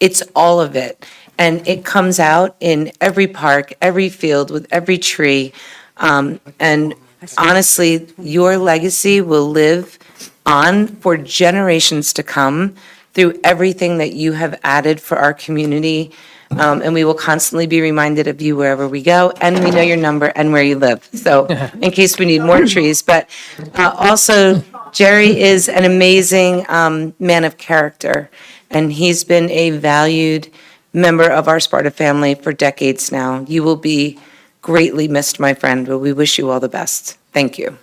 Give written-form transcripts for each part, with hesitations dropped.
It's all of it. And it comes out in every park, every field, with every tree. And honestly, your legacy will live on for generations to come through everything that you have added for our community. And we will constantly be reminded of you wherever we go, and we know your number and where you live. So in case we need more trees, but also Jerry is an amazing man of character, and he's been a valued member of our Sparta family for decades now. You will be greatly missed, my friend, but we wish you all the best. Thank you.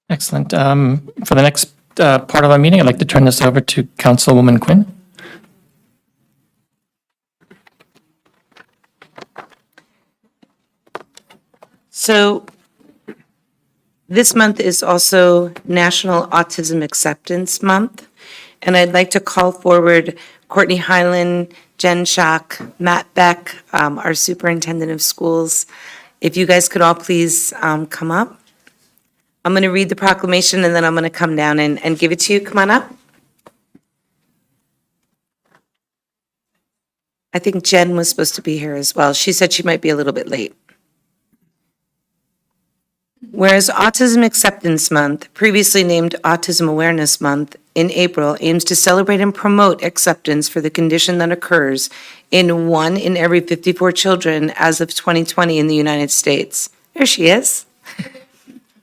Excellent. For the next part of our meeting, I'd like to turn this over to Councilwoman Quinn. So this month is also National Autism Acceptance Month, and I'd like to call forward Courtney Highland, Jen Schock, Matt Beck, our superintendent of schools. If you guys could all please come up. I'm going to read the proclamation, and then I'm going to come down and give it to you. Come on up. I think Jen was supposed to be here as well. She said she might be a little bit late. Whereas Autism Acceptance Month, previously named Autism Awareness Month, in April aims to celebrate and promote acceptance for the condition that occurs in 1 in every 54 children as of 2020 in the United States. There she is.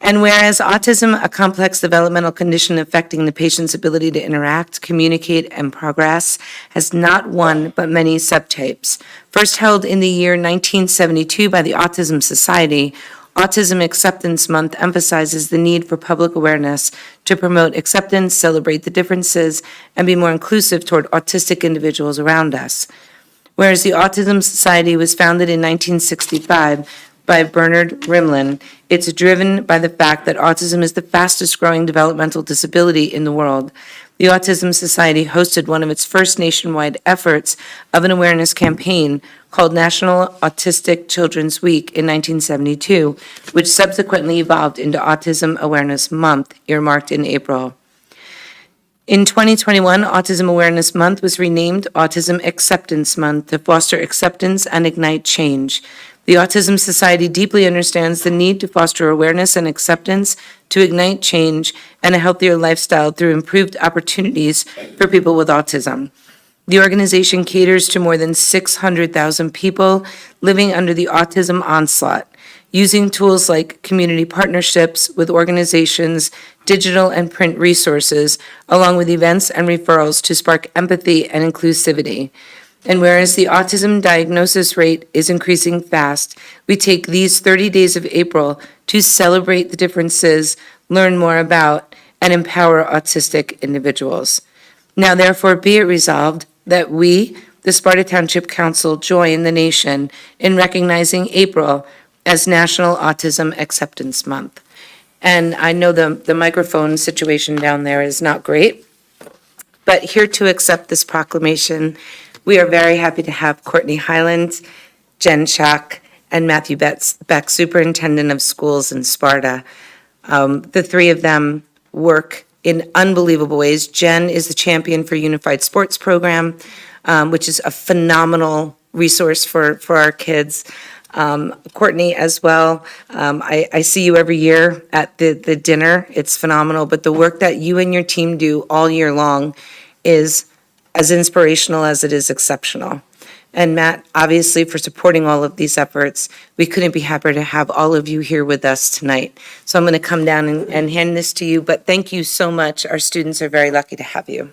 And whereas autism, a complex developmental condition affecting the patient's ability to interact, communicate, and progress, has not one but many subtypes. First held in the year 1972 by the Autism Society, Autism Acceptance Month emphasizes the need for public awareness to promote acceptance, celebrate the differences, and be more inclusive toward autistic individuals around us. Whereas the Autism Society was founded in 1965 by Bernard Rimland, it's driven by the fact that autism is the fastest growing developmental disability in the world. The Autism Society hosted one of its first nationwide efforts of an awareness campaign called National Autistic Children's Week in 1972, which subsequently evolved into Autism Awareness Month, earmarked in April. In 2021, Autism Awareness Month was renamed Autism Acceptance Month to foster acceptance and ignite change. The Autism Society deeply understands the need to foster awareness and acceptance to ignite change and a healthier lifestyle through improved opportunities for people with autism. The organization caters to more than 600,000 people living under the autism onslaught, using tools like community partnerships with organizations, digital and print resources, along with events and referrals to spark empathy and inclusivity. And whereas the autism diagnosis rate is increasing fast, we take these 30 days of April to celebrate the differences, learn more about, and empower autistic individuals. Now, therefore, be it resolved that we, the Sparta Township Council, join the nation in recognizing April as National Autism Acceptance Month. And I know the microphone situation down there is not great, but here to accept this proclamation, we are very happy to have Courtney Highland, Jen Schock, and Matthew Beck, Superintendent of Schools in Sparta. The three of them work in unbelievable ways. Jen is the champion for Unified Sports Program, which is a phenomenal resource for our kids. Courtney as well. I see you every year at the dinner. It's phenomenal, but the work that you and your team do all year long is as inspirational as it is exceptional. And Matt, obviously, for supporting all of these efforts. We couldn't be happier to have all of you here with us tonight. So I'm going to come down and hand this to you, but thank you so much. Our students are very lucky to have you.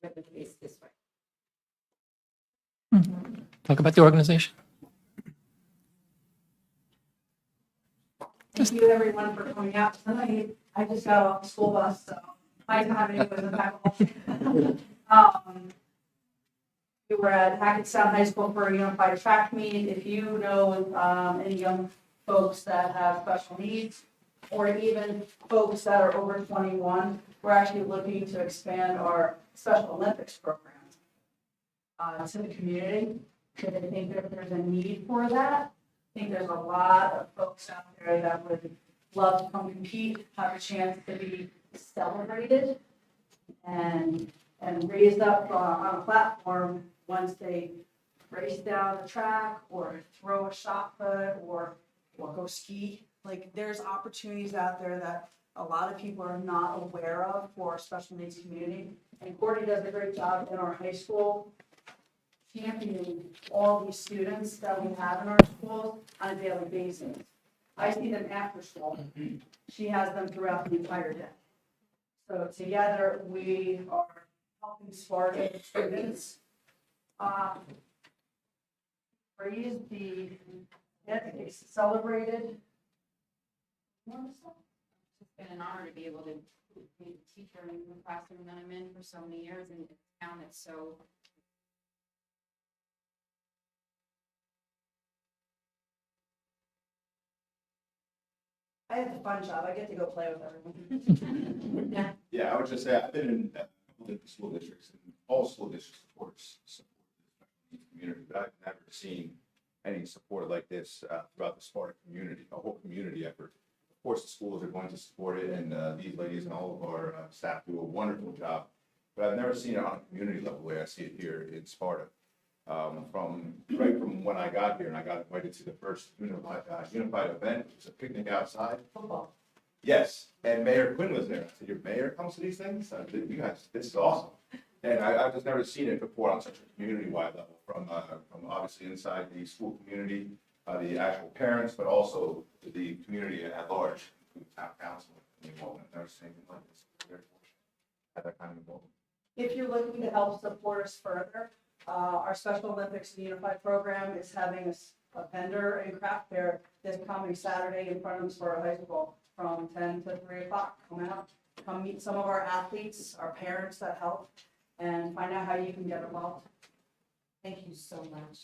with the face this way. Talk about the organization. Thank you everyone for coming out tonight. I just got off the school bus, so my timing wasn't back home. We were at Hackettstown High School for a unified track meet. If you know any young folks that have special needs, or even folks that are over 21, we're actually looking to expand our Special Olympics program to the community, because I think that there's a need for that. I think there's a lot of folks out there that would love to come compete, have a chance to be celebrated and raised up on a platform once they race down the track or throw a shot put or go ski. Like, there's opportunities out there that a lot of people are not aware of for our special needs community. And Courtney does a great job in our high school championing all these students that we have in our schools on a daily basis. I see them after school. She has them throughout the entire day. So together, we are helping Sparta students raise the, it's celebrated. It's been an honor to be able to be a teacher in the classroom that I'm in for so many years, and a town that's so I have the fun job. I get to go play with everyone. Yeah, I would just say I've been in different school districts, and all school districts support the community, but I've never seen any support like this throughout the Sparta community, a whole community effort. Of course, the schools are going to support it, and these ladies and all of our staff do a wonderful job. But I've never seen it on a community level the way I see it here in Sparta. From when I got here, and I got invited to the first unified event, it was a picnic outside. Football. Yes, and Mayor Quinn was there. I said, your mayor comes to these things? You guys, this is awesome. And I've just never seen it before on such a community-wide level, from obviously inside the school community, the actual parents, but also the community at large, the town council, and the involvement. I've never seen anything like this. Very fortunate to have that kind of involvement. If you're looking to help support us further, our Special Olympics Unified program is having a vendor and craft fair this coming Saturday in front of Sparta High School from 10 to 3 o'clock. Come out, come meet some of our athletes, our parents that help, and find out how you can get involved. thank you so much.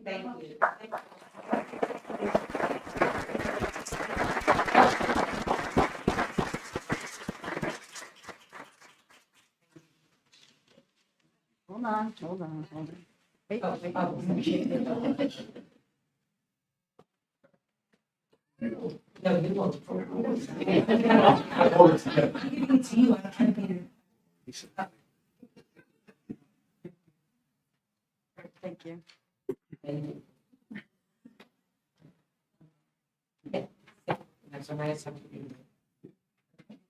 Thank you. Hold on. Wait. No, you won't. Thank you.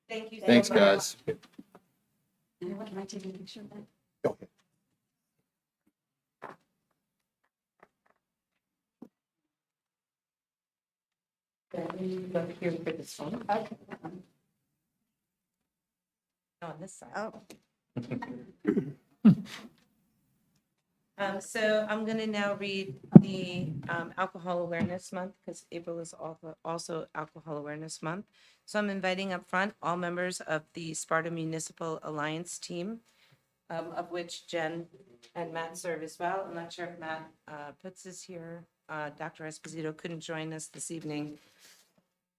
Thank you. Thanks, guys. Anyone, can I take a picture of that? Go here for this one. Okay. On this side. Oh. So I'm going to now read the Alcohol Awareness Month, because April is also Alcohol Awareness Month. So I'm inviting up front all members of the Sparta Municipal Alliance team, of which Jen and Matt serve as well. I'm not sure if Matt puts this here. Dr. Esposito couldn't join us this evening.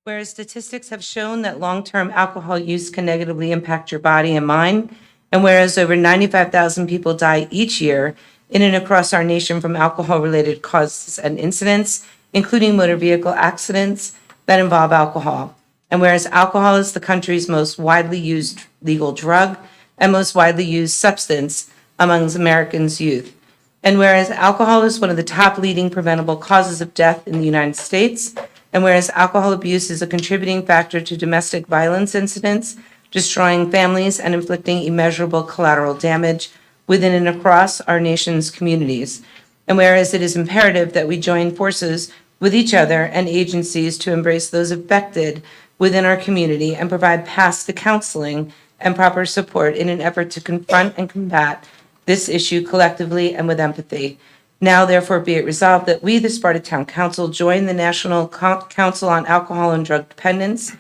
Whereas statistics have shown that long-term alcohol use can negatively impact your body and mind, and whereas over 95,000 people die each year in and across our nation from alcohol-related causes and incidents, including motor vehicle accidents that involve alcohol. And whereas alcohol is the country's most widely used legal drug and most widely used substance among Americans' youth. And whereas alcohol is one of the top leading preventable causes of death in the United States, and whereas alcohol abuse is a contributing factor to domestic violence incidents, destroying families and inflicting immeasurable collateral damage within and across our nation's communities. And whereas it is imperative that we join forces with each other and agencies to embrace those affected within our community and provide paths to counseling and proper support in an effort to confront and combat this issue collectively and with empathy. Now therefore be it resolved that we, the Sparta Town Council, join the National Council on Alcohol and Drug Dependence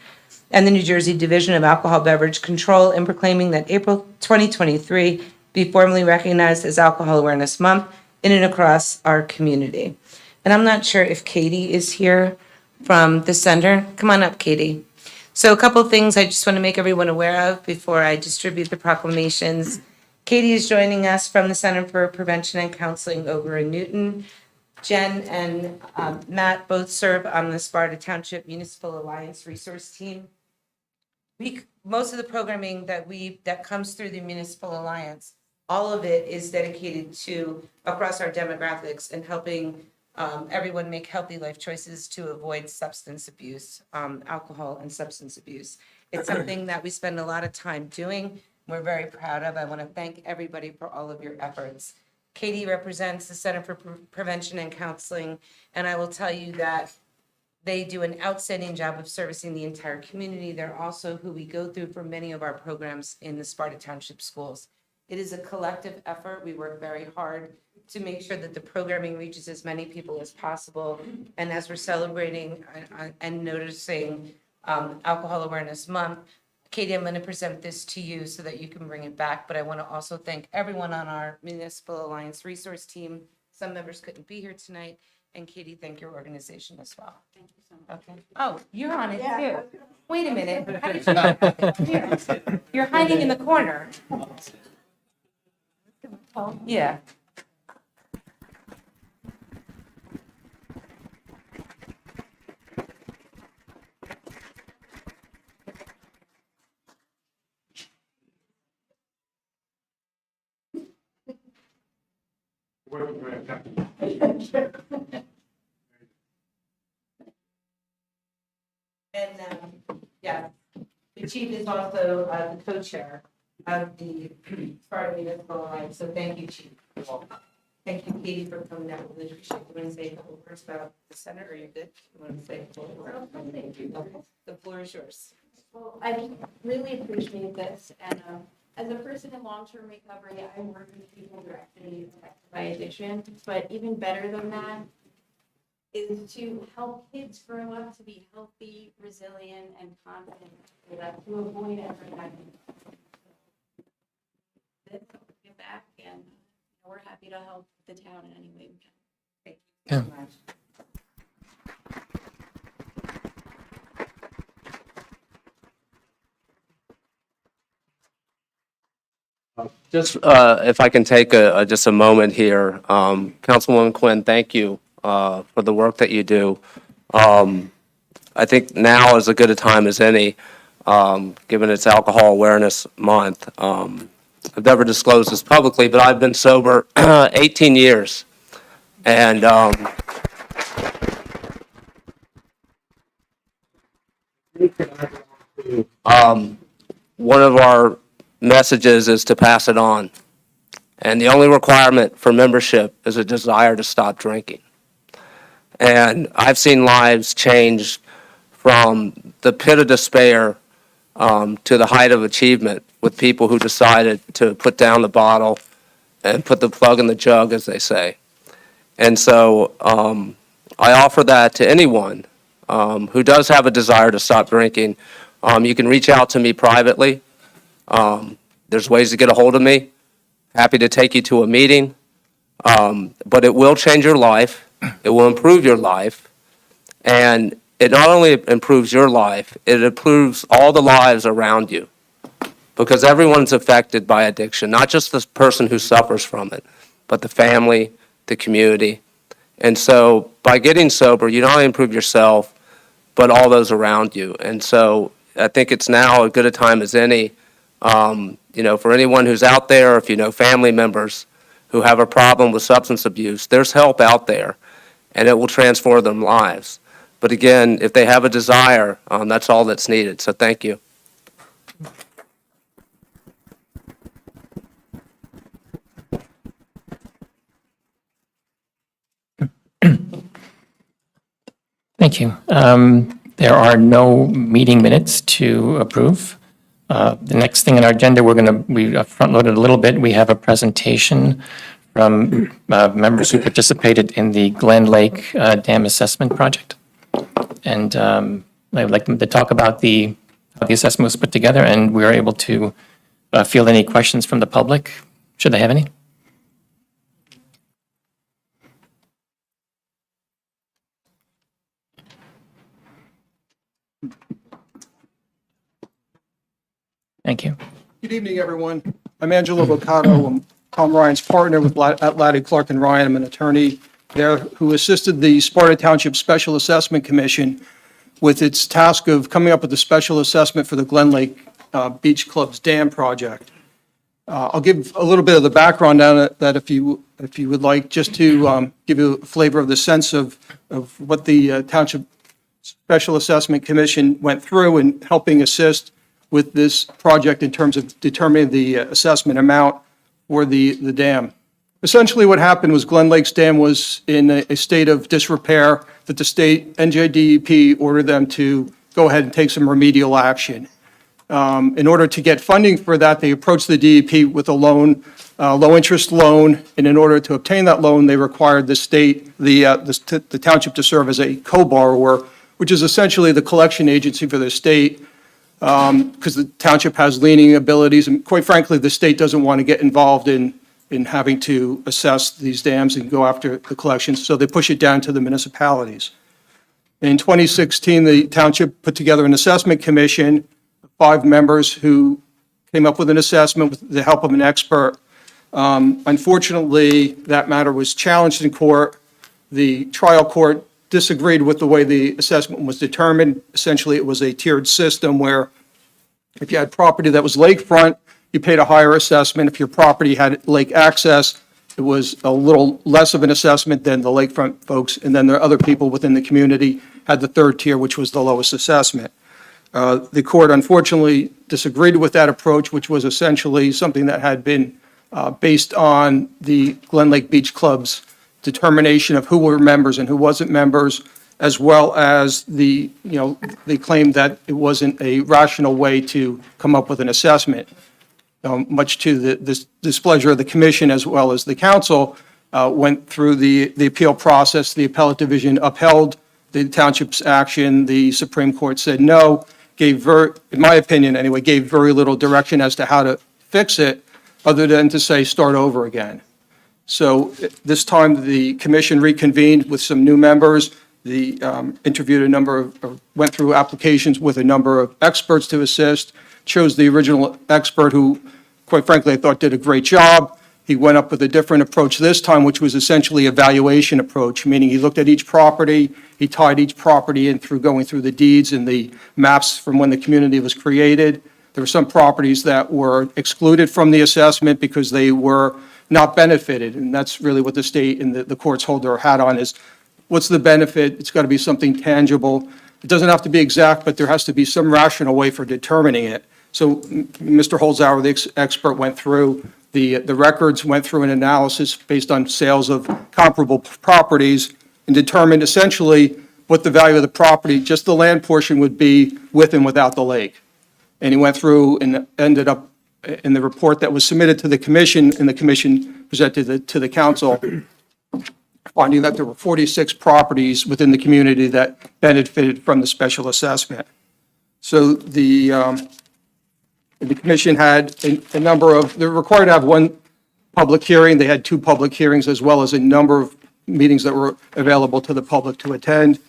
and the New Jersey Division of Alcohol Beverage Control in proclaiming that April 2023 be formally recognized as Alcohol Awareness Month in and across our community. And I'm not sure if Katie is here from the center. Come on up, Katie. So a couple of things I just want to make everyone aware of before I distribute the proclamations. Katie is joining us from the Center for Prevention and Counseling over in Newton. Jen and Matt both serve on the Sparta Township Municipal Alliance Resource Team. Most of the programming that comes through the Municipal Alliance, all of it is dedicated to across our demographics and helping everyone make healthy life choices to avoid substance abuse, alcohol and substance abuse. It's something that we spend a lot of time doing. We're very proud of. I want to thank everybody for all of your efforts. Katie represents the Center for Prevention and Counseling, and I will tell you that they do an outstanding job of servicing the entire community. They're also who we go through for many of our programs in the Sparta Township schools. It is a collective effort. We work very hard to make sure that the programming reaches as many people as possible. And as we're celebrating and noticing Alcohol Awareness Month, Katie, I'm going to present this to you so that you can bring it back. But I want to also thank everyone on our Municipal Alliance Resource Team. Some members couldn't be here tonight. And Katie, thank your organization as well. Thank you so much. Okay. Oh, you're on it too. Wait a minute. How did you Here. You're hiding in the corner. Yeah. And, yeah, the chief is also the co-chair of the Sparta Municipal Alliance, so thank you, chief. Thank you, Katie, for coming out. Really appreciate it. You want to say a couple words about the center, or you're good? You want to say a couple words? Okay, the floor is yours. Well, I really appreciate this, and as a person in long-term recovery, I work with people directly affected by addiction, but even better than that is to help kids grow up to be healthy, resilient, and confident, so that to avoid ever having this, give back, and we're happy to help the town in any way we can. Thank you so Yeah. much. Just if I can take just a moment here, Councilwoman Quinn, thank you for the work that you do. I think now is as good a time as any, given it's Alcohol Awareness Month. I've never disclosed this publicly, but I've been sober 18 years. And one of our messages is to pass it on. And the only requirement for membership is a desire to stop drinking. And I've seen lives change from the pit of despair to the height of achievement with people who decided to put down the bottle and put the plug in the jug, as they say. And so I offer that to anyone who does have a desire to stop drinking. You can reach out to me privately. There's ways to get a hold of me. Happy to take you to a meeting. But it will change your life. It will improve your life. And it not only improves your life, it improves all the lives around you. Because everyone's affected by addiction, not just the person who suffers from it, but the family, the community. And so by getting sober, you not only improve yourself, but all those around you. And so I think it's now as good a time as any, for anyone who's out there, if you know family members who have a problem with substance abuse, there's help out there, and it will transform their lives. But again, if they have a desire, that's all that's needed. So thank you. Thank you. There are no meeting minutes to approve. The next thing on our agenda, we front-loaded a little bit. We have a presentation from members who participated in the Glen Lake Dam Assessment Project. And I would like them to talk about how the assessment was put together, and we were able to field any questions from the public, should they have any. Thank you. Good evening, everyone. I'm Angelo Boccato. I'm Tom Ryan's partner at Ladd Clark and Ryan. I'm an attorney there who assisted the Sparta Township Special Assessment Commission with its task of coming up with a special assessment for the Glen Lake Beach Club's dam project. I'll give a little bit of the background on that if you would like, just to give you a flavor of the sense of what the Township Special Assessment Commission went through in helping assist with this project in terms of determining the assessment amount for the dam. Essentially what happened was Glen Lake's dam was in a state of disrepair that the state NJDEP ordered them to go ahead and take some remedial action. In order to get funding for that, they approached the DEP with a loan, low-interest loan, and in order to obtain that loan, they required the township to serve as a co-borrower, which is essentially the collection agency for the state, because the township has leaning abilities, and quite frankly, the state doesn't want to get involved in having to assess these dams and go after the collections, so they push it down to the municipalities. In 2016, the township put together an assessment commission, 5 members who came up with an assessment with the help of an expert. Unfortunately, that matter was challenged in court. The trial court disagreed with the way the assessment was determined. Essentially, it was a tiered system where if you had property that was lakefront, you paid a higher assessment. If your property had lake access, it was a little less of an assessment than the lakefront folks. And then there are other people within the community had the third tier, which was the lowest assessment. The court unfortunately disagreed with that approach, which was essentially something that had been based on the Glen Lake Beach Club's determination of who were members and who wasn't members, as well as they claimed that it wasn't a rational way to come up with an assessment. Much to the displeasure of the commission as well as the council, went through the appeal process. The appellate division upheld the township's action. The Supreme Court said no, in my opinion anyway, gave very little direction as to how to fix it, other than to say start over again. So this time, the commission reconvened with some new members. They interviewed went through applications with a number of experts to assist, chose the original expert who, quite frankly, I thought did a great job. He went up with a different approach this time, which was essentially a valuation approach, meaning he looked at each property, he tied each property in through going through the deeds and the maps from when the community was created. There were some properties that were excluded from the assessment because they were not benefited, and that's really what the state and the courts hold their hat on is, what's the benefit? It's got to be something tangible. It doesn't have to be exact, but there has to be some rational way for determining it. So Mr. Holzauer, the expert, went through the records, went through an analysis based on sales of comparable properties, and determined essentially what the value of the property, just the land portion, would be with and without the lake. And he went through and ended up in the report that was submitted to the commission, and the commission presented it to the council, finding that there were 46 properties within the community that benefited from the special assessment. So the commission had a number of, they're required to have one public hearing. They had 2 public hearings, as well as a number of meetings that were available to the public to attend.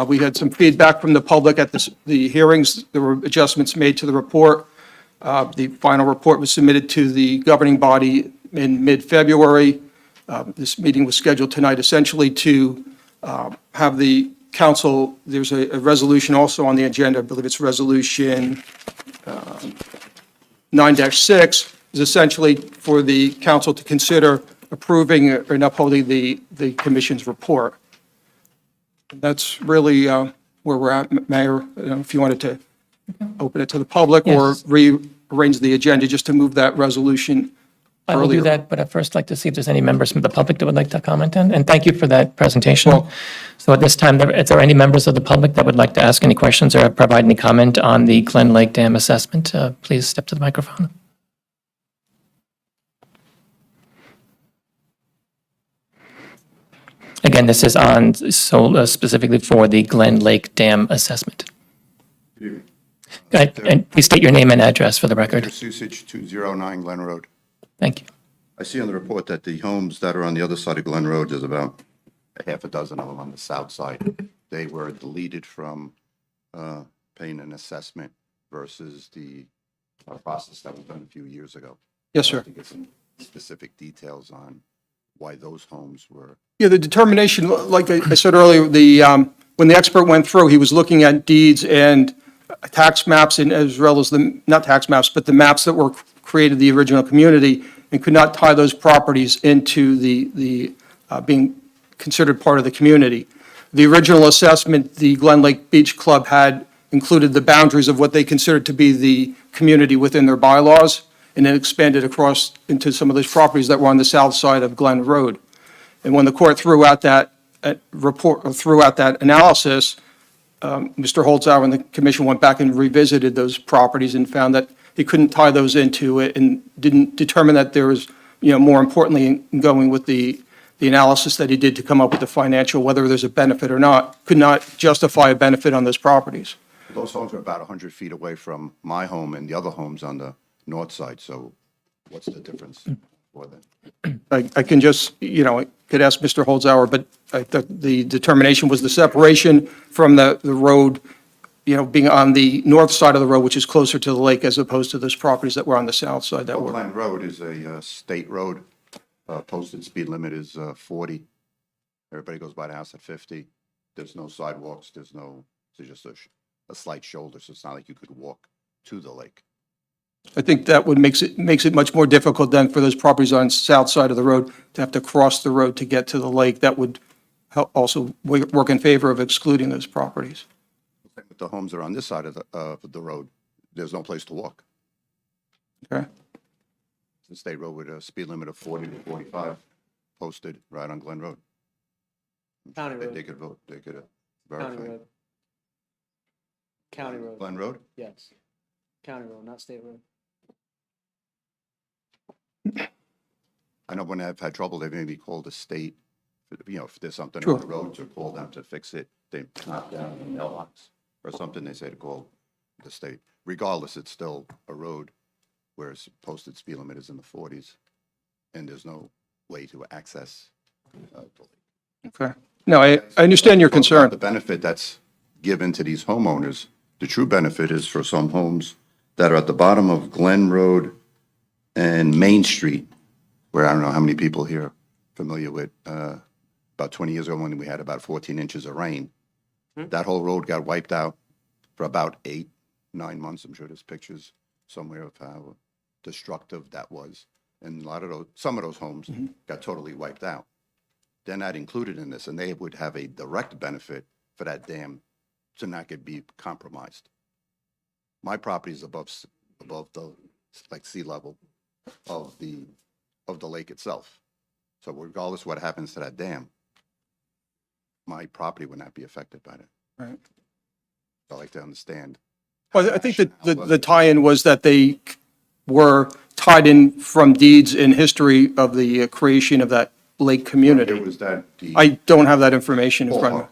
We had some feedback from the public at the hearings. There were adjustments made to the report. The final report was submitted to the governing body in mid-February. This meeting was scheduled tonight essentially to have the council, there's a resolution also on the agenda, I believe it's resolution 9-6, is essentially for the council to consider approving and upholding the commission's report. That's really where we're at, Mayor. I don't know if you wanted to open it to the public or Yes. rearrange the agenda just to move that resolution I will do earlier. that, but I'd first like to see if there's any members from the public that would like to comment on. And thank you for that presentation. Well- So at this time, is there any members of the public that would like to ask any questions or provide any comment on the Glen Lake Dam assessment? Please step to the microphone. Again, this is on, specifically for the Glen Lake Dam assessment. Good evening. Go ahead, and please state your name and address for the record. Mr. Susich, 209 Glen Road. Thank you. I see on the report that the homes that are on the other side of Glen Road, there's about a half a dozen of them on the south side. They were deleted from paying an assessment versus the process that was done a few years ago. Yes, I'd sir. like to get some specific details on why those homes were. Yeah, the determination, like I said earlier, when the expert went through, he was looking at deeds and tax maps, and as well as not tax maps, but the maps that were created the original community, and could not tie those properties into the being considered part of the community. The original assessment, the Glen Lake Beach Club had included the boundaries of what they considered to be the community within their bylaws, and then expanded across into some of those properties that were on the south side of Glen Road. And when the court threw out that report, or threw out that analysis, Mr. Holzhauer and the commission went back and revisited those properties and found that he couldn't tie those into it, and didn't determine that there was, more importantly, in going with the analysis that he did to come up with the financial, whether there's a benefit or not, could not justify a benefit on those properties. Those homes are about 100 feet away from my home and the other homes on the north side, so what's the difference for them? I can just, could ask Mr. Holzhauer, but I thought the determination was the separation from the road, being on the north side of the road, which is closer to the lake, as opposed to those properties that were on the south side that were. Glen Road is a state road. Posted speed limit is 40. Everybody goes by the house at 50. There's no sidewalks, there's just a slight shoulder, so it's not like you could walk to the lake. I think that makes it much more difficult then for those properties on the south side of the road to have to cross the road to get to the lake. That would also work in favor of excluding those properties. With the homes that are on this side of the road, there's no place to walk. Okay? It's a state road with a speed limit of 40 to 45, posted right on Glen Road. County road. They could vote, they could County verify. road. County road, Glen Road? yes. County road, not state road. I know when I've had trouble, they maybe called the state, if there's something Sure. on the roads, or call them to fix it. They knock down the mailbox or something, they say to call the state. Regardless, it's still a road where its posted speed limit is in the 40s, and there's no way to access the lake. Okay. No, I understand your Talk about concern. The benefit that's given to these homeowners, the true benefit is for some homes that are at the bottom of Glen Road and Main Street, where I don't know how many people here are familiar with, about 20 years ago when we had about 14 inches of rain. That whole road got wiped out for about 8, 9 months. I'm sure there's pictures somewhere of how destructive that was. And some of those homes got totally wiped out. They're not included in this, and they would have a direct benefit for that dam to not be compromised. My property is above the, like, sea level of the lake itself. So regardless of what happens to that dam, my property would not be affected by that. Right. I like to understand. Well, I think that the tie-in was that they were tied in from deeds in history of the creation of that lake community. It was that the. I don't have that information in front of me.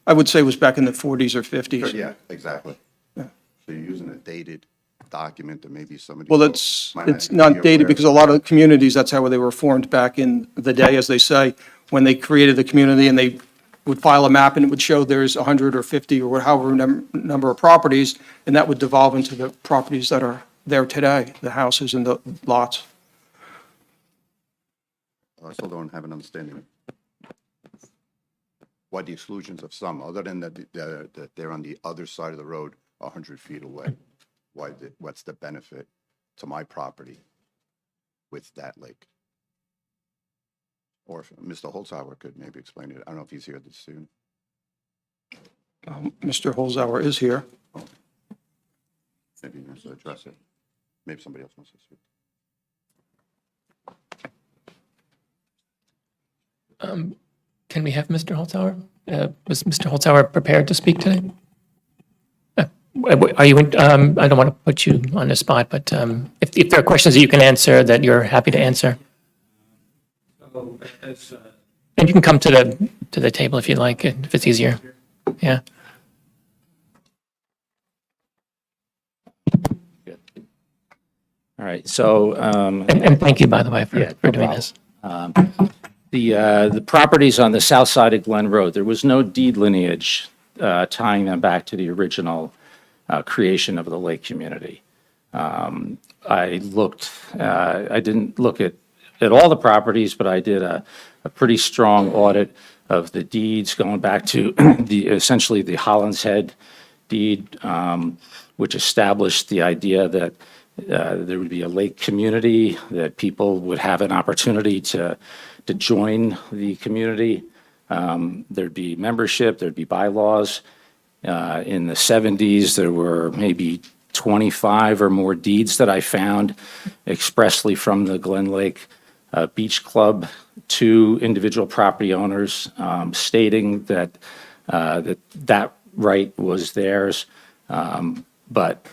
I would say it was back in the 40s or 50s. Yeah, exactly. So you're using a dated document that maybe somebody. Well, folks might it's be not aware dated of. because a lot of communities, that's how they were formed back in the day, as they say, when they created the community, and they would file a map and it would show there's 100 or 50 or however number of properties, and that would devolve into the properties that are there today, the houses and the lots. I still don't have an understanding of why the exclusions of some, other than that they're on the other side of the road, 100 feet away. What's the benefit to my property with that lake? Or if Mr. Holzhauer could maybe explain it. I don't know if he's here this soon. Mr. Holzhauer is here. Maybe he wants to address it. Maybe somebody else wants to speak. Can we have Mr. Holzhauer? Was Mr. Holzhauer prepared to speak today? Are you, I don't want to put you on the spot, but if there are questions that you can answer, that you're happy to answer. And you can come to the table if you like, if it's easier. Yeah. All right, so, And thank you, by the way, for Yeah, for no doing this. the properties on the south side of Glen Road, there was no deed lineage tying them back to the original creation of the lake community. I looked, I didn't look at all the properties, but I did a pretty strong audit of the deeds going back to essentially the Holland's Head deed, which established the idea that there would be a lake community, that people would have an opportunity to join the community. There'd be membership, there'd be bylaws. In the 70s, there were maybe 25 or more deeds that I found expressly from the Glen Lake Beach Club to individual property owners, stating that that right was theirs. But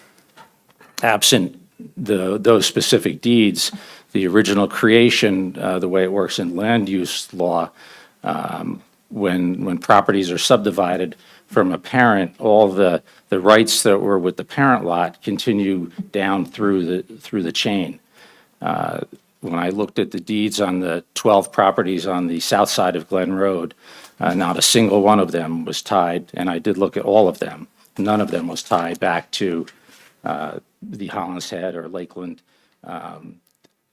absent those specific deeds, the original creation, the way it works in land use law, when properties are subdivided from a parent, all the rights that were with the parent lot continue down through the chain. When I looked at the deeds on the 12 properties on the south side of Glen Road, not a single one of them was tied, and I did look at all of them. None of them was tied back to the Holland's Head or Lakeland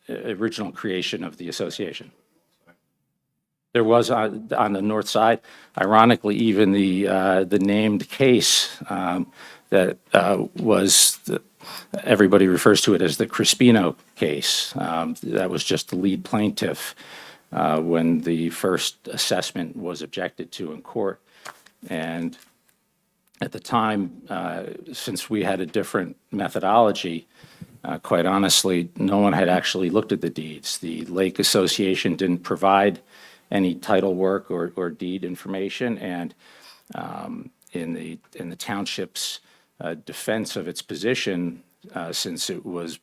original creation of the association. There was on the north side, ironically, even the named case that was, everybody refers to it as the Crispino case. That was just the lead plaintiff when the first assessment was objected to in court. And at the time, since we had a different methodology, quite honestly, no one had actually looked at the deeds. The Lake Association didn't provide any title work or deed information, and in the township's defense of its position, since it was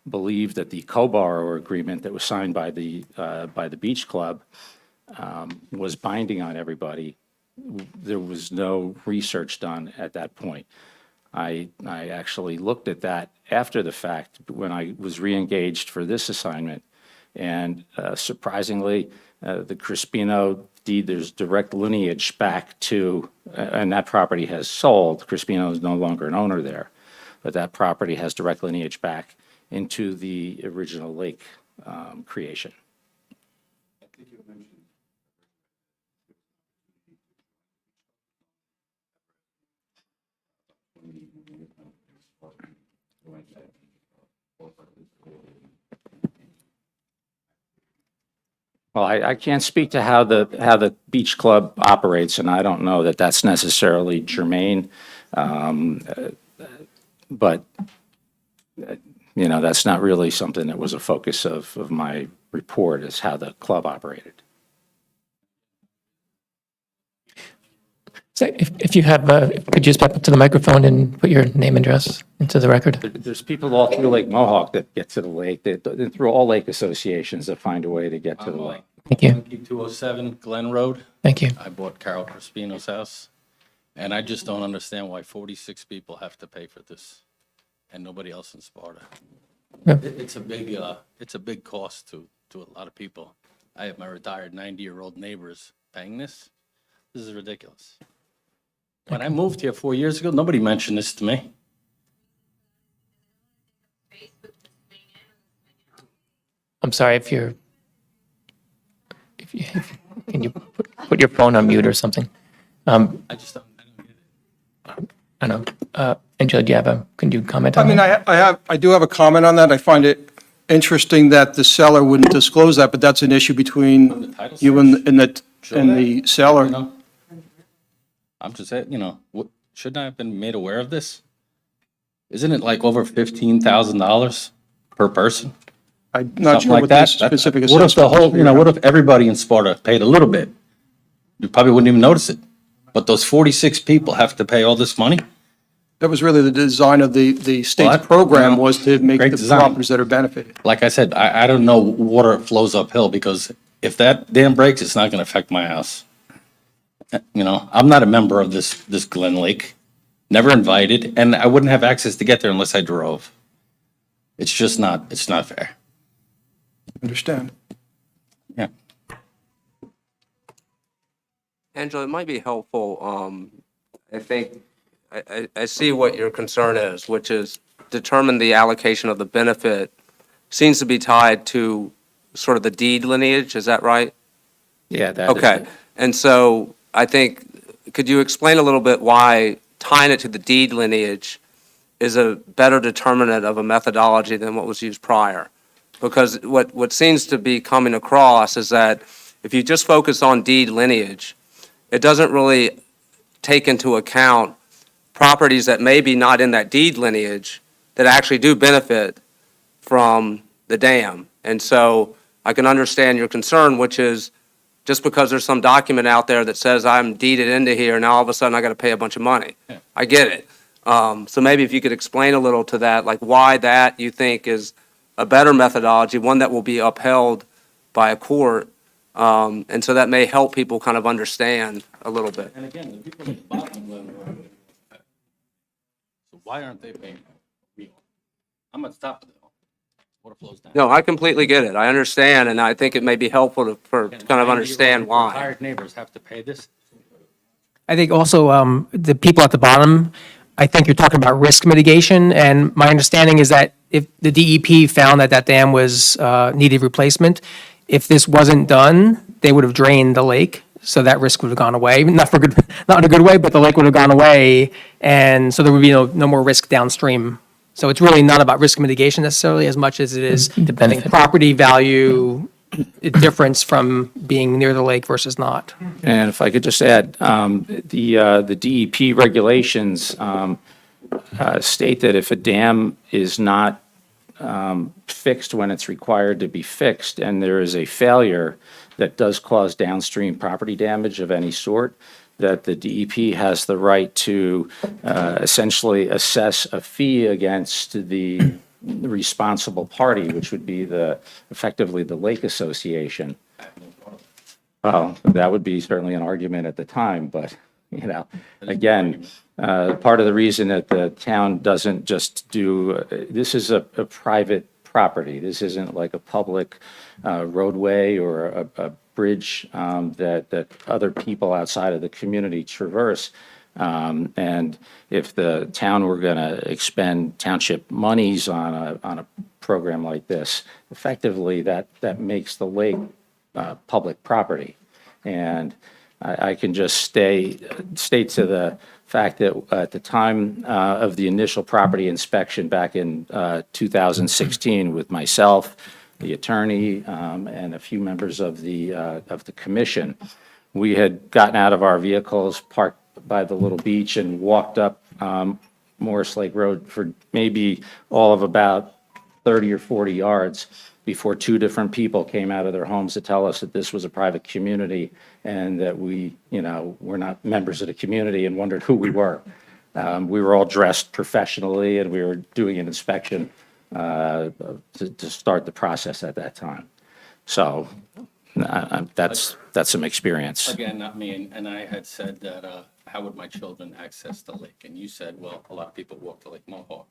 believed that the co-borrower agreement that was signed by the Beach Club was binding on everybody, there was no research done at that point. I actually looked at that after the fact when I was re-engaged for this assignment, and surprisingly, the Crispino deed, there's direct lineage back to, and that property has sold. Crispino is no longer an owner there, but that property has direct lineage back into the original lake creation. Well, I can't speak to how the beach club operates, and I don't know that that's necessarily germane. But, you know, that's not really something that was a focus of my report, is how the club operated. So if you have, could you step up to the microphone and put your name and address into the record? There's people all through Lake Mohawk that get to the lake, through all lake associations that find a way to get to the lake. Thank you. 207 Glen Road. Thank you. I bought Carol Crispino's house, and I just don't understand why 46 people have to pay for this, and nobody else in Sparta. Yeah. It's a big cost to a lot of people. I have my retired 90-year-old neighbors paying this. This is ridiculous. When I moved here 4 years ago, nobody mentioned this to me. I'm sorry if can you put your phone on mute or something? I don't get it. I know. Angela, do you have can you comment I on mean, that? I do have a comment on that. I find it interesting that the seller wouldn't disclose that, but that's an issue between title you search. and the Sure. the seller. You know? I'm just saying, shouldn't I have been made aware of this? Isn't it like over $15,000 per person? I'm not Something sure like what the that. specific What if the assessment whole, was. you know, what if everybody in Sparta paid a little bit? You probably wouldn't even notice it. But those 46 people have to pay all this money? That was really the design of the state's What? program, No. was to make Great the design. properties that are benefited. Like I said, I don't know water flows uphill because if that dam breaks, it's not going to affect my house. You know, I'm not a member of this Glen Lake, never invited, and I wouldn't have access to get there unless I drove. It's not fair. Understand? Yeah. Angela, it might be helpful, I think, I see what your concern is, which is determine the allocation of the benefit seems to be tied to sort of the deed lineage, is that right? Yeah, that is. Okay, and so I think, could you explain a little bit why tying it to the deed lineage is a better determinant of a methodology than what was used prior? Because what seems to be coming across is that if you just focus on deed lineage, it doesn't really take into account properties that may be not in that deed lineage that actually do benefit from the dam. And so I can understand your concern, which is just because there's some document out there that says I'm deeded into here, now all of a sudden I got to pay a bunch of money. I get it. So maybe if you could explain a little to that, like why that you think is a better methodology, one that will be upheld by a court. And so that may help people kind of understand a little bit. And again, the people at the bottom of Glen Road, so why aren't they paying? I'm at the top of the hill. Water flows down. No, I completely get it. I understand, and I think it may be helpful to kind of understand why. Retired neighbors have to pay this? I think also the people at the bottom, I think you're talking about risk mitigation, and my understanding is that if the DEP found that that dam was needed replacement, if this wasn't done, they would have drained the lake, so that risk would have gone away. Not in a good way, but the lake would have gone away, and so there would be no more risk downstream. So it's really not about risk mitigation necessarily as much as it is, I think, benefit. property value difference from being near the lake versus not. And if I could just add, the DEP regulations state that if a dam is not fixed when it's required to be fixed, and there is a failure that does cause downstream property damage of any sort, that the DEP has the right to essentially assess a fee against the responsible party, which would be effectively the Lake Association. Well, that would be certainly an argument at the time, but, you know, again, part of the reason that the town doesn't just do, this is a private property. This isn't like a public roadway or a bridge that other people outside of the community traverse. And if the town were going to expend township monies on a program like this, effectively that makes the lake public property. And I can just state to the fact that at the time of the initial property inspection back in 2016 with myself, the attorney, and a few members of the commission, we had gotten out of our vehicles, parked by the little beach, and walked up Morris Lake Road for maybe all of about 30 or 40 yards before two different people came out of their homes to tell us that this was a private community and that we, you know, were not members of the community, and wondered who we were. We were all dressed professionally, and we were doing an inspection to start the process at that time. So that's some experience. Again, not me, and I had said that, how would my children access the lake? And you said, well, a lot of people walk to Lake Mohawk.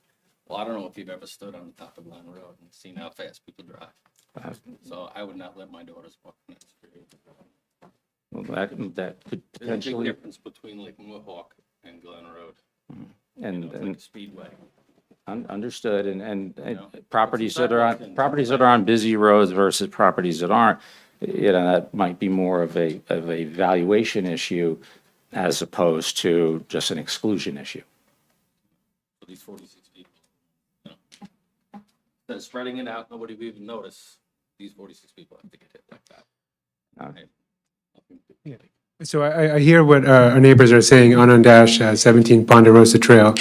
Well, I don't know if you've ever stood on the top of Glen Road and seen how fast people drive. So I would not let my daughters walk on that street. Well, that could There's a big potentially, difference between Lake Mohawk and Glen Road. and, It's like a speedway. understood, and know, properties it's a that are sidewalk on busy roads versus properties that aren't, you know, that might be more of a valuation issue as opposed to just an exclusion issue. For these 46 people, you know. Instead of spreading it out, nobody would even notice. These 46 people have to get hit like that. Okay. So I hear what our neighbors are saying on 17 Ponderosa Trail.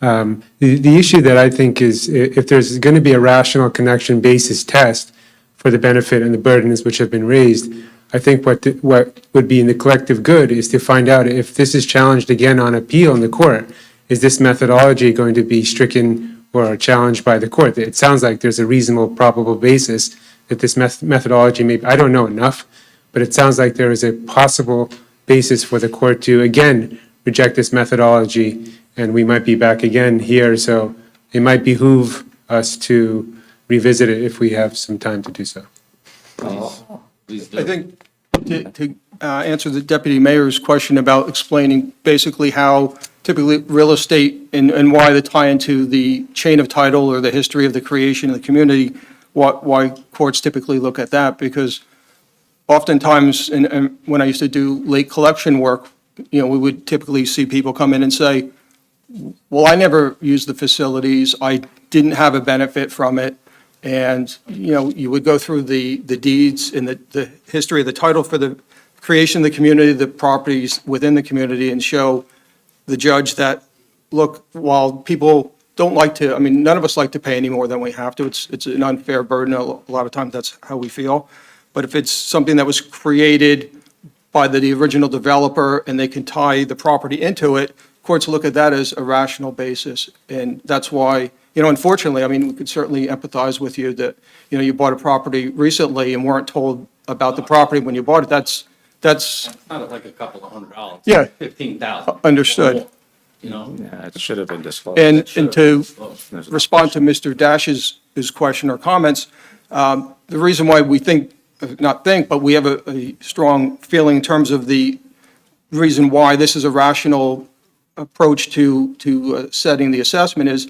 The issue that I think is if there's going to be a rational connection basis test for the benefit and the burdens which have been raised, I think what would be in the collective good is to find out if this is challenged again on appeal in the court, is this methodology going to be stricken or challenged by the court? It sounds like there's a reasonable probable basis that this methodology may, I don't know enough, but it sounds like there is a possible basis for the court to, again, reject this methodology, and we might be back again here, so it might behoove us to revisit it if we have some time to do so. Please I do. think to answer the deputy mayor's question about explaining basically how typically real estate and why the tie into the chain of title or the history of the creation of the community, why courts typically look at that, because oftentimes, and when I used to do late collection work, we would typically see people come in and say, well, I never used the facilities, I didn't have a benefit from it. And, you would go through the deeds and the history of the title for the creation of the community, the properties within the community, and show the judge that, look, while people don't like to, none of us like to pay any more than we have to. It's an unfair burden. A lot of times that's how we feel. But if it's something that was created by the original developer and they can tie the property into it, courts look at that as a rational basis. And that's why, unfortunately, we could certainly empathize with you that, you bought a property recently and weren't told about the property when you bought it. That's Not like a couple of $100. Yeah. 15,000. understood. Yeah, It should have been disclosed. And to There's no respond to Mr. Dash's question or comments, the reason why we but we have a strong feeling in terms of the reason why this is a rational approach to setting the assessment is,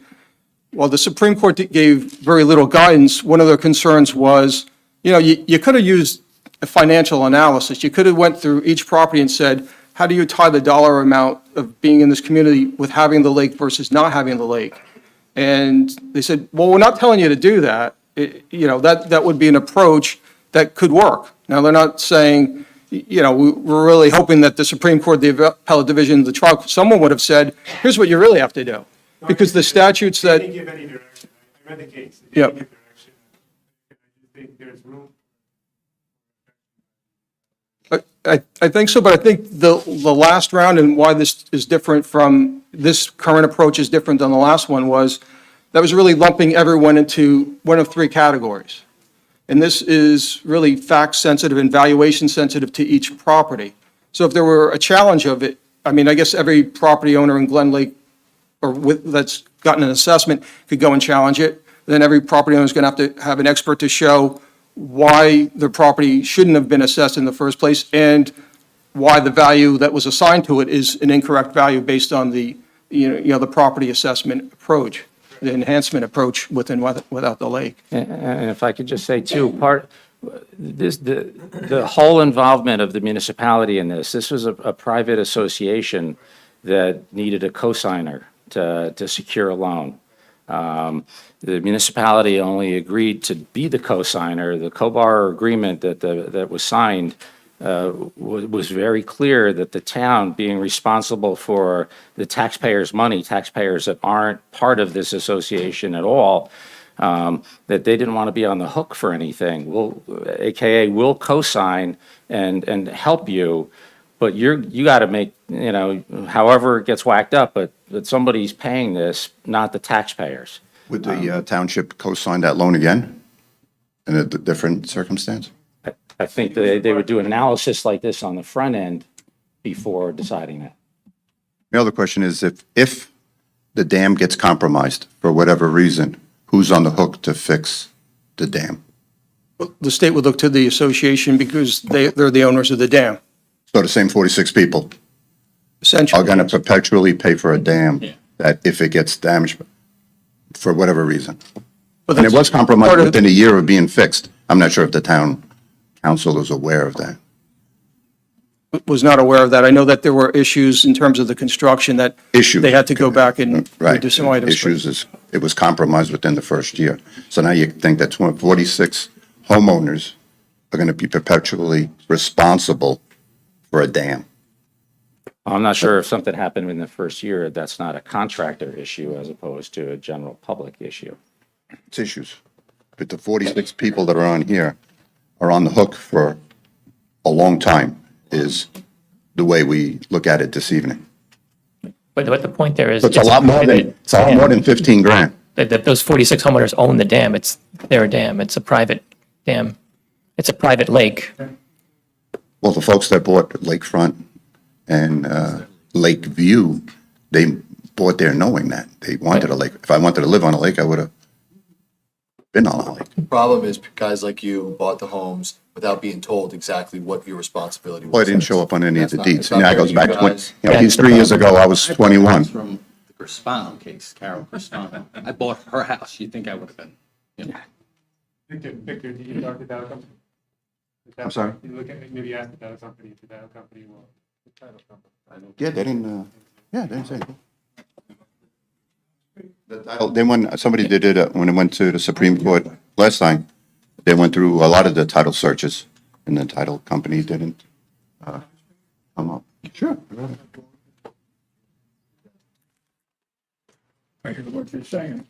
while the Supreme Court gave very little guidance, one of their concerns was, you could have used a financial analysis. You could have went through each property and said, how do you tie the dollar amount of being in this community with having the lake versus not having the lake? And they said, well, we're not telling you to do that. That would be an approach that could work. Now, they're not saying, we're really hoping that the Supreme Court, the appellate division, the trial, someone would have said, here's what you really have to do. Because the statutes They that, didn't give any direction. I read the case. They Yep. didn't give direction. I think there's room. I think so, but I think the last round and why this is different from, this current approach is different than the last one was, that was really lumping everyone into one of three categories. And this is really fact-sensitive and valuation-sensitive to each property. So if there were a challenge of it, I guess every property owner in Glen Lake that's gotten an assessment could go and challenge it. Then every property owner is going to have an expert to show why the property shouldn't have been assessed in the first place and why the value that was assigned to it is an incorrect value based on the, the property assessment approach, the enhancement approach without the lake. And if I could just say too, the whole involvement of the municipality in this was a private association that needed a cosigner to secure a loan. The municipality only agreed to be the cosigner. The co-borrower agreement that was signed was very clear that the town, being responsible for the taxpayers' money, taxpayers that aren't part of this association at all, that they didn't want to be on the hook for anything. AKA, we'll co-sign and help you, but you got to make, however it gets whacked up, but that somebody's paying this, not the taxpayers. Would the township co-sign that loan again in a different circumstance? I think they would do an analysis like this on the front end before deciding that. The other question is if the dam gets compromised for whatever reason, who's on the hook to fix the dam? The state would look to the association because they're the owners of the dam, So the same 46 people essentially. are going to perpetually pay for a dam that if it gets damaged for whatever reason. But And it that's was compromised part of- within a year of being fixed. I'm not sure if the town council is aware of that. Was not aware of that. I know that there were issues in terms of the construction that Issue. they had to go back and Right. do some items. Issues is, it was compromised within the first year. So now you think that 46 homeowners are going to be perpetually responsible for a dam. I'm not sure if something happened in the first year, that's not a contractor issue as opposed to a general public issue. It's issues. But the 46 people that are on here are on the hook for a long time, is the way we look at it this evening. But the point there is. So it's a lot more than, it's a lot more than 15 grand. That those 46 homeowners own the dam. It's their dam. It's a private dam. It's a private lake. Well, the folks that bought Lakefront and Lake View, they bought there knowing that. They wanted a lake. If I wanted to live on a lake, I would have been on a lake. The problem is guys like you bought the homes without being told exactly what your responsibility was. Well, I didn't show up on any of the That's not- deeds. it's not And that fair goes to back you to when, guys. he's 3 years ago, I was 21. From the Crispano case, Carol Crispano. I bought her house. You'd think I would have been, you know. Victor, did you talk to Dow Company? I'm sorry? You look at, maybe ask the Dow Company if the Dow Company will, the title company. Yeah, they didn't, they didn't say anything. The title, they went, somebody did it when it went to the Supreme Court last time. They went through a lot of the title searches, and the title company didn't come up. Sure. I hear what you're saying.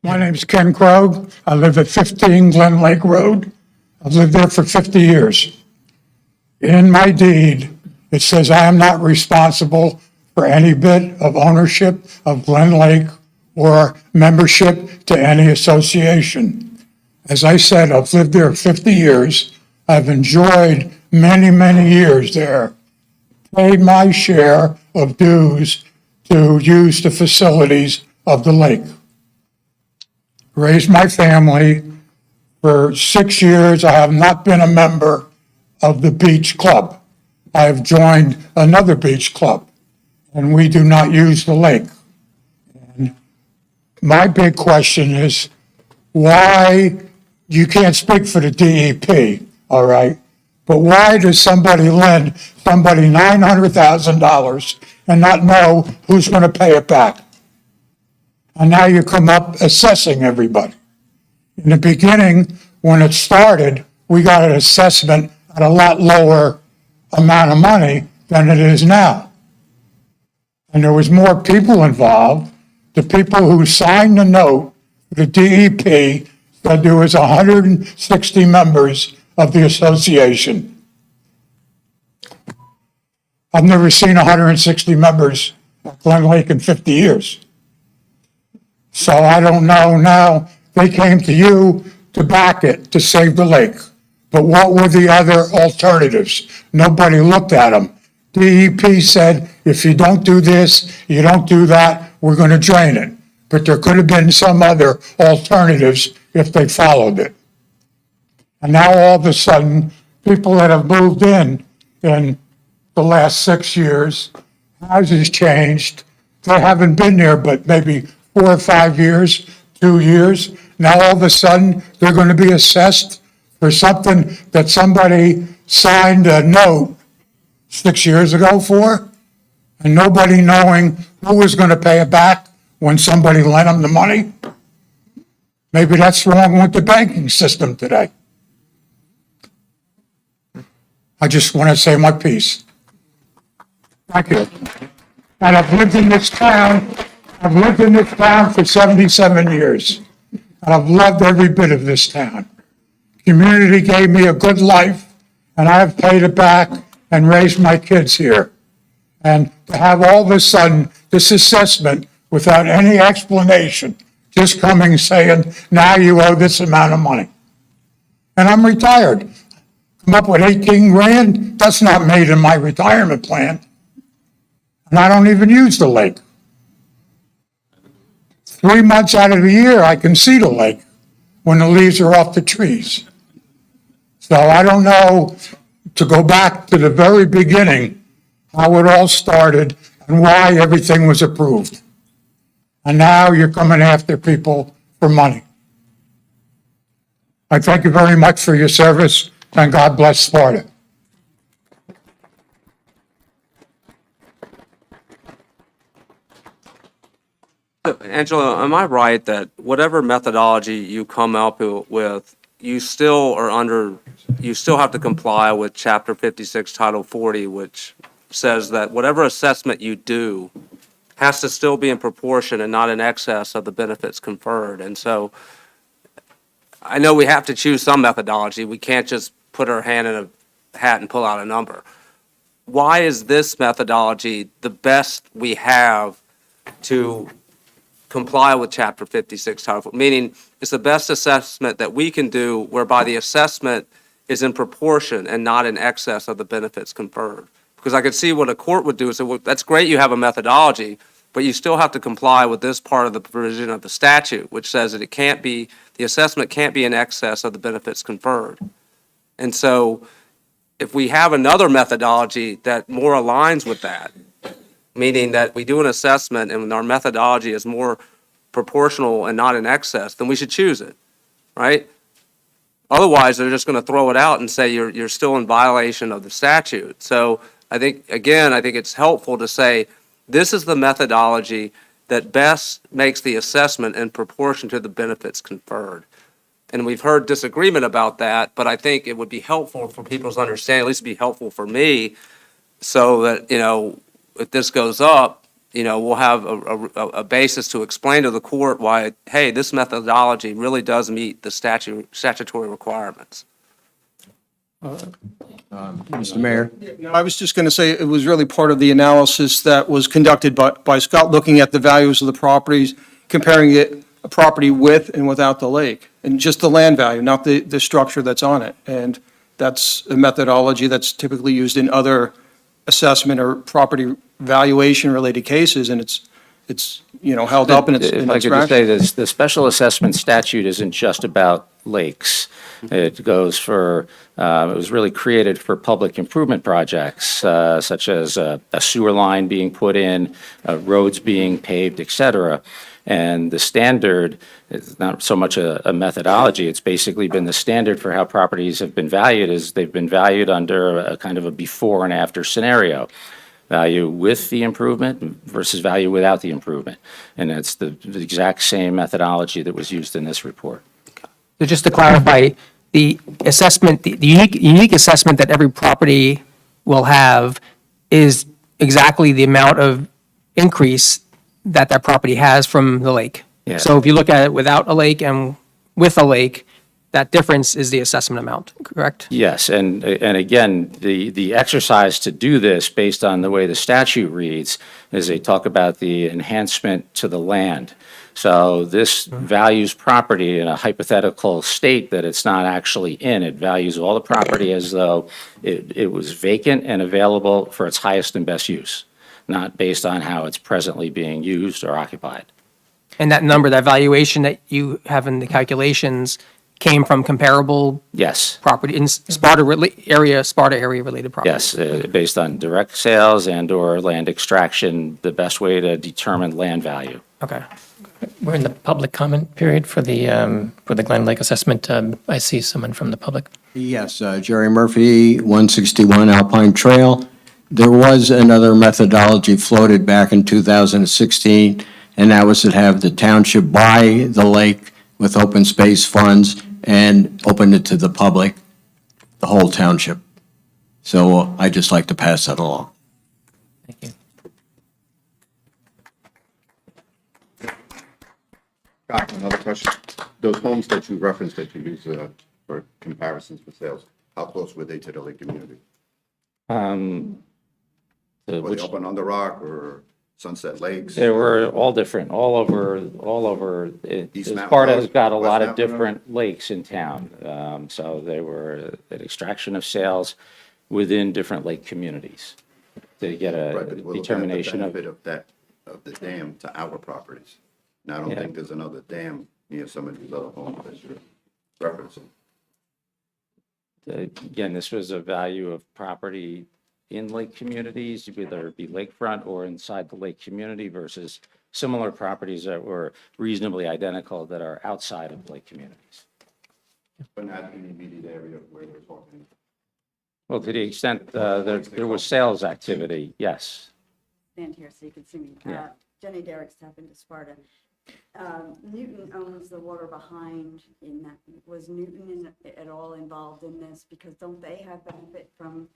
My name's Ken Krogh. I live at 15 Glen Lake Road. I've lived there for 50 years. In my deed, it says I am not responsible for any bit of ownership of Glen Lake or membership to any association. As I said, I've lived there 50 years. I've enjoyed many, many years there. Paid my share of dues to use the facilities of the lake. Raised my family. For 6 years, I have not been a member of the beach club. I have joined another beach club, and we do not use the lake. And my big question is, why, you can't speak for the DEP, all right? But why does somebody lend somebody $900,000 and not know who's going to pay it back? And now you come up assessing everybody. In the beginning, when it started, we got an assessment at a lot lower amount of money than it is now. And there was more people involved. The people who signed the note, the DEP, said there was 160 members of the association. I've never seen 160 members of Glen Lake in 50 years. So I don't know now. They came to you to back it, to save the lake. But what were the other alternatives? Nobody looked at them. DEP said, if you don't do this, you don't do that, we're going to drain it. But there could have been some other alternatives if they followed it. And now all of a sudden, people that have moved in the last 6 years, houses changed. They haven't been there but maybe 4 or 5 years, 2 years. Now all of a sudden, they're going to be assessed for something that somebody signed a note 6 years ago for, and nobody knowing who was going to pay it back when somebody lent them the money. Maybe that's wrong with the banking system today. I just want to say my piece. Thank you. And I've lived in this town for 77 years. And I've loved every bit of this town. Community gave me a good life, and I have paid it back and raised my kids here. And to have all of a sudden this assessment without any explanation, just coming saying, now you owe this amount of money. And I'm retired. Come up with 18 grand, that's not made in my retirement plan. And I don't even use the lake. 3 months out of the year, I can see the lake when the leaves are off the trees. So I don't know, to go back to the very beginning, how it all started and why everything was approved. And now you're coming after people for money. I thank you very much for your service, and God bless Sparta. Angela, am I right that whatever methodology you come up with you still are under, you still have to comply with Chapter 56, Title 40, which says that whatever assessment you do has to still be in proportion and not in excess of the benefits conferred. And so I know we have to choose some methodology. We can't just put our hand in a hat and pull out a number. Why is this methodology the best we have to comply with Chapter 56 Title 4? Meaning, it's the best assessment that we can do whereby the assessment is in proportion and not in excess of the benefits conferred. Because I could see what a court would do is say, well, that's great you have a methodology, but you still have to comply with this part of the provision of the statute, which says that it can't be, the assessment can't be in excess of the benefits conferred. And so if we have another methodology that more aligns with that, meaning that we do an assessment and our methodology is more proportional and not in excess, then we should choose it, right? Otherwise, they're just going to throw it out and say you're still in violation of the statute. So I think, again, I think it's helpful to say, this is the methodology that best makes the assessment in proportion to the benefits conferred. And we've heard disagreement about that, but I think it would be helpful for people's understanding, at least be helpful for me, so that, if this goes up, we'll have a basis to explain to the court why, hey, this methodology really does meet the statutory requirements. Mr. Mayor? I was just going to say, it was really part of the analysis that was conducted by Scott, looking at the values of the properties, comparing it, a property with and without the lake, and just the land value, not the structure that's on it. And that's a methodology that's typically used in other assessment or property valuation-related cases, and it's held up and it's If I could just say this, the special assessment statute isn't just about lakes. It goes for, it was really created for public improvement projects, such as a sewer line being put in, roads being paved, et cetera. And the standard is not so much a methodology, it's basically been the standard for how properties have been valued, is they've been valued under a kind of a before and after scenario. Value with the improvement versus value without the improvement. And it's the exact same methodology that was used in this report. So just to clarify, the assessment, the unique assessment that every property will have is exactly the amount of increase that property has from the lake. Yeah. So if you look at it without a lake and with a lake, that difference is the assessment amount, correct? Yes, and again, the exercise to do this, based on the way the statute reads, is they talk about the enhancement to the land. So this values property in a hypothetical state that it's not actually in. It values all the property as though it was vacant and available for its highest and best use, not based on how it's presently being used or occupied. And that number, that valuation that you have in the calculations came from comparable Yes. property in Sparta area related properties? Yes, based on direct sales and/or land extraction, the best way to determine land value. Okay. We're in the public comment period for the Glen Lake assessment. I see someone from the public. Yes, Jerry Murphy, 161 Alpine Trail. There was another methodology floated back in 2016, and that was to have the township buy the lake with open space funds and open it to the public, the whole township. So I'd just like to pass that along. Thank you. Scott, another question. Those homes that you referenced that you use for comparisons for sales, how close were they to the lake community? Were they up on Under Rock or Sunset Lakes? They were all different, all over. East Mountain Sparta has Road, got a West lot of Mountain Road. different lakes in town. So they were an extraction of sales within different lake communities to get Right, a but we're looking at the determination of. benefit of the dam to our properties. Now, I don't Yeah. think there's another dam near some of these other homes that you're referencing. Again, this was a value of property in lake communities, whether it be lakefront or inside the lake community versus similar properties that were reasonably identical that are outside of lake communities. But not in the immediate area where we're talking. Well, to the extent there was sales activity, yes. Stand here so you can see me. Yeah. Jenny Derrick, step into Sparta. Newton owns the water behind in that. Was Newton at all involved in this? Because don't they have benefit from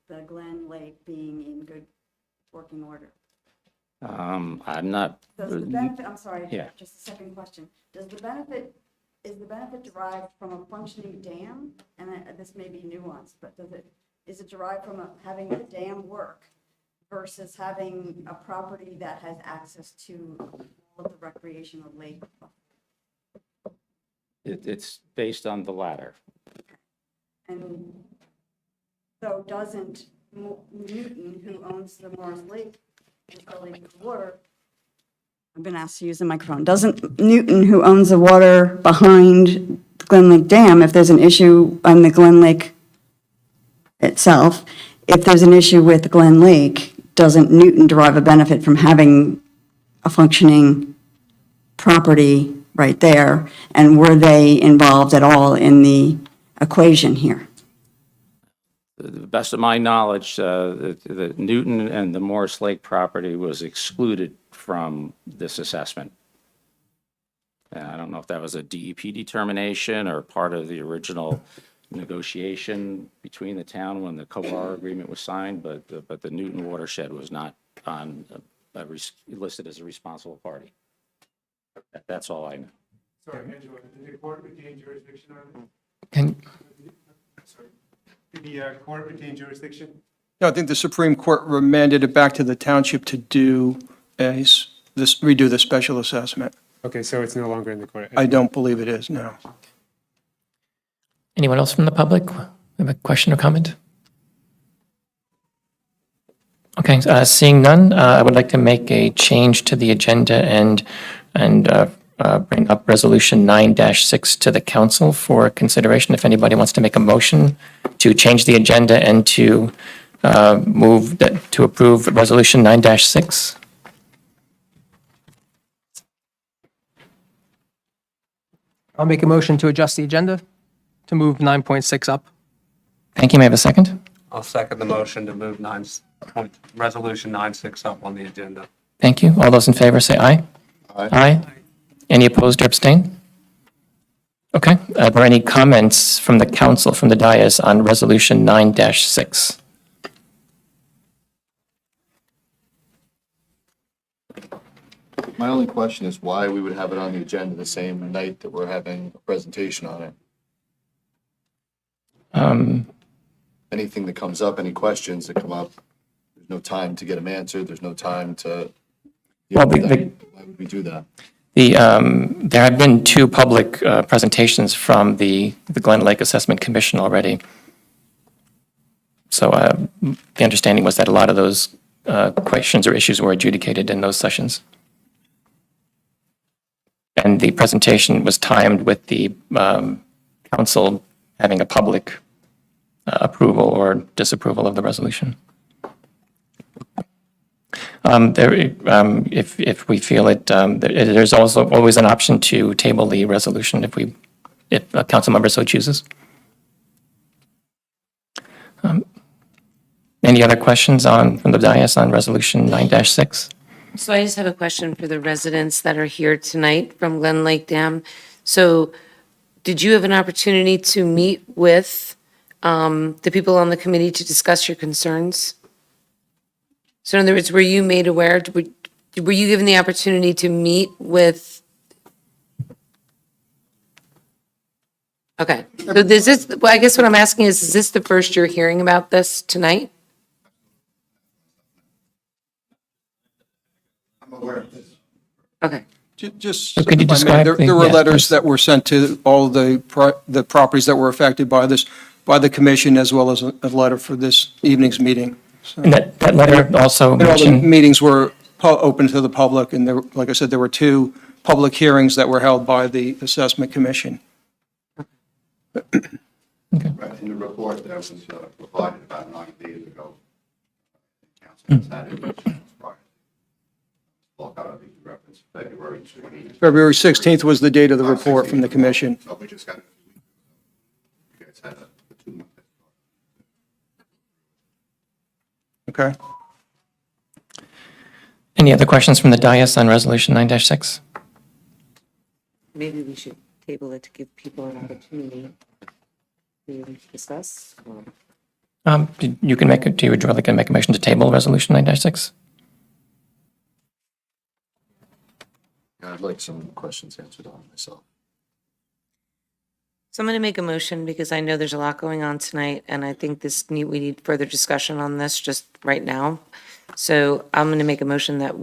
the Glen Lake being in good working order? I'm not. Does the benefit, I'm sorry, Yeah. just a second question. Is the benefit derived from a functioning dam? And this may be nuanced, but is it derived from having the dam work versus having a property that has access to all of the recreational lake? It's based on the latter. And so doesn't Newton, who owns the Morris Lake facility for water, I've been asked to use the microphone, doesn't Newton, who owns the water behind the Glen Lake Dam, if there's an issue on the Glen Lake itself, if there's an issue with the Glen Lake, doesn't Newton derive a benefit from having a functioning property right there? And were they involved at all in the equation here? To the best of my knowledge, the Newton and the Morris Lake property was excluded from this assessment. I don't know if that was a DEP determination or part of the original negotiation between the town when the COR agreement was signed, but the Newton watershed was not listed as a responsible party. That's all I know. Sorry, Angela, did the court retain jurisdiction on it? Can, Sorry. Did the court retain jurisdiction? No, I think the Supreme Court remanded it back to the township to redo the special assessment. Okay, so it's no longer in the court. I don't believe it is, no. anyone else from the public have a question or comment? Okay, seeing none, I would like to make a change to the agenda and bring up Resolution 9-6 to the council for consideration. If anybody wants to make a motion to change the agenda and to to approve Resolution 9-6. I'll make a motion to adjust the agenda to move 9.6 up. Thank you. May I have a second? I'll second the motion to move Resolution 9-6 up on the agenda. Thank you. All those in favor say aye. Aye. Any opposed or abstain? Okay. Are there any comments from the council, from the dais, on Resolution 9-6? My only question is why we would have it on the agenda the same night that we're having a presentation on it. Anything that comes up, any questions that come up, there's no time to get them answered, there's no time to. Well, Why would we do that? There have been two public presentations from the Glen Lake Assessment Commission already. So the understanding was that a lot of those questions or issues were adjudicated in those sessions. And the presentation was timed with the council having a public approval or disapproval of the resolution. If we feel it, there's also always an option to table the resolution if a council member so chooses. Any other questions from the dais on Resolution 9-6? So I just have a question for the residents that are here tonight from Glen Lake Dam. So did you have an opportunity to meet with the people on the committee to discuss your concerns? So in other words, were you made aware, were you given the opportunity to meet with? Okay, so well, I guess what I'm asking is this the first you're hearing about this tonight? I'm aware of this. Okay. Just, So could you if I may, describe there were yeah, letters please. that were sent to all the properties that were affected by this, by the commission, as well as a letter for this evening's meeting. So- And that letter also And all the mentioned, meetings were open to the public, and there, like I said, there were two public hearings that were held by the Assessment Commission. Right, in the report that was provided about 9 days ago, council has had it prior. Look out, I think you referenced February 16th. February 16th was the date of the report from the commission. So we just got it. You guys had a 2-month. Okay? any other questions from the dais on Resolution 9-6? maybe we should table it to give people an opportunity to discuss. You can make, do you, would you like to make a motion to table Resolution 9-6? I'd like some questions answered on myself. So I'm going to make a motion because I know there's a lot going on tonight, and I think we need further discussion on this just right now. So I'm going to make a motion that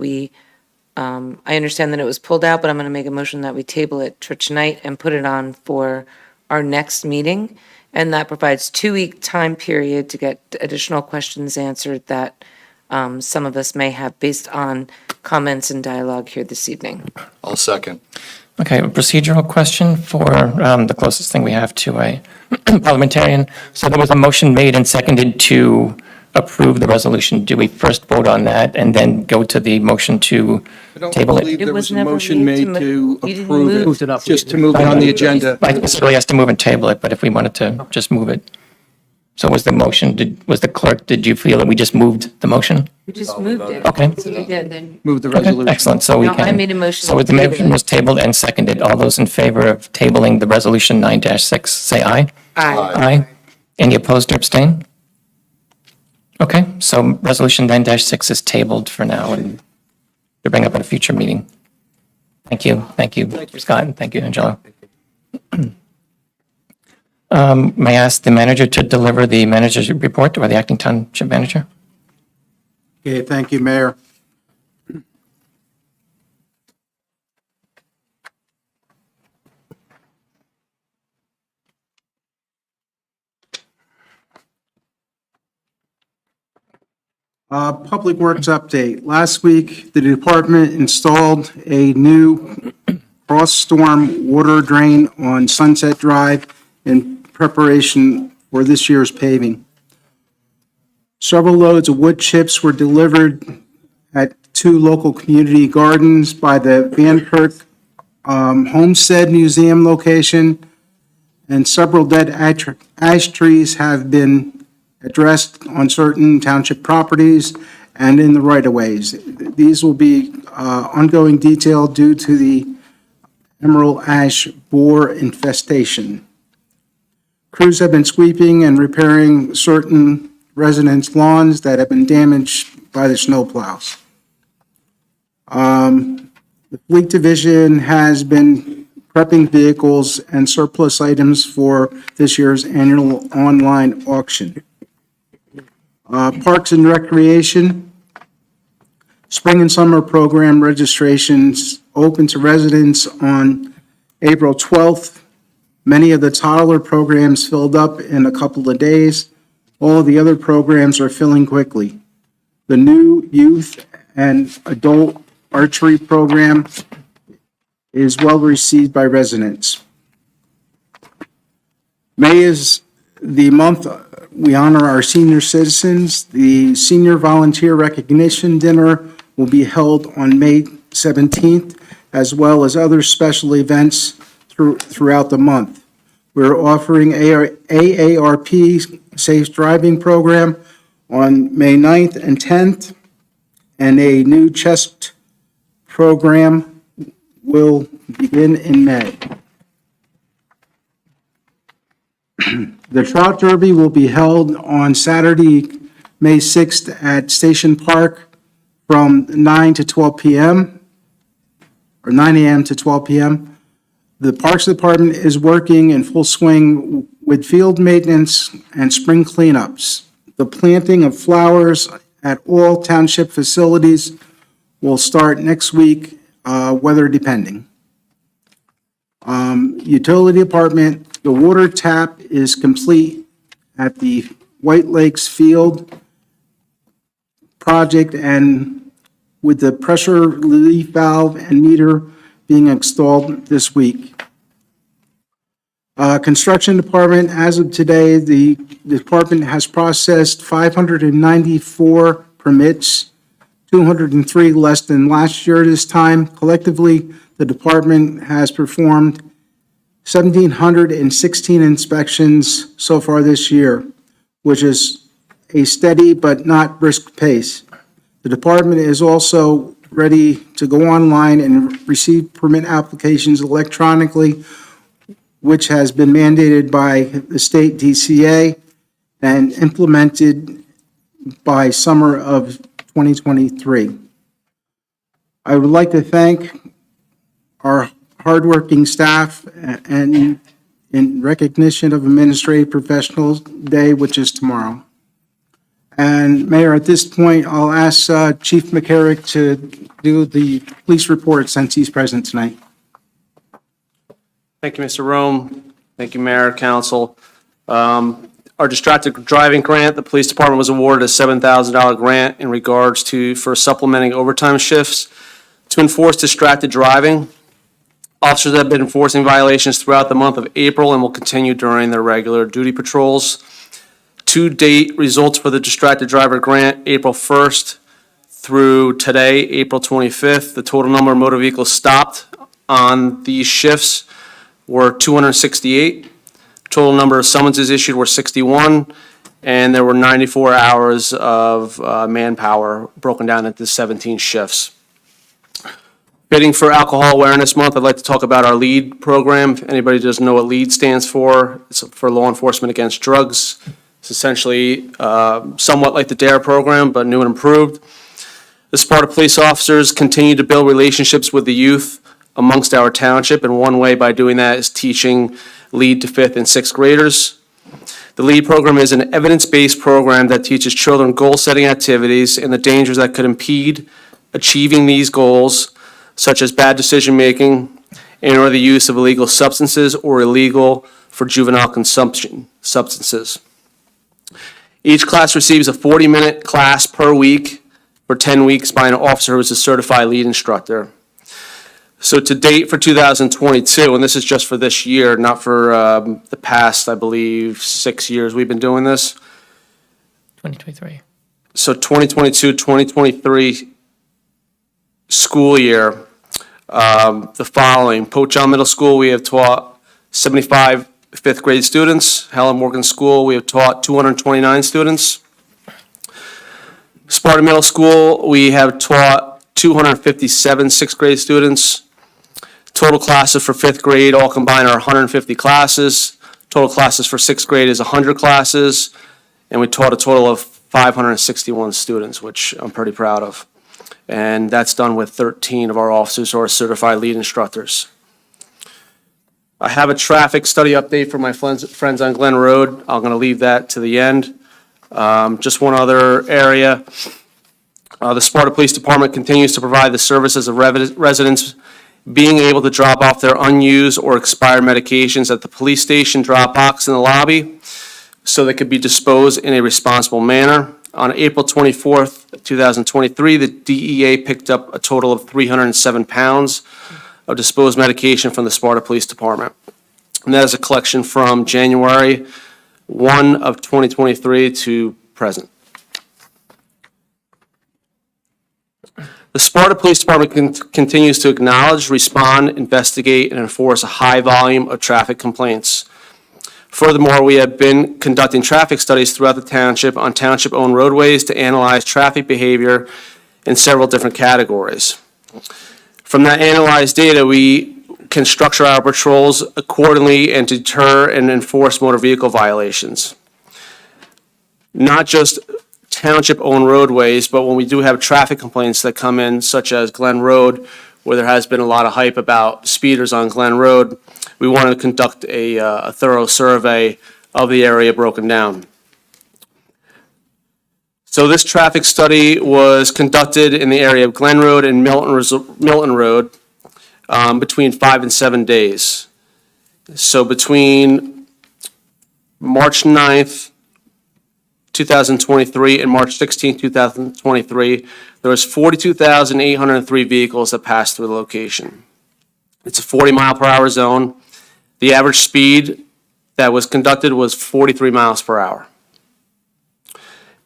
I understand that it was pulled out, but I'm going to make a motion that we table it for tonight and put it on for our next meeting. And that provides 2-week time period to get additional questions answered that some of us may have based on comments and dialogue here this evening. I'll second. Okay, a procedural question for the closest thing we have to a parliamentarian. So there was a motion made and seconded to approve the resolution. Do we first vote on that and then go to the motion to I don't table it? believe there It was was a never motion made made to to you didn't approve move. it, just to move it on the agenda. I specifically has to move and table it, but if we wanted to just move it. So was the motion, did you feel that we just moved the motion? We just moved it. Okay. We did, then. Move the Okay, resolution. excellent, so we No, can. I made a motion So to the table motion it. was tabled and seconded. All those in favor of tabling the resolution 9-6, say aye. Aye. Aye. Any opposed or abstain? Okay, so resolution 9-6 is tabled for now and to bring up at a future meeting. Thank you, Scott, and thank you, Angelo. May I ask the manager to deliver the manager's report or the acting township manager? Okay, thank you, Mayor. Public Works update. Last week, the department installed a new cross-storm water drain on Sunset Drive in preparation for this year's paving. Several loads of wood chips were delivered at 2 local community gardens by the Van Kirk Homestead Museum location, and several dead ash trees have been addressed on certain township properties and in the right-of-ways. These will be ongoing detail due to the emerald ash borer infestation. Crews have been sweeping and repairing certain residents' lawns that have been damaged by the snowplows. The Fleet Division has been prepping vehicles and surplus items for this year's annual online auction. Parks and Recreation, spring and summer program registrations open to residents on April 12th. Many of the toddler programs filled up in a couple of days. All of the other programs are filling quickly. The new youth and adult archery program is well received by residents. May is the month we honor our senior citizens. The Senior Volunteer Recognition Dinner will be held on May 17th, as well as other special events throughout the month. We're offering AARP Safe Driving Program on May 9th and 10th, and a new chess program will begin in May. The Trout Derby will be held on Saturday, May 6th at Station Park from 9 to 12 p.m., or 9 a.m. to 12 p.m. The Parks Department is working in full swing with field maintenance and spring cleanups. The planting of flowers at all township facilities will start next week, weather depending. Utility Department, the water tap is complete at the White Lakes Field project, and with the pressure relief valve and meter being installed this week. Construction Department, as of today, the department has processed 594 permits, 203 less than last year this time. Collectively, the department has performed 1,716 inspections so far this year, which is a steady but not brisk pace. The department is also ready to go online and receive permit applications electronically, which has been mandated by the state DCA and implemented by summer of 2023. I would like to thank our hardworking staff and in recognition of Administrative Professionals Day, which is tomorrow. And Mayor, at this point, I'll ask Chief McCarrick to do the police report since he's present tonight. Thank you, Mr. Rome. Thank you, Mayor, Council. Our distracted driving grant, the police department was awarded a $7,000 grant in regards for supplementing overtime shifts to enforce distracted driving. Officers have been enforcing violations throughout the month of April and will continue during their regular duty patrols. To date, results for the distracted driver grant, April 1st through today, April 25th, the total number of motor vehicles stopped on these shifts were 268. Total number of summonses issued were 61, and there were 94 hours of manpower broken down into 17 shifts. Bidding for Alcohol Awareness Month, I'd like to talk about our LEAD program. If anybody doesn't know what LEAD stands for, it's for Law Enforcement Against Drugs. It's essentially somewhat like the DARE program, but new and improved. The Sparta police officers continue to build relationships with the youth amongst our township, and one way by doing that is teaching LEAD to 5th and 6th graders. The LEAD program is an evidence-based program that teaches children goal-setting activities and the dangers that could impede achieving these goals, such as bad decision-making and or the use of illegal substances or illegal for juvenile consumption substances. Each class receives a 40-minute class per week for 10 weeks by an officer who is a certified LEAD instructor. So to date for 2022, and this is just for this year, not for the past, I believe, 6 years we've been doing this. 2023. So 2022, 2023 school year, the following. Poach Middle School, we have taught 75 fifth grade students. Helen Morgan School, we have taught 229 students. Sparta Middle School, we have taught 257 sixth grade students. Total classes for fifth grade, all combined, are 150 classes. Total classes for sixth grade is 100 classes. And we taught a total of 561 students, which I'm pretty proud of. And that's done with 13 of our officers who are certified LEAD instructors. I have a traffic study update for my friends on Glen Road. I'm going to leave that to the end. Just one other area. The Sparta Police Department continues to provide the services of residents being able to drop off their unused or expired medications at the police station drop box in the lobby so they could be disposed in a responsible manner. On April 24th, 2023, the DEA picked up a total of 307 pounds of disposed medication from the Sparta Police Department. And that is a collection from January 1 of 2023 to present. The Sparta Police Department continues to acknowledge, respond, investigate, and enforce a high volume of traffic complaints. Furthermore, we have been conducting traffic studies throughout the township on township-owned roadways to analyze traffic behavior in several different categories. From that analyzed data, we can structure our patrols accordingly and deter and enforce motor vehicle violations. Not just township-owned roadways, but when we do have traffic complaints that come in, such as Glen Road, where there has been a lot of hype about speeders on Glen Road, we want to conduct a thorough survey of the area broken down. So this traffic study was conducted in the area of Glen Road and Milton Road between 5 and 7 days. So between March 9th, 2023 and March 16th, 2023, there was 42,803 vehicles that passed through the location. It's a 40-mile-per-hour zone. The average speed that was conducted was 43 miles per hour.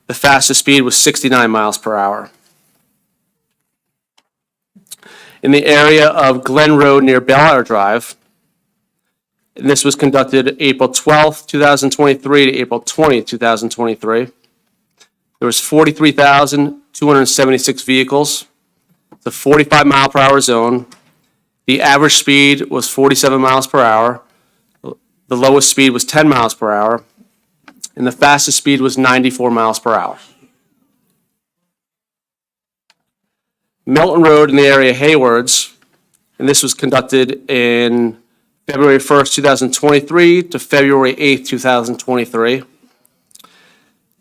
The fastest speed was 69 miles per hour. In the area of Glen Road near Bel Air Drive, and this was conducted April 12th, 2023 to April 20th, 2023. There was 43,276 vehicles. the 45 mile per hour zone. The average speed was 47 miles per hour. The lowest speed was 10 miles per hour. And the fastest speed was 94 miles per hour. Melton Road in the area of Haywards, and this was conducted in February 1st, 2023 to February 8th, 2023.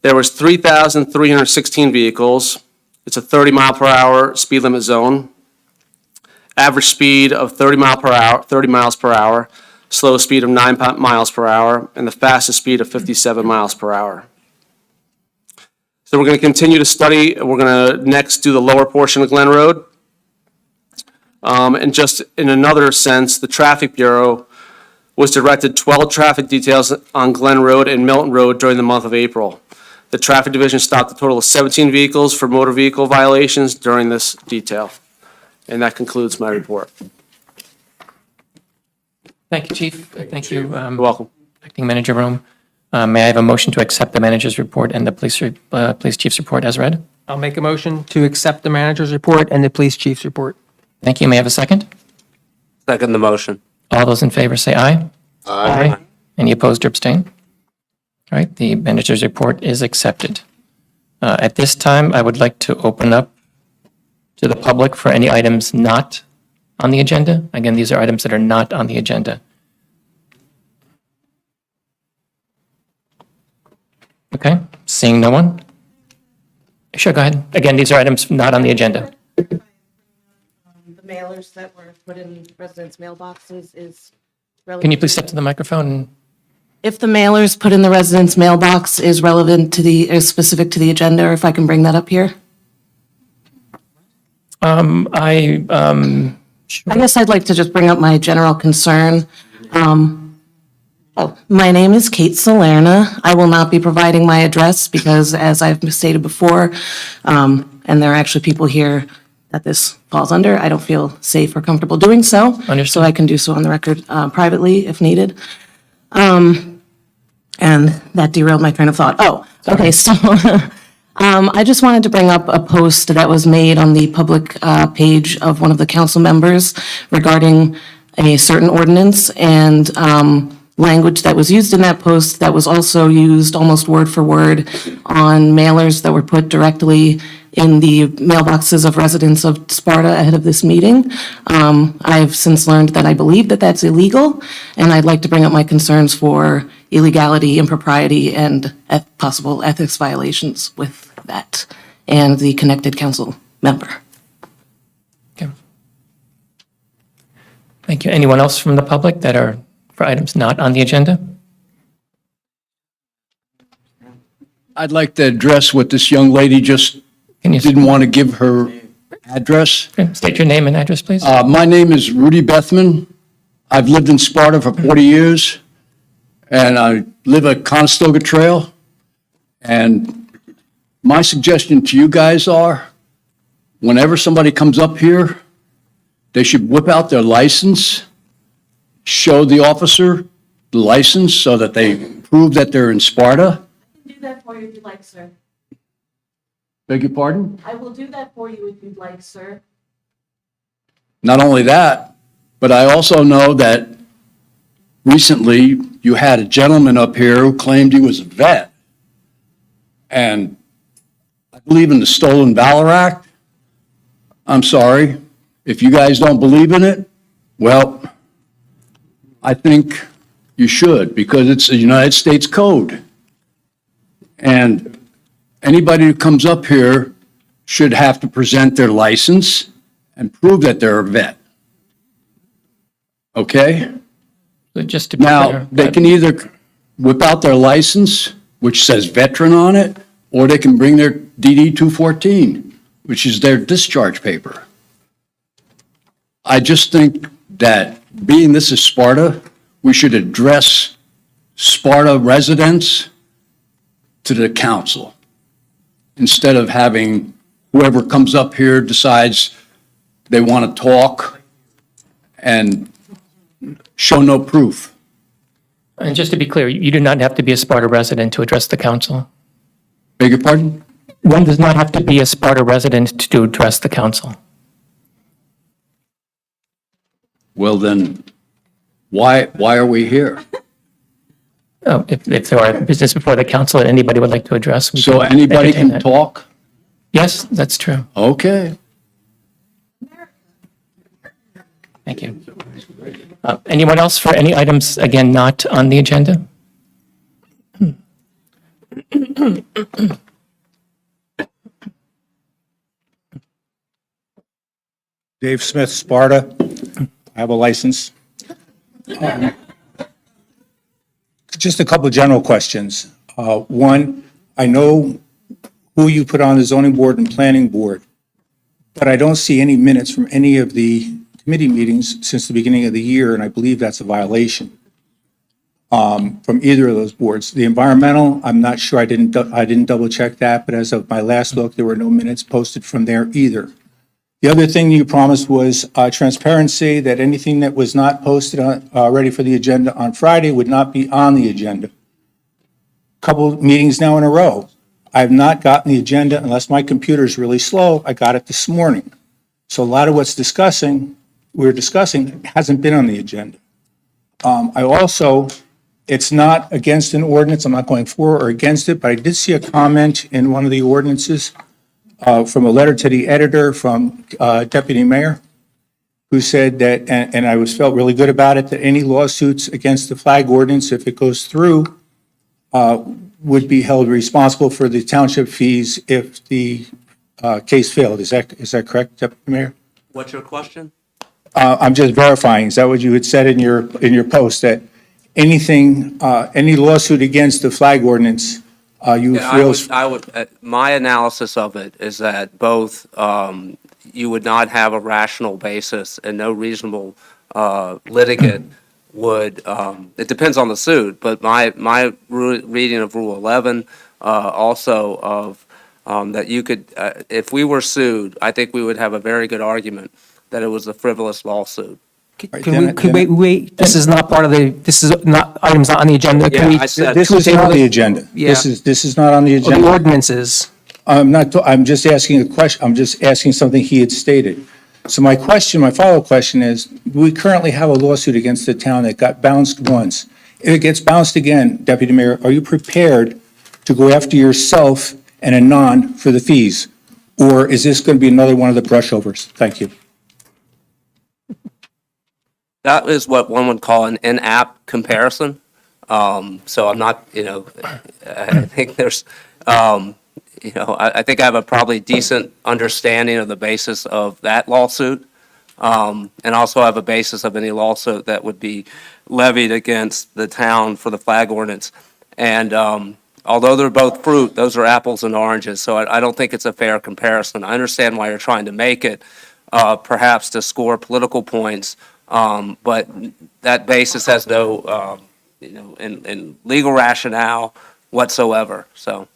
There was 3,316 vehicles. It's a 30 mile per hour speed limit zone. Average speed of 30 miles per hour, slow speed of 9 miles per hour, and the fastest speed of 57 miles per hour. So we're going to continue to study. We're going to next do the lower portion of Glen Road. And just in another sense, the Traffic Bureau was directed 12 traffic details on Glen Road and Milton Road during the month of April. The Traffic Division stopped a total of 17 vehicles for motor vehicle violations during this detail. And that concludes my report. Thank you, Chief. Thank you. You're welcome. Acting Manager Rome. May I have a motion to accept the manager's report and the police chief's report as read? I'll make a motion to accept the manager's report and the police chief's report. Thank you. May I have a second? Second the motion. All those in favor say aye. Aye. Any opposed or abstain? All right, the manager's report is accepted. At this time, I would like to open up to the public for any items not on the agenda. Again, these are items that are not on the agenda. Okay, seeing no one? Sure, go ahead. Again, these are items not on the agenda. The mailers that were put in residents' mailboxes is relevant. Can you please step to the microphone? If the mailers put in the residents' mailbox is relevant to is specific to the agenda, or if I can bring that up here? I guess I'd like to just bring up my general concern. My name is Kate Salerna. I will not be providing my address because, as I've stated before, and there are actually people here that this falls under, I don't feel safe or comfortable doing so. Understood. So I can do so on the record privately if needed. And that derailed my train of thought. Oh, okay, so I just wanted to bring up a post that was made on the public page of one of the council members regarding a certain ordinance and language that was used in that post that was also used almost word for word on mailers that were put directly in the mailboxes of residents of Sparta ahead of this meeting. I've since learned that I believe that that's illegal, and I'd like to bring up my concerns for illegality, impropriety, and possible ethics violations with that and the connected council member. Okay. Thank you. Anyone else from the public that are for items not on the agenda? I'd like to address what this young lady just didn't want to give her address. Okay, state your name and address, please. My name is Rudy Bethman. I've lived in Sparta for 40 years, and I live at Conestoga Trail. And my suggestion to you guys are, whenever somebody comes up here, they should whip out their license, show the officer the license so that they prove that they're in Sparta. I can do that for you if you'd like, sir. Beg your pardon? I will do that for you if you'd like, sir. Not only that, but I also know that recently you had a gentleman up here who claimed he was a vet. And I believe in the Stolen Valor Act. I'm sorry. If you guys don't believe in it, well, I think you should, because it's a United States code. And anybody who comes up here should have to present their license and prove that they're a vet. Okay? So just to be Now, clear, they can either whip out their license, which says veteran on it, or they can bring their DD 214, which is their discharge paper. I just think that being this is Sparta, we should address Sparta residents to the council instead of having whoever comes up here decides they want to talk and show no proof. and just to be clear, you do not have to be a Sparta resident to address the council. Beg your pardon? One does not have to be a Sparta resident to address the council. Well, then, why are we here? If there are business before the council that anybody would like to address. we So can anybody entertain can that. talk? Yes, that's true. Okay. Thank you. Anyone else for any items, again, not on the agenda? Dave Smith, Sparta. I have a license. Just a couple of general questions. One, I know who you put on the zoning board and planning board, but I don't see any minutes from any of the committee meetings since the beginning of the year, and I believe that's a violation from either of those boards. The environmental, I'm not sure, I didn't double check that, but as of my last look, there were no minutes posted from there either. The other thing you promised was transparency, that anything that was not posted ready for the agenda on Friday would not be on the agenda. Couple meetings now in a row. I have not gotten the agenda unless my computer is really slow. I got it this morning. So a lot of what's we're discussing hasn't been on the agenda. I also, it's not against an ordinance. I'm not going for or against it, but I did see a comment in one of the ordinances from a letter to the editor from Deputy Mayor, who said that, and I felt really good about it, that any lawsuits against the flag ordinance, if it goes through, would be held responsible for the township fees if the case failed. Is that correct, Deputy Mayor? What's your question? I'm just verifying. Is that what you had said in your post, that anything, any lawsuit against the flag ordinance, you feel? I would, my analysis of it is that both, you would not have a rational basis and no reasonable litigant would, it depends on the suit, but my reading of Rule 11, also of, that you could, if we were sued, I think we would have a very good argument that it was a frivolous lawsuit. Could we wait, this is not part of this is not, items not on the agenda. Can we- I said- This is not on the agenda. Yeah. This is not on the Oh, agenda. the ordinances. I'm just asking a question, I'm just asking something he had stated. So my follow-up question is, we currently have a lawsuit against the town that got bounced once. If it gets bounced again, Deputy Mayor, are you prepared to go after yourself and Anon for the fees? Or is this going to be another one of the brushovers? Thank you. That is what one would call an in-app comparison. So I'm not, I think there's, I think I have a probably decent understanding of the basis of that lawsuit. And also have a basis of any lawsuit that would be levied against the town for the flag ordinance. And although they're both fruit, those are apples and oranges. So I don't think it's a fair comparison. I understand why you're trying to make it, perhaps to score political points. But that basis has no, in legal rationale whatsoever. So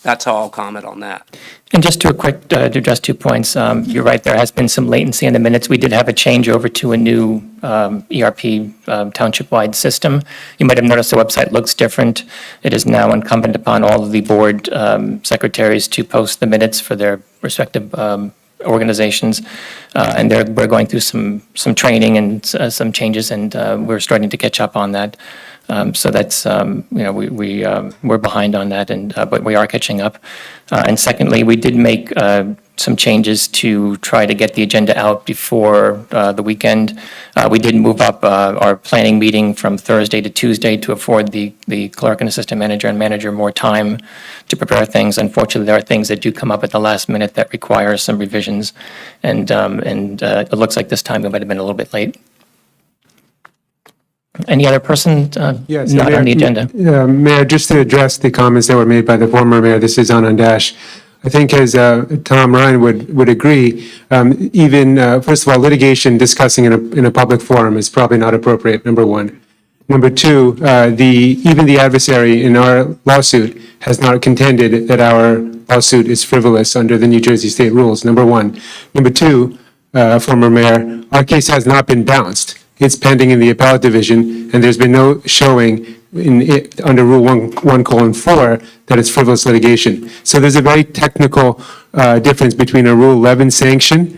that's how I'll comment on that. And just to address 2 points, you're right, there has been some latency in the minutes. We did have a change over to a new ERP township-wide system. You might have noticed the website looks different. It is now incumbent upon all of the board secretaries to post the minutes for their respective organizations. And we're going through some training and some changes, and we're starting to catch up on that. So that's, we're behind on that, but we are catching up. And secondly, we did make some changes to try to get the agenda out before the weekend. We did move up our planning meeting from Thursday to Tuesday to afford the clerk and assistant manager and manager more time to prepare things. Unfortunately, there are things that do come up at the last minute that require some revisions. And it looks like this time we might have been a little bit late. Any other person Yes, not Mayor, on the agenda? Mayor, just to address the comments that were made by the former mayor, this is on Dash. I think as Tom Ryan would agree, even, first of all, litigation discussing in a public forum is probably not appropriate, number one. Number two, even the adversary in our lawsuit has not contended that our lawsuit is frivolous under the New Jersey state rules, number one. Number two, former mayor, our case has not been bounced. It's pending in the appellate division, and there's been no showing under Rule 1:4 that it's frivolous litigation. So there's a very technical difference between a Rule 11 sanction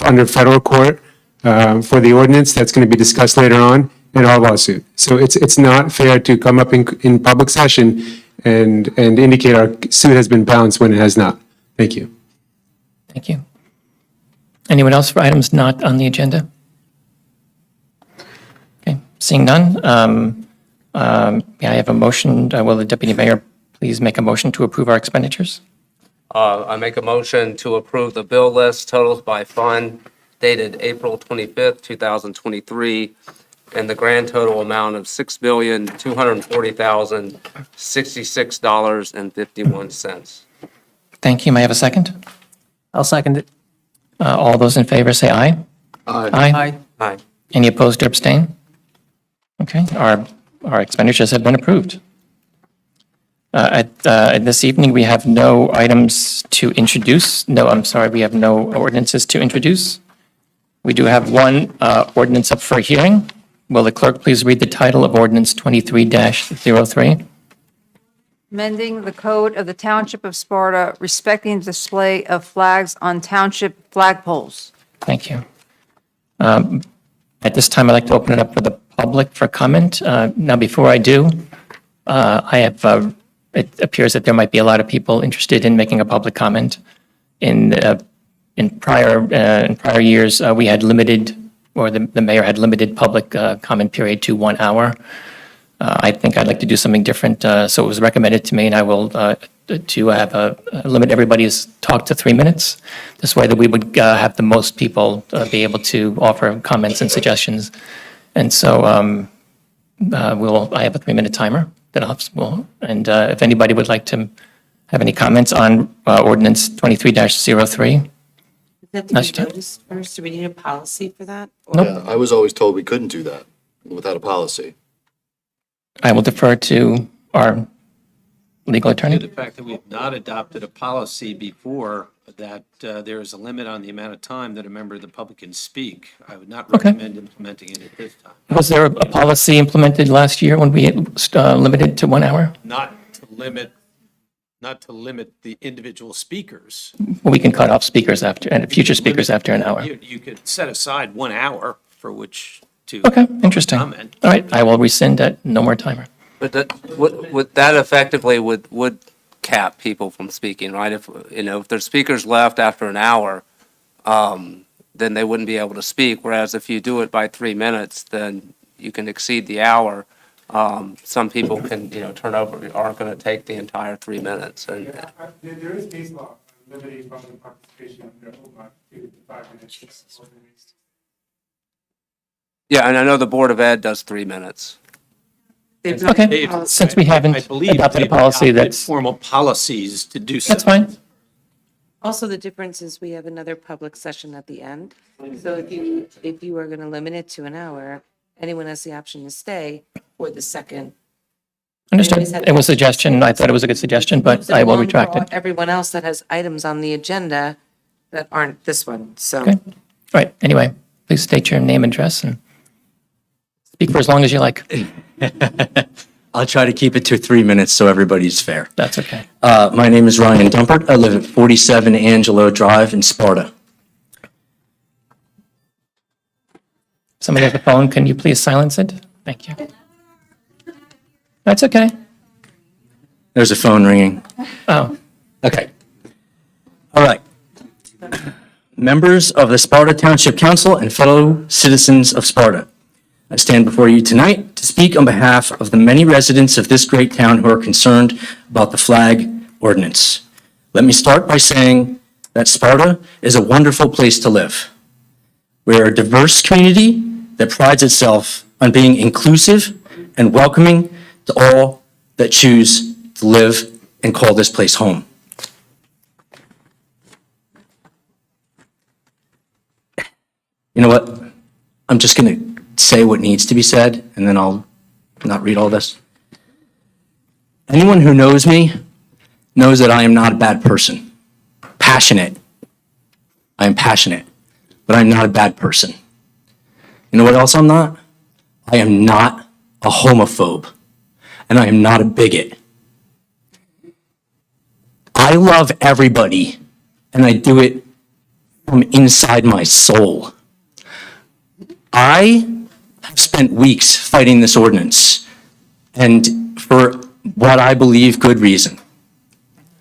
under federal court for the ordinance that's going to be discussed later on in our lawsuit. So it's not fair to come up in public session and indicate our suit has been balanced when it has not. Thank you. Thank you. Anyone else for items not on the agenda? Okay, seeing none, may I have a motion? Will the deputy mayor please make a motion to approve our expenditures? I make a motion to approve the bill list totals by fund dated April 25th, 2023, and the grand total amount of $6,240,066.51. Thank you. May I have a second? I'll second it. All those in favor say aye. Aye. Aye. Any opposed or abstain? Okay, our expenditures have been approved. This evening, we have no items to introduce. No, I'm sorry, we have no ordinances to introduce. We do have one ordinance up for hearing. Will the clerk please read the title of ordinance 23-03? Amending the code of the Township of Sparta respecting the display of flags on township flagpoles. Thank you. At this time, I'd like to open it up for the public for comment. Now, before I do, it appears that there might be a lot of people interested in making a public comment. In prior years, we had limited, or the mayor had limited public comment period to 1 hour. I think I'd like to do something different, so it was recommended to me, and I will to have limit everybody's talk to 3 minutes. This way that we would have the most people be able to offer comments and suggestions. And so I have a 3-minute timer that helps. And if anybody would like to have any comments on ordinance 23-03. Does that have to be noticed first? Do we need a policy for that? Nope. Yeah, I was always told we couldn't do that without a policy. I will defer to our legal attorney. The fact that we have not adopted a policy before that there is a limit on the amount of time that a member of the public can speak, I would not recommend implementing it at this time. Was there a policy implemented last year when we limited to 1 hour? Not to limit the individual speakers. We can cut off speakers after, and future speakers after an hour. You could set aside 1 hour for which to. Okay, interesting. All Comment. right, I will rescind that, no more timer. But that effectively would cap people from speaking, right? If there's speakers left after an hour, then they wouldn't be able to speak. Whereas if you do it by 3 minutes, then you can exceed the hour. Some people can, turn over, aren't going to take the entire 3 minutes. And There is case law limiting public participation under 5 minutes. yeah, and I know the Board of Ed does 3 minutes. Okay, since we haven't adopted a policy that's. Formal policies to do so. That's fine. Also, the difference is we have another public session at the end. So if you are going to limit it to an hour, anyone has the option to stay for the second. Understood. It was a suggestion. I thought it was a good suggestion, but I will retract it. Everyone else that has items on the agenda that aren't this one, so. Okay. All right, anyway, please state your name and address and speak for as long as you like. I'll try to keep it to 3 minutes so everybody's fair. That's okay. My name is Ryan Dumpert. I live at 47 Angelo Drive in Sparta. Somebody has a phone, can you please silence it? Thank you. That's okay. There's a phone ringing. Oh, Okay. All right. Members of the Sparta Township Council and fellow citizens of Sparta, I stand before you tonight to speak on behalf of the many residents of this great town who are concerned about the flag ordinance. Let me start by saying that Sparta is a wonderful place to live. We're a diverse community that prides itself on being inclusive and welcoming to all that choose to live and call this place home. You know what? I'm just going to say what needs to be said, and then I'll not read all this. Anyone who knows me knows that I am not a bad person. Passionate. I am passionate, but I'm not a bad person. You know what else I'm not? I am not a homophobe, and I am not a bigot. I love everybody, and I do it from inside my soul. I have spent weeks fighting this ordinance, and for what I believe good reason.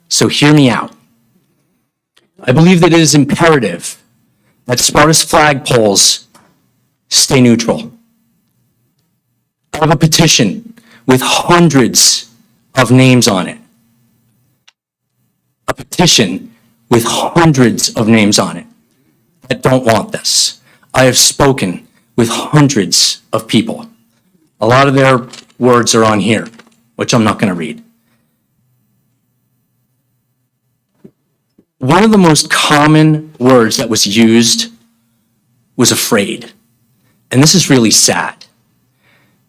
So hear me out. I believe that it is imperative that Sparta's flagpoles stay neutral. I have a petition with hundreds of names on it. A petition with hundreds of names on it that don't want this. I have spoken with hundreds of people. A lot of their words are on here, which I'm not going to read. One of the most common words that was used was afraid. And this is really sad.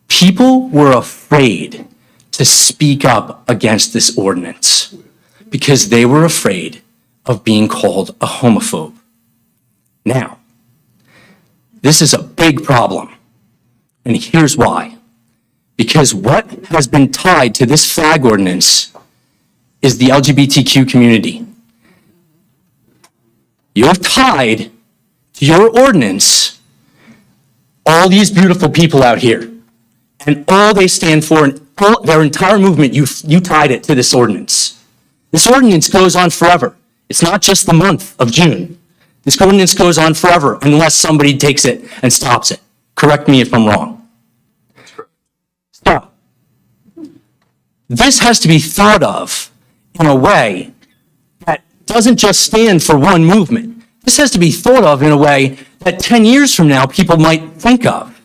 People were afraid to speak up against this ordinance because they were afraid of being called a homophobe. Now, this is a big problem, and here's why. Because what has been tied to this flag ordinance is the LGBTQ community. You have tied to your ordinance all these beautiful people out here, and all they stand for, and their entire movement, you tied it to this ordinance. This ordinance goes on forever. It's not just the month of June. This ordinance goes on forever unless somebody takes it and stops it. Correct me if I'm wrong. So, this has to be thought of in a way that doesn't just stand for one movement. This has to be thought of in a way that 10 years from now people might think of.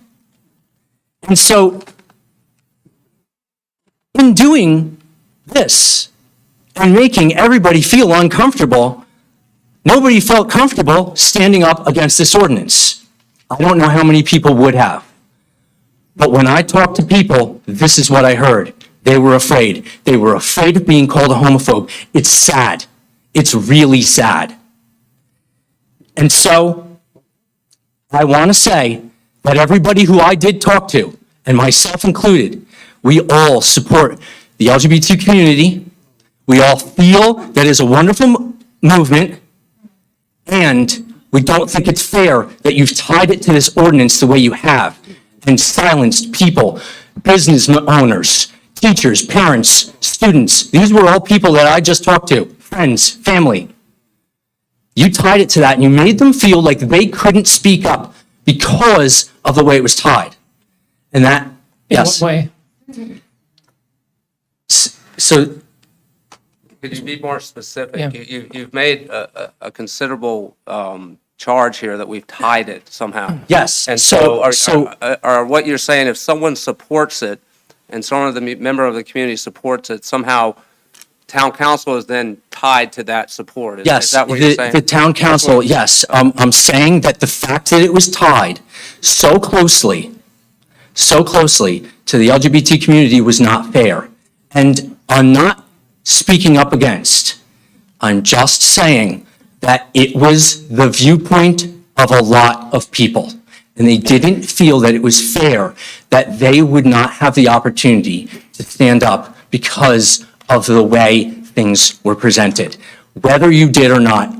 And so, in doing this and making everybody feel uncomfortable, nobody felt comfortable standing up against this ordinance. I don't know how many people would have. But when I talked to people, this is what I heard. They were afraid. They were afraid of being called a homophobe. It's sad. It's really sad. And so I want to say that everybody who I did talk to, and myself included, we all support the LGBT community. We all feel that it's a wonderful movement, and we don't think it's fair that you've tied it to this ordinance the way you have and silenced people, business owners, teachers, parents, students. These were all people that I just talked to, friends, family. You tied it to that and you made them feel like they couldn't speak up because of the way it was tied. And that, yes. In what way? So, Could you be more specific? Yeah. You've made a considerable charge here that we've tied it somehow. yes. And so are what you're saying, if someone supports it and someone of the member of the community supports it, somehow town council is then tied to that support? Is Yes, that what you're saying? the town council, yes. I'm saying that the fact that it was tied so closely to the LGBT community was not fair. And I'm not speaking up against. I'm just saying that it was the viewpoint of a lot of people. And they didn't feel that it was fair that they would not have the opportunity to stand up because of the way things were presented. Whether you did or not,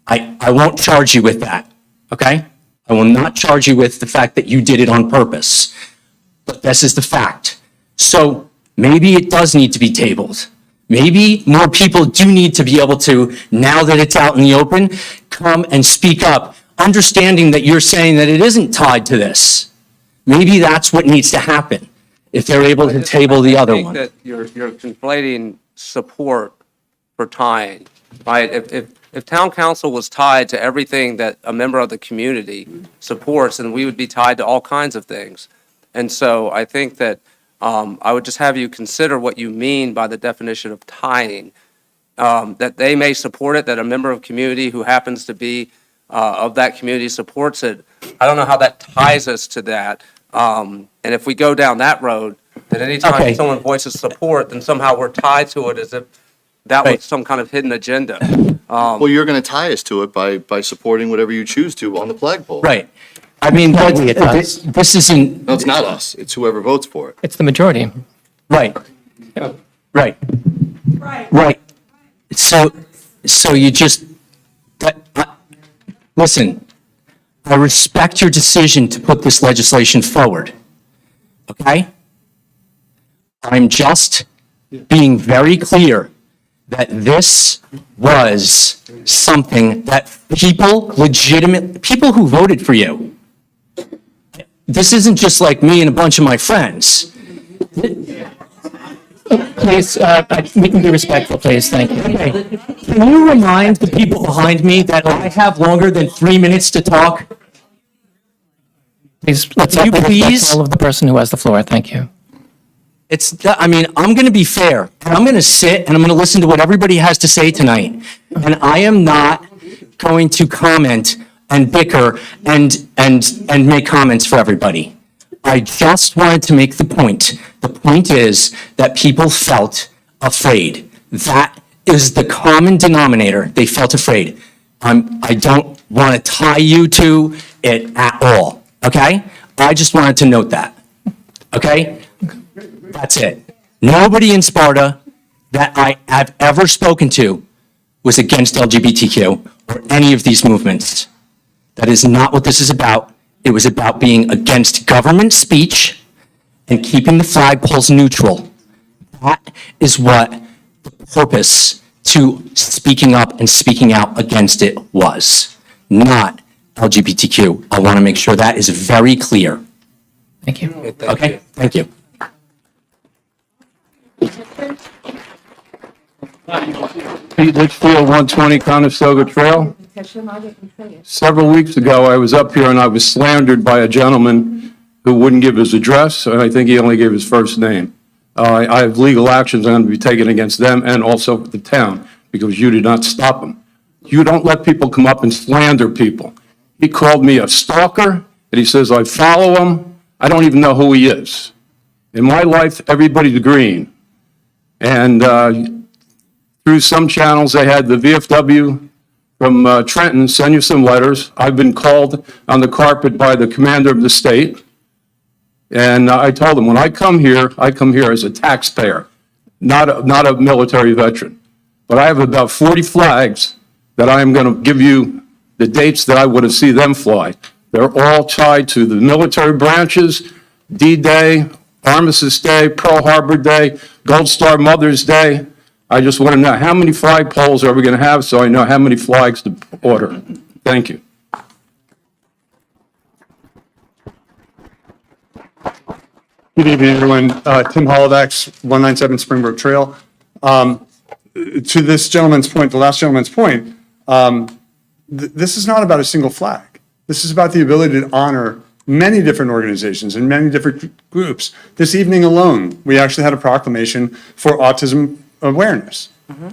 I won't charge you with that, okay? I will not charge you with the fact that you did it on purpose. But this is the fact. So maybe it does need to be tabled. Maybe more people do need to be able to, now that it's out in the open, come and speak up, understanding that you're saying that it isn't tied to this. Maybe that's what needs to happen, if they're able to table the other one. I think that you're conflating support for tying, right? If town council was tied to everything that a member of the community supports, then we would be tied to all kinds of things. And so I think that I would just have you consider what you mean by the definition of tying. That they may support it, that a member of community who happens to be of that community supports it. I don't know how that ties us to that. And if we go down that road, that anytime Okay. someone voices support, then somehow we're tied to it as if that was some kind of hidden agenda. Well, you're going to tie us to it by supporting whatever you choose to on the flagpole. Right. I mean, but this isn't, No, it's not us. It's whoever votes for it. It's the majority. right. Right. Right. So you just, listen, I respect your decision to put this legislation forward, okay? I'm just being very clear that this was something that people who voted for you, this isn't just like me and a bunch of my friends. Please, we can be respectful, please, thank you. Okay. Can you remind the people behind me that I have longer than 3 minutes to talk? Please, let's Can you respect please? all of the person who has the floor, thank you. I'm going to be fair, and I'm going to sit and I'm going to listen to what everybody has to say tonight. And I am not going to comment and bicker and make comments for everybody. I just wanted to make the point. The point is that people felt afraid. That is the common denominator. They felt afraid. I don't want to tie you to it at all, okay? I just wanted to note that, okay? That's it. Nobody in Sparta that I have ever spoken to was against LGBTQ or any of these movements. That is not what this is about. It was about being against government speech and keeping the flagpoles neutral. That is what the purpose to speaking up and speaking out against it was, not LGBTQ. I want to make sure that is very clear. Thank you. Okay, thank you. Pete Litchfield, 120 Conestoga Trail. Several weeks ago, I was up here and I was slandered by a gentleman who wouldn't give his address, and I think he only gave his first name. I have legal actions I'm going to be taken against them and also the town because you did not stop them. You don't let people come up and slander people. He called me a stalker, and he says I follow him. I don't even know who he is. In my life, everybody's green. And through some channels, they had the VFW from Trenton send you some letters. I've been called on the carpet by the commander of the state. And I told him, when I come here as a taxpayer, not a military veteran. But I have about 40 flags that I am going to give you the dates that I would have seen them fly. They're all tied to the military branches, D-Day, Armistice Day, Pearl Harbor Day, Gold Star Mother's Day. I just want to know how many flagpoles are we going to have so I know how many flags to order. Thank you. Good evening, everyone. Tim Hollidax, 197 Springbrook Trail. To this gentleman's point, the last gentleman's point, this is not about a single flag. This is about the ability to honor many different organizations and many different groups. This evening alone, we actually had a proclamation for autism awareness.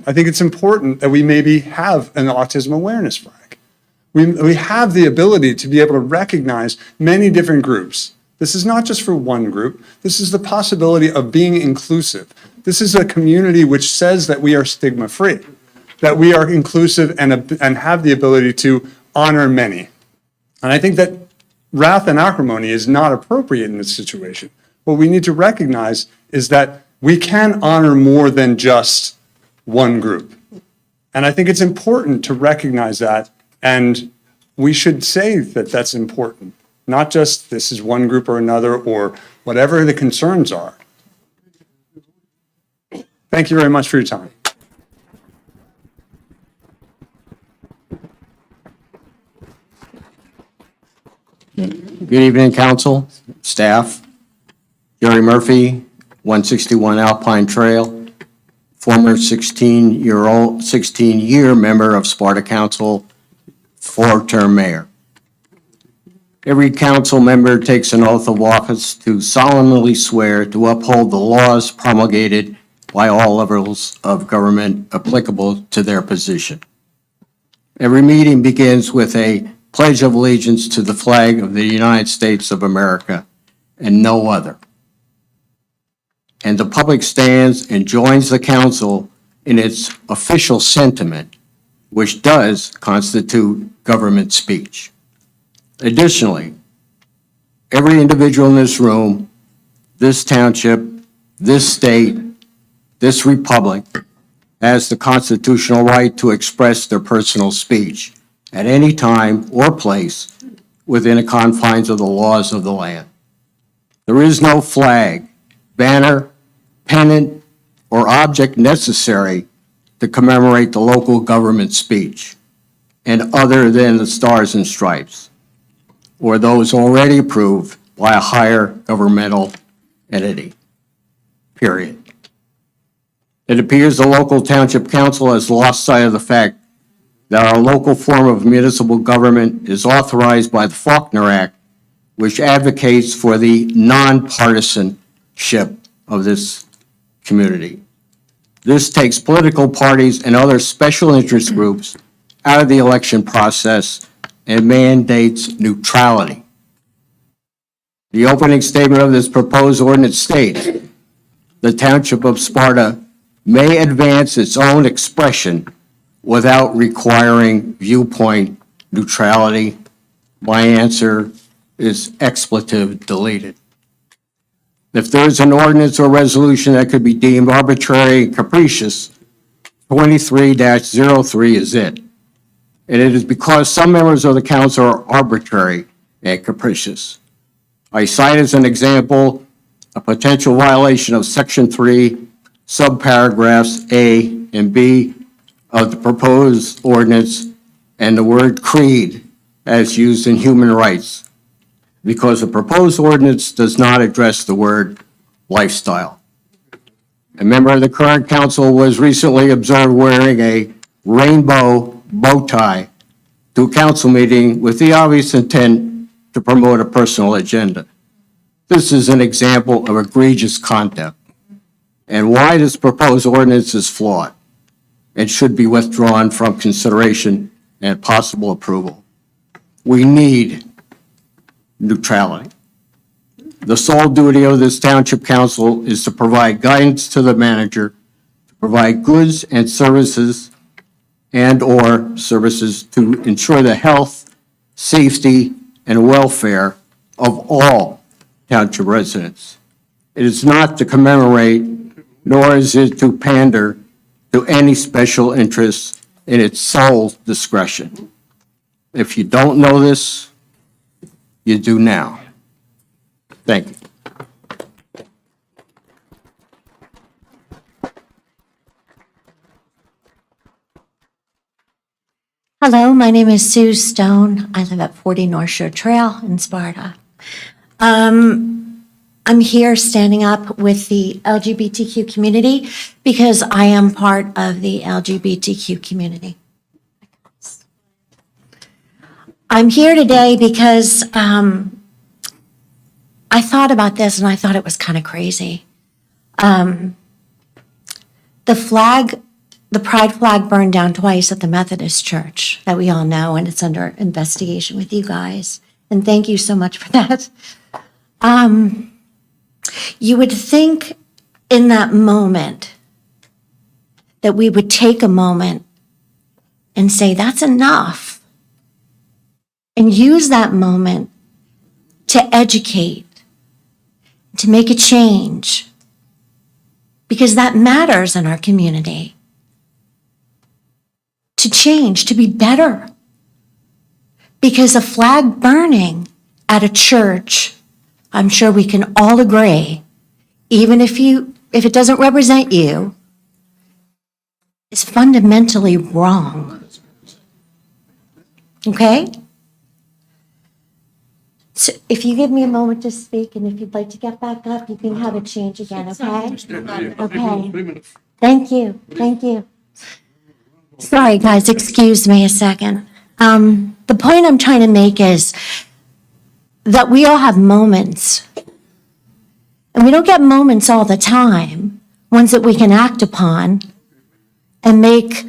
I think it's important that we maybe have an autism awareness flag. We have the ability to be able to recognize many different groups. This is not just for one group. This is the possibility of being inclusive. This is a community which says that we are stigma-free, that we are inclusive and have the ability to honor many. And I think that wrath and acrimony is not appropriate in this situation. What we need to recognize is that we can honor more than just one group. And I think it's important to recognize that, and we should say that that's important, not just this is one group or another or whatever the concerns are. Thank you very much for your time. Good evening, council, staff. Jerry Murphy, 161 Alpine Trail, former 16-year member of Sparta Council, 4-term mayor. Every council member takes an oath of office to solemnly swear to uphold the laws promulgated by all levels of government applicable to their position. Every meeting begins with a pledge of allegiance to the flag of the United States of America and no other. And the public stands and joins the council in its official sentiment, which does constitute government speech. Additionally, every individual in this room, this township, this state, this republic has the constitutional right to express their personal speech at any time or place within the confines of the laws of the land. There is no flag, banner, pennant, or object necessary to commemorate the local government speech, and other than the stars and stripes, or those already approved by a higher governmental entity, period. It appears the local township council has lost sight of the fact that our local form of municipal government is authorized by the Faulkner Act, which advocates for the nonpartisanship of this community. This takes political parties and other special interest groups out of the election process and mandates neutrality. The opening statement of this proposed ordinance states, "The Township of Sparta may advance its own expression without requiring viewpoint neutrality." My answer is expletive deleted. If there's an ordinance or resolution that could be deemed arbitrary and capricious, 23-03 is it. And it is because some members of the council are arbitrary and capricious. I cite as an example a potential violation of Section 3, subparagraphs A and B of the proposed ordinance and the word creed as used in human rights, because the proposed ordinance does not address the word lifestyle. A member of the current council was recently observed wearing a rainbow bow tie to a council meeting with the obvious intent to promote a personal agenda. This is an example of egregious conduct and why this proposed ordinance is flawed and should be withdrawn from consideration and possible approval. We need neutrality. The sole duty of this township council is to provide guidance to the manager, to provide goods and services and/or services to ensure the health, safety, and welfare of all township residents. It is not to commemorate, nor is it to pander to any special interests in its sole discretion. If you don't know this, you do now. Thank you. Hello, my name is Sue Stone. I live at 40 North Shore Trail in Sparta. I'm here standing up with the LGBTQ community because I am part of the LGBTQ community. I'm here today because I thought about this and I thought it was kind of crazy. The pride flag burned down twice at the Methodist Church that we all know, and it's under investigation with you guys. And thank you so much for that. You would think in that moment that we would take a moment and say, that's enough. And use that moment to educate, to make a change, because that matters in our community. To change, to be better. Because a flag burning at a church, I'm sure we can all agree, even if it doesn't represent you, is fundamentally wrong. Okay? So if you give me a moment to speak, and if you'd like to get back up, you can have a change again, okay? Okay. Thank you, thank you. Sorry, guys, excuse me a second. The point I'm trying to make is that we all have moments. And we don't get moments all the time, ones that we can act upon and make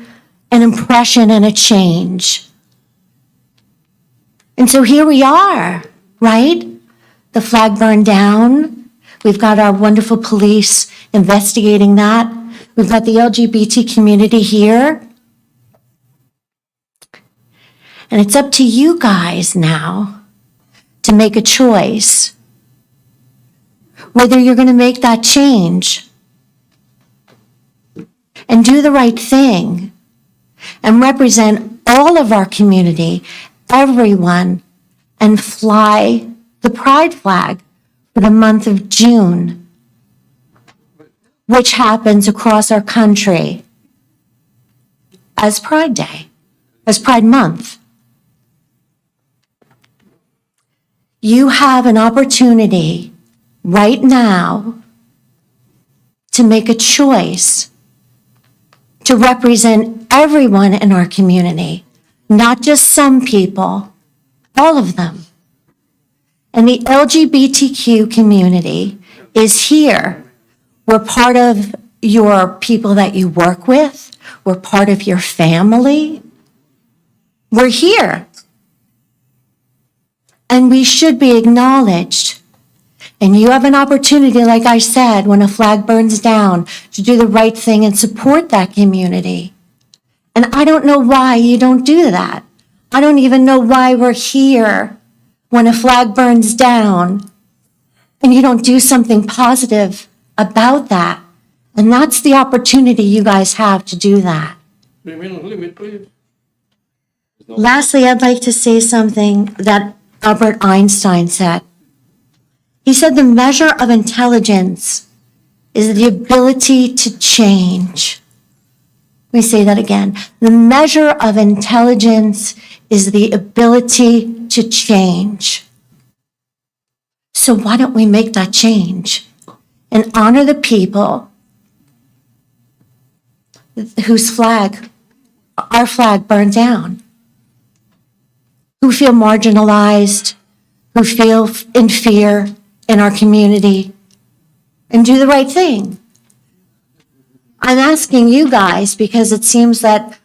an impression and a change. And so here we are, right? The flag burned down. We've got our wonderful police investigating that. We've got the LGBT community here. And it's up to you guys now to make a choice whether you're going to make that change and do the right thing and represent all of our community, everyone, and fly the pride flag for the month of June, which happens across our country as Pride Day, as Pride Month. You have an opportunity right now to make a choice to represent everyone in our community, not just some people, all of them. And the LGBTQ community is here. We're part of your people that you work with. We're part of your family. We're here. And we should be acknowledged. And you have an opportunity, like I said, when a flag burns down, to do the right thing and support that community. And I don't know why you don't do that. I don't even know why we're here when a flag burns down and you don't do something positive about that. And that's the opportunity you guys have to do that. Lastly, I'd like to say something that Albert Einstein said. He said the measure of intelligence is the ability to change. Let me say that again. The measure of intelligence is the ability to change. So why don't we make that change and honor the people whose flag, our flag, burned down, who feel marginalized, who feel in fear in our community, and do the right thing. I'm asking you guys because it seems that,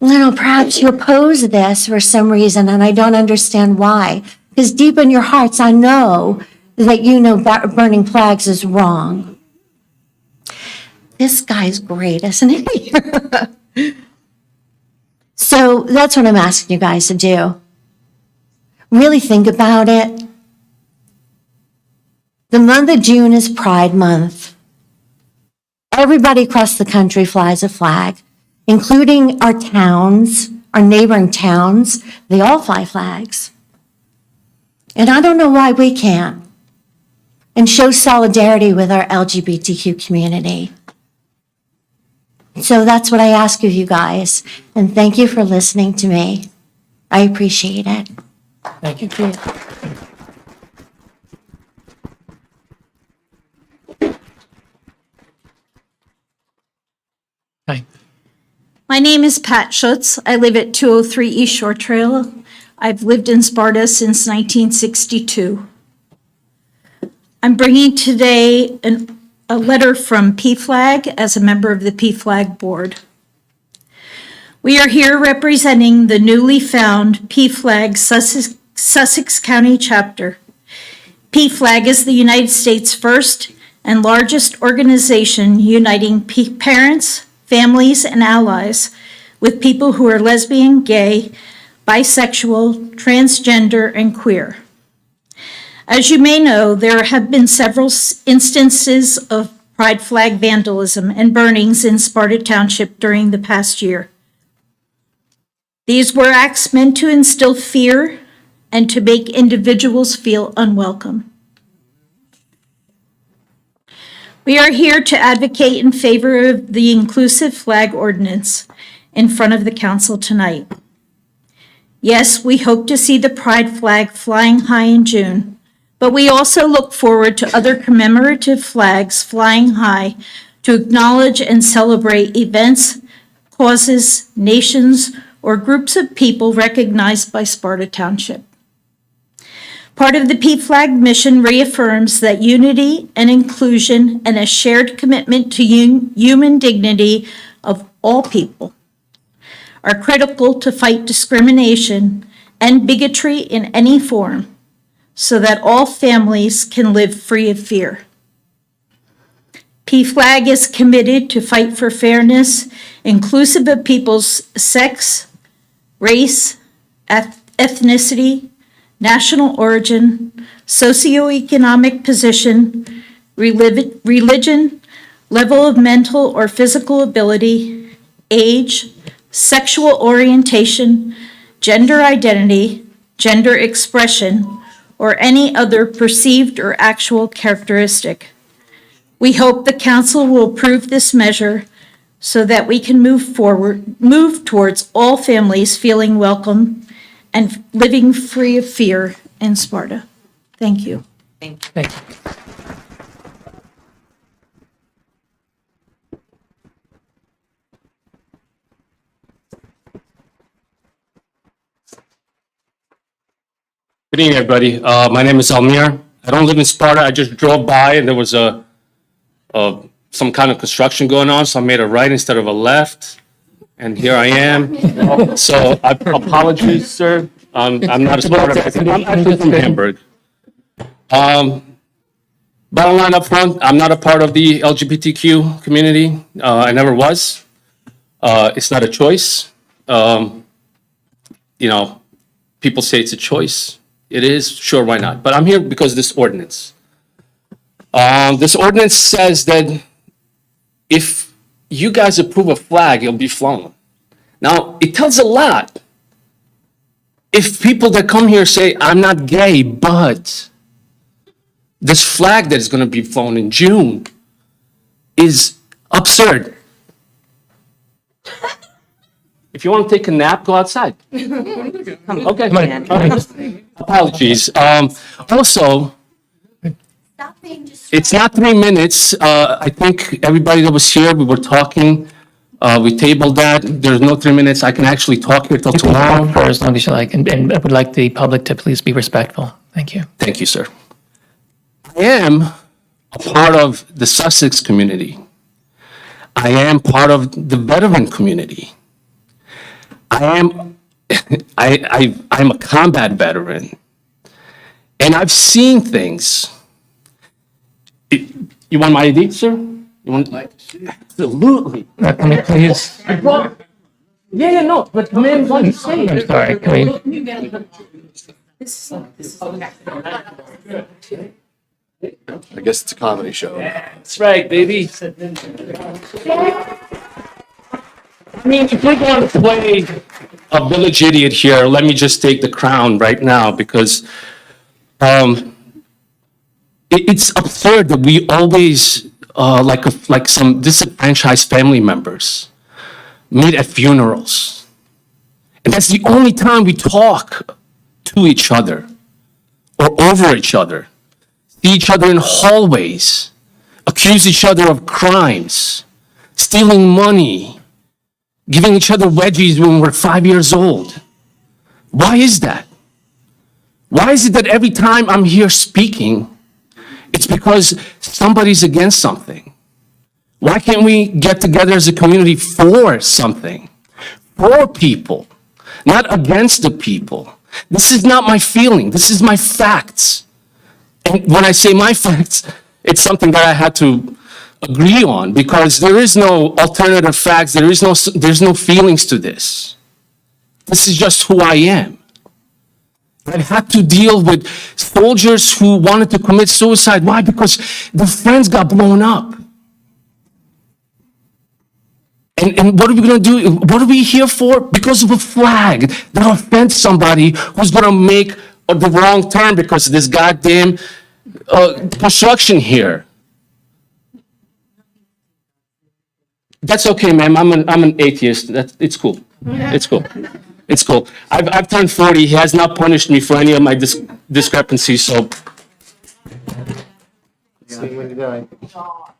perhaps you oppose this for some reason, and I don't understand why. Because deep in your hearts, I know that you know burning flags is wrong. This guy's great, isn't he? So that's what I'm asking you guys to do. Really think about it. The month of June is Pride Month. Everybody across the country flies a flag, including our towns, our neighboring towns. They all fly flags. And I don't know why we can't. And show solidarity with our LGBTQ community. So that's what I ask of you guys. And thank you for listening to me. I appreciate it. Thank you. Hi. My name is Pat Schutz. I live at 203 East Shore Trail. I've lived in Sparta since 1962. I'm bringing today a letter from PFLAG as a member of the PFLAG board. We are here representing the newly found PFLAG Sussex County chapter. PFLAG is the United States' first and largest organization uniting parents, families, and allies with people who are lesbian, gay, bisexual, transgender, and queer. As you may know, there have been several instances of pride flag vandalism and burnings in Sparta Township during the past year. These were acts meant to instill fear and to make individuals feel unwelcome. We are here to advocate in favor of the inclusive flag ordinance in front of the council tonight. Yes, we hope to see the pride flag flying high in June, but we also look forward to other commemorative flags flying high to acknowledge and celebrate events, causes, nations, or groups of people recognized by Sparta Township. Part of the PFLAG mission reaffirms that unity and inclusion and a shared commitment to human dignity of all people are critical to fight discrimination and bigotry in any form so that all families can live free of fear. PFLAG is committed to fight for fairness, inclusive of people's sex, race, ethnicity, national origin, socioeconomic position, religion, level of mental or physical ability, age, sexual orientation, gender identity, gender expression, or any other perceived or actual characteristic. We hope the council will approve this measure so that we can move towards all families feeling welcome and living free of fear in Sparta. Thank you. Thank you. Thank you. Good evening, everybody. My name is Almir. I don't live in Sparta. I just drove by and there was some kind of construction going on, so I made a right instead of a left. And here I am. So apologies, sir. I'm not a Sparta resident. I'm actually from Hamburg. Bottom line up front, I'm not a part of the LGBTQ community. I never was. It's not a choice. People say it's a choice. It is, sure, why not? But I'm here because of this ordinance. This ordinance says that if you guys approve a flag, it'll be flown. Now, it tells a lot. If people that come here say, I'm not gay, but this flag that is going to be flown in June is absurd. If you want to take a nap, go outside. Okay. All right. Apologies. Also, it's not 3 minutes. I think everybody that was here, we were talking. We tabled that. There's no 3 minutes. I can actually talk here till tomorrow. For as long as you like, and I would like the public to please be respectful. Thank you. Thank you, sir. I am a part of the Sussex community. I am part of the veteran community. I'm a combat veteran, and I've seen things. You want my ID, sir? You want? Absolutely. Can we please? Yeah, no, but man, what are you saying? I'm sorry, can we? I guess it's a comedy show. That's right, baby. I mean, if we're going to play a village idiot here, let me just take the crown right now because it's absurd that we always, like some disenfranchised family members, meet at funerals. And that's the only time we talk to each other or over each other, see each other in hallways, accuse each other of crimes, stealing money, giving each other wedgies when we're 5 years old. Why is that? Why is it that every time I'm here speaking, it's because somebody's against something? Why can't we get together as a community for something, for people, not against the people? This is not my feeling. This is my facts. And when I say my facts, it's something that I had to agree on because there is no alternative facts. There's no feelings to this. This is just who I am. I had to deal with soldiers who wanted to commit suicide. Why? Because their friends got blown up. And what are we going to do? What are we here for? Because of a flag that offends somebody who's going to make the wrong turn because of this goddamn construction here. That's okay, ma'am. I'm an atheist. It's cool. It's cool. It's cool. I've turned 40. He has not punished me for any of my discrepancies, so.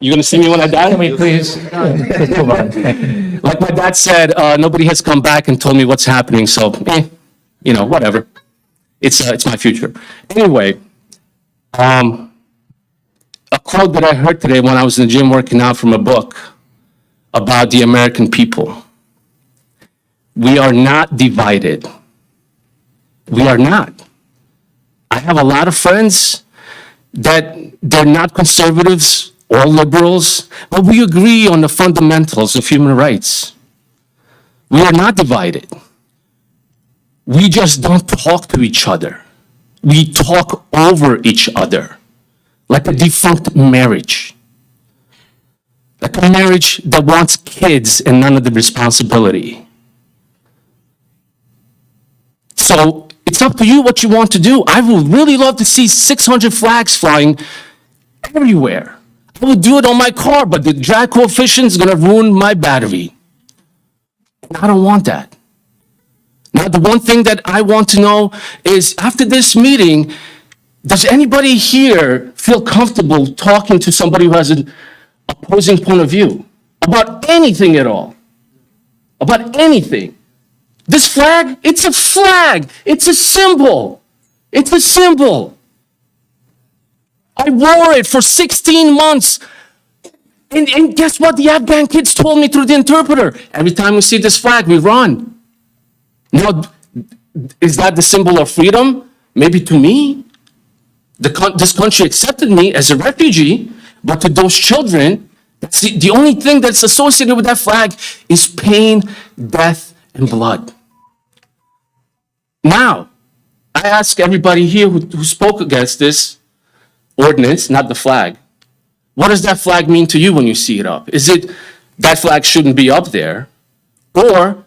You gonna see me when I die? Can we please? Move on. Thank you. Like my dad said, nobody has come back and told me what's happening, so, whatever. It's my future. Anyway, a quote that I heard today when I was in the gym working out from a book about the American people. We are not divided. We are not. I have a lot of friends that they're not conservatives or liberals, but we agree on the fundamentals of human rights. We are not divided. We just don't talk to each other. We talk over each other, like a defunct marriage. Like a marriage that wants kids and none of the responsibility. So It's up to you what you want to do. I would really love to see 600 flags flying everywhere. I would do it on my car, but the drag coefficient is gonna ruin my battery. I don't want that. Now, the one thing that I want to know is, after this meeting, does anybody here feel comfortable talking to somebody who has an opposing point of view about anything at all? About anything? This flag, it's a flag. It's a symbol. It's a symbol. I wore it for 16 months. And guess what the Afghan kids told me through the interpreter? Every time we see this flag, we run. Now, is that the symbol of freedom? Maybe to me. This country accepted me as a refugee, but to those children, that's the only thing that's associated with that flag is pain, death, and blood. Now, I ask everybody here who spoke against this ordinance, not the flag, what does that flag mean to you when you see it up? Is it that flag shouldn't be up there, or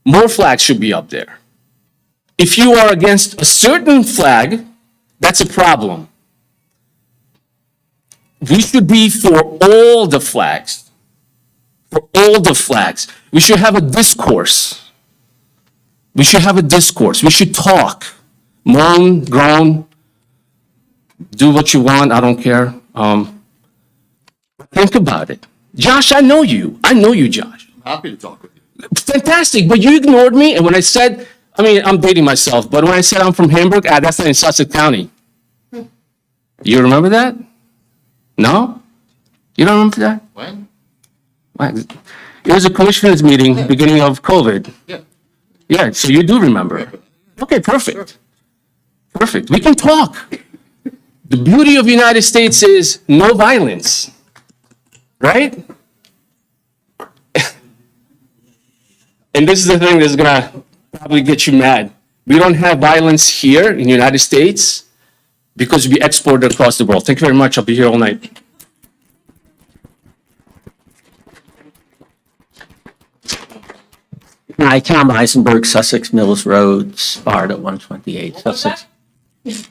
more flags should be up there? If you are against a certain flag, that's a problem. We should be for all the flags. For all the flags. We should have a discourse. We should have a discourse. We should talk. Moan, groan, do what you want, I don't care. Think about it. Josh, I know you. I know you, Josh. I'm happy to talk with you. Fantastic, but you ignored me, and when I said, I'm dating myself, but when I said I'm from Hamburg, that's not in Sussex County. You remember that? No? You don't remember that? When? It was a commissioners meeting, beginning of COVID. Yeah. Yeah, so you do remember. Okay, perfect. Perfect. We can talk. The beauty of the United States is no violence, right? And this is the thing that's gonna probably get you mad. We don't have violence here in the United States because we export it across the world. Thank you very much. I'll be here all night. Hi, Tom Eisenberg, Sussex Mills Road, Sparta, 128, Sussex.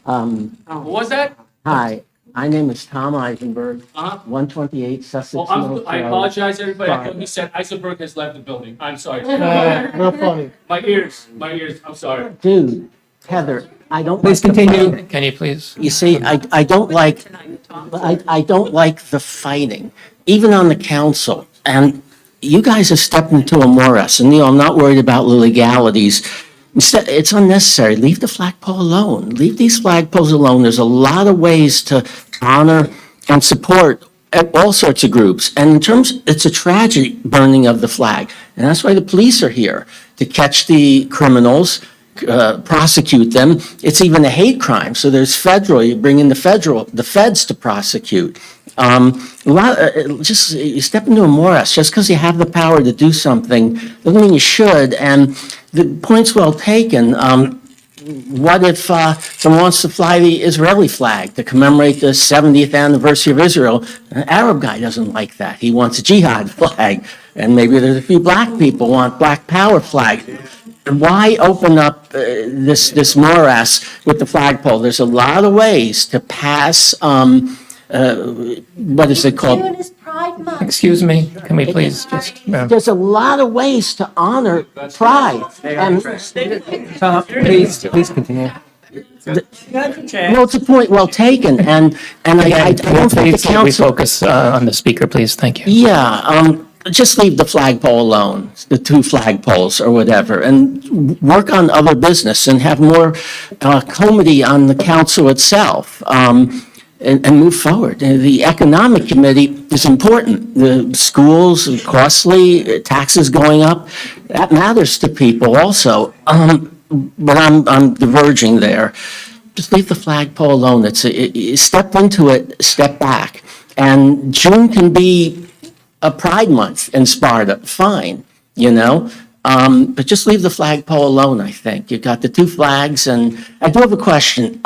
What was that? Hi, my name is Tom Eisenberg, 128 Sussex Mills Road. I apologize, everybody. I thought Sparta. you said Eisenberg has left the building. I'm sorry. Not funny. My ears, I'm sorry. Dude, Heather, I don't. Please like the continue. fighting. Can you please? You see, I don't like, I don't like the fighting, even on the council. And you guys have stepped into a morass, and I'm not worried about the legalities. Instead, it's unnecessary. Leave the flagpole alone. Leave these flagpoles alone. There's a lot of ways to honor and support all sorts of groups. And in terms, it's a tragedy, burning of the flag. And that's why the police are here, to catch the criminals, prosecute them. It's even a hate crime. So there's federal, you bring in the feds to prosecute. Just you step into a morass. Just because you have the power to do something doesn't mean you should. And the point's well taken. What if someone wants to fly the Israeli flag to commemorate the 70th anniversary of Israel? An Arab guy doesn't like that. He wants a jihad flag. And maybe there's a few black people want black power flag. Why open up this morass with the flagpole? There's a lot of ways to pass, what is it called? June is Pride Month. Excuse me, can we please just, There's a lot of ways to honor pride. And Tom, please continue. well, it's a point well taken, and I don't think the Please, we council. focus on the speaker, please, thank you. Yeah, just leave the flagpole alone, the two flagpoles or whatever, and work on other business and have more comity on the council itself. And move forward. The economic committee is important. The schools are costly, taxes going up, that matters to people also. But I'm diverging there. Just leave the flagpole alone. Step into it, step back. And June can be a Pride Month in Sparta, fine, but just leave the flagpole alone, I think. You've got the two flags, and I do have a question.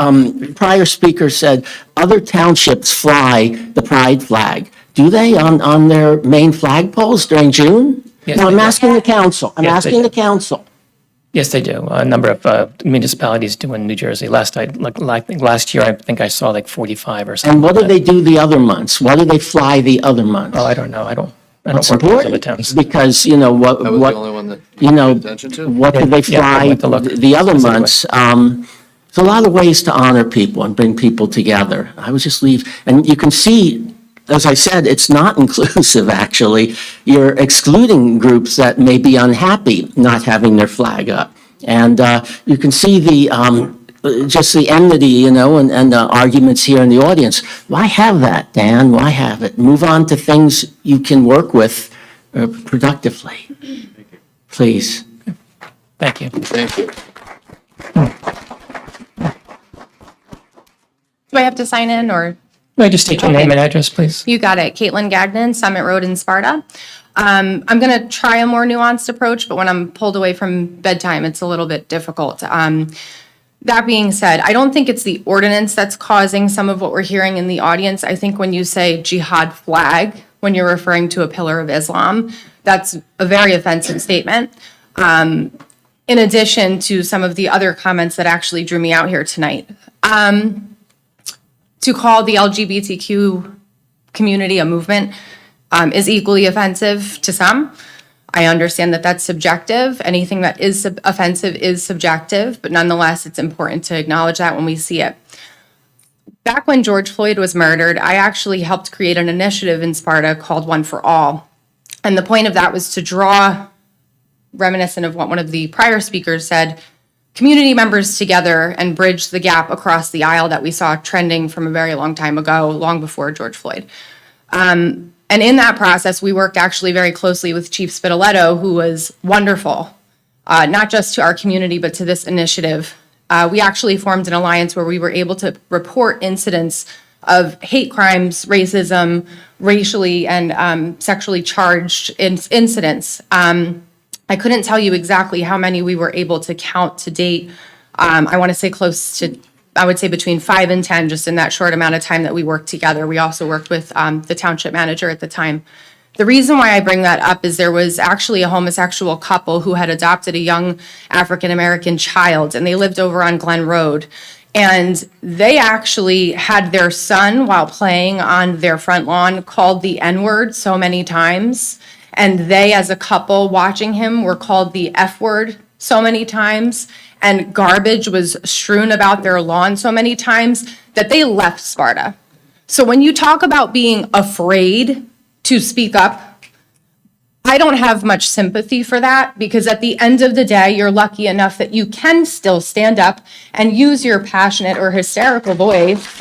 Prior speaker said other townships fly the pride flag. Do they on their main flagpoles during June? Yes, No, I'm they do. asking the council. I'm Yes, they asking do. the council. Yes, they do. A number of municipalities do in New Jersey. Last year, I think I saw like 45 or something. And what do they do the other months? What do they fly the other months? Oh, I don't know. I don't It's work with other important, towns. because, you know, That was the only one that you you know, paid attention to? what do they Yeah, I'd fly like to look the other specifically. months? There's a lot of ways to honor people and bring people together. I would just leave, and you can see, as I said, it's not inclusive, actually. You're excluding groups that may be unhappy not having their flag up. And you can see just the enmity, you know, and the arguments here in the audience. Why have that, Dan? Why have it? Move on to things you can work with productively. Please. Thank you. Thank you. Do I have to sign in, or? May I just take your name and address, please? You got it. Caitlin Gagnon, Summit Road in Sparta. I'm going to try a more nuanced approach, but when I'm pulled away from bedtime, it's a little bit difficult. That being said, I don't think it's the ordinance that's causing some of what we're hearing in the audience. I think when you say jihad flag, when you're referring to a pillar of Islam, that's a very offensive statement. In addition to some of the other comments that actually drew me out here tonight. To call the LGBTQ community a movement is equally offensive to some. I understand that that's subjective. Anything that is offensive is subjective, but nonetheless, it's important to acknowledge that when we see it. Back when George Floyd was murdered, I actually helped create an initiative in Sparta called One for All. And the point of that was to draw, reminiscent of what one of the prior speakers said, community members together and bridge the gap across the aisle that we saw trending from a very long time ago, long before George Floyd. And in that process, we worked actually very closely with Chief Spitaletto, who was wonderful, not just to our community, but to this initiative. We actually formed an alliance where we were able to report incidents of hate crimes, racism, racially and sexually charged incidents. I couldn't tell you exactly how many we were able to count to date. I want to say close to, I would say between 5 and 10, just in that short amount of time that we worked together. We also worked with the township manager at the time. The reason why I bring that up is there was actually a homosexual couple who had adopted a young African-American child, and they lived over on Glen Road. And they actually had their son, while playing on their front lawn, called the N-word so many times. And they, as a couple watching him, were called the F-word so many times. And garbage was strewn about their lawn so many times that they left Sparta. So when you talk about being afraid to speak up, I don't have much sympathy for that, because at the end of the day, you're lucky enough that you can still stand up and use your passionate or hysterical voice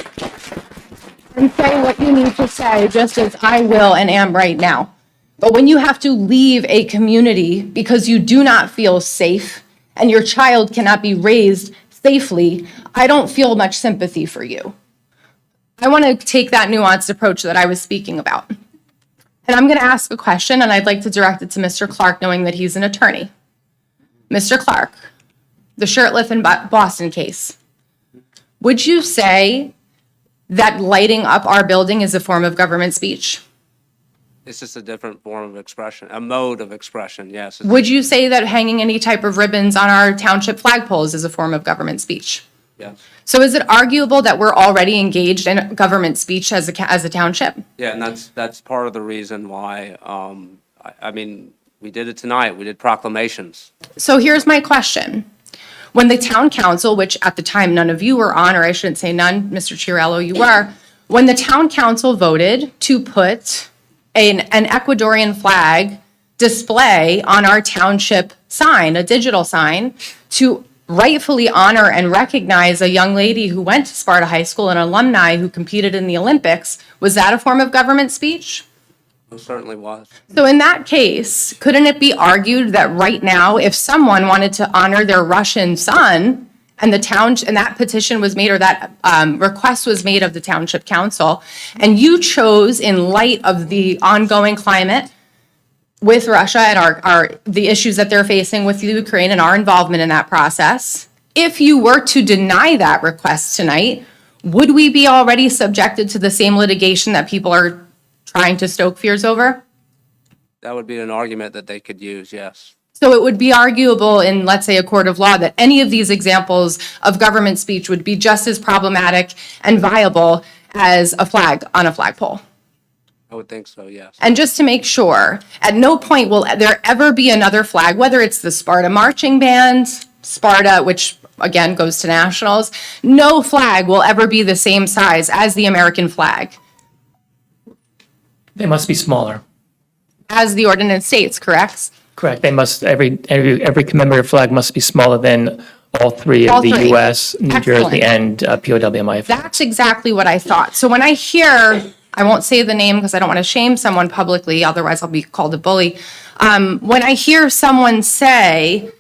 and say what you need to say, just as I will and am right now. But when you have to leave a community because you do not feel safe and your child cannot be raised safely, I don't feel much sympathy for you. I want to take that nuanced approach that I was speaking about. And I'm going to ask a question, and I'd like to direct it to Mr. Clark, knowing that he's an attorney. Mr. Clark, the Shirtliff and Boston case. Would you say that lighting up our building is a form of government speech? It's just a different form of expression, a mode of expression, yes. Would you say that hanging any type of ribbons on our township flagpoles is a form of government speech? Yes. So is it arguable that we're already engaged in government speech as a township? Yeah, and that's part of the reason why, I mean, we did it tonight, we did proclamations. So here's my question. When the town council, which at the time none of you were on, or I shouldn't say none, Mr. Chiarello, you were, when the town council voted to put an Ecuadorian flag display on our township sign, a digital sign, to rightfully honor and recognize a young lady who went to Sparta High School, an alumni who competed in the Olympics, was that a form of government speech? It certainly was. So in that case, couldn't it be argued that right now, if someone wanted to honor their Russian son, and the town, and that petition was made, or that request was made of the township council, and you chose, in light of the ongoing climate with Russia and the issues that they're facing with Ukraine and our involvement in that process, if you were to deny that request tonight, would we be already subjected to the same litigation that people are trying to stoke fears over? That would be an argument that they could use, yes. So it would be arguable in, let's say, a court of law that any of these examples of government speech would be just as problematic and viable as a flag on a flagpole. I would think so, yes. And just to make sure, at no point will there ever be another flag, whether it's the Sparta marching band, Sparta, which again goes to nationals, no flag will ever be the same size as the American flag, They must be smaller. as the ordinance states, correct? Correct. They must, every commemorative flag must be smaller than all three All of the three. US, New Jersey, and POWMI. That's exactly what I thought. So when I hear, I won't say the name because I don't want to shame someone publicly, otherwise I'll be called a bully. When I hear someone say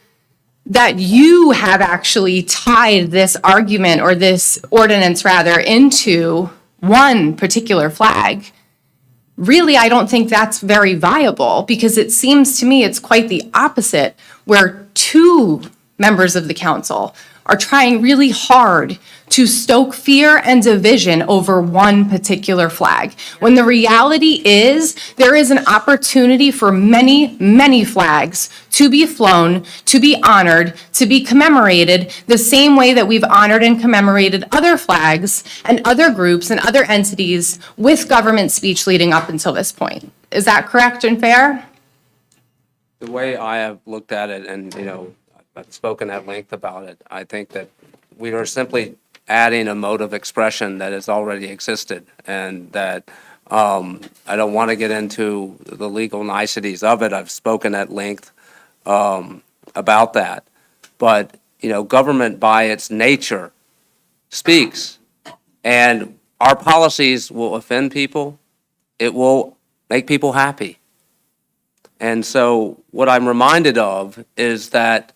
that you have actually tied this argument or this ordinance rather into one particular flag, really, I don't think that's very viable because it seems to me it's quite the opposite, where two members of the council are trying really hard to stoke fear and division over one particular flag. When the reality is there is an opportunity for many, many flags to be flown, to be honored, to be commemorated the same way that we've honored and commemorated other flags and other groups and other entities with government speech leading up until this point. Is that correct and fair? The way I have looked at it, and, I've spoken at length about it, I think that we are simply adding a mode of expression that has already existed, and that I don't want to get into the legal niceties of it. I've spoken at length about that. But, government by its nature speaks, and our policies will offend people. It will make people happy. And so what I'm reminded of is that,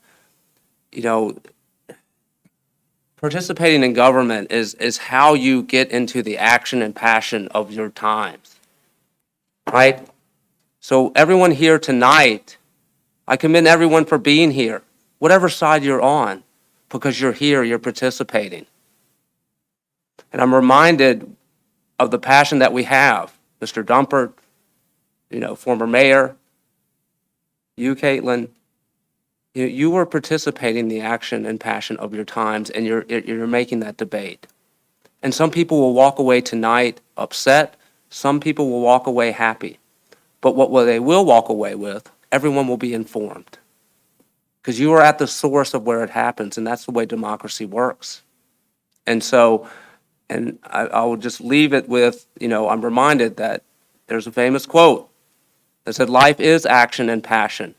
participating in government is how you get into the action and passion of your times, right? So everyone here tonight, I commend everyone for being here, whatever side you're on, because you're here, you're participating. And I'm reminded of the passion that we have. Mr. Dumpert, former mayor, you, Caitlin, you were participating in the action and passion of your times, and you're making that debate. And some people will walk away tonight upset. Some people will walk away happy. But what they will walk away with, everyone will be informed. Because you are at the source of where it happens, and that's the way democracy works. And so, and I will just leave it with, I'm reminded that there's a famous quote that said, "Life is action and passion.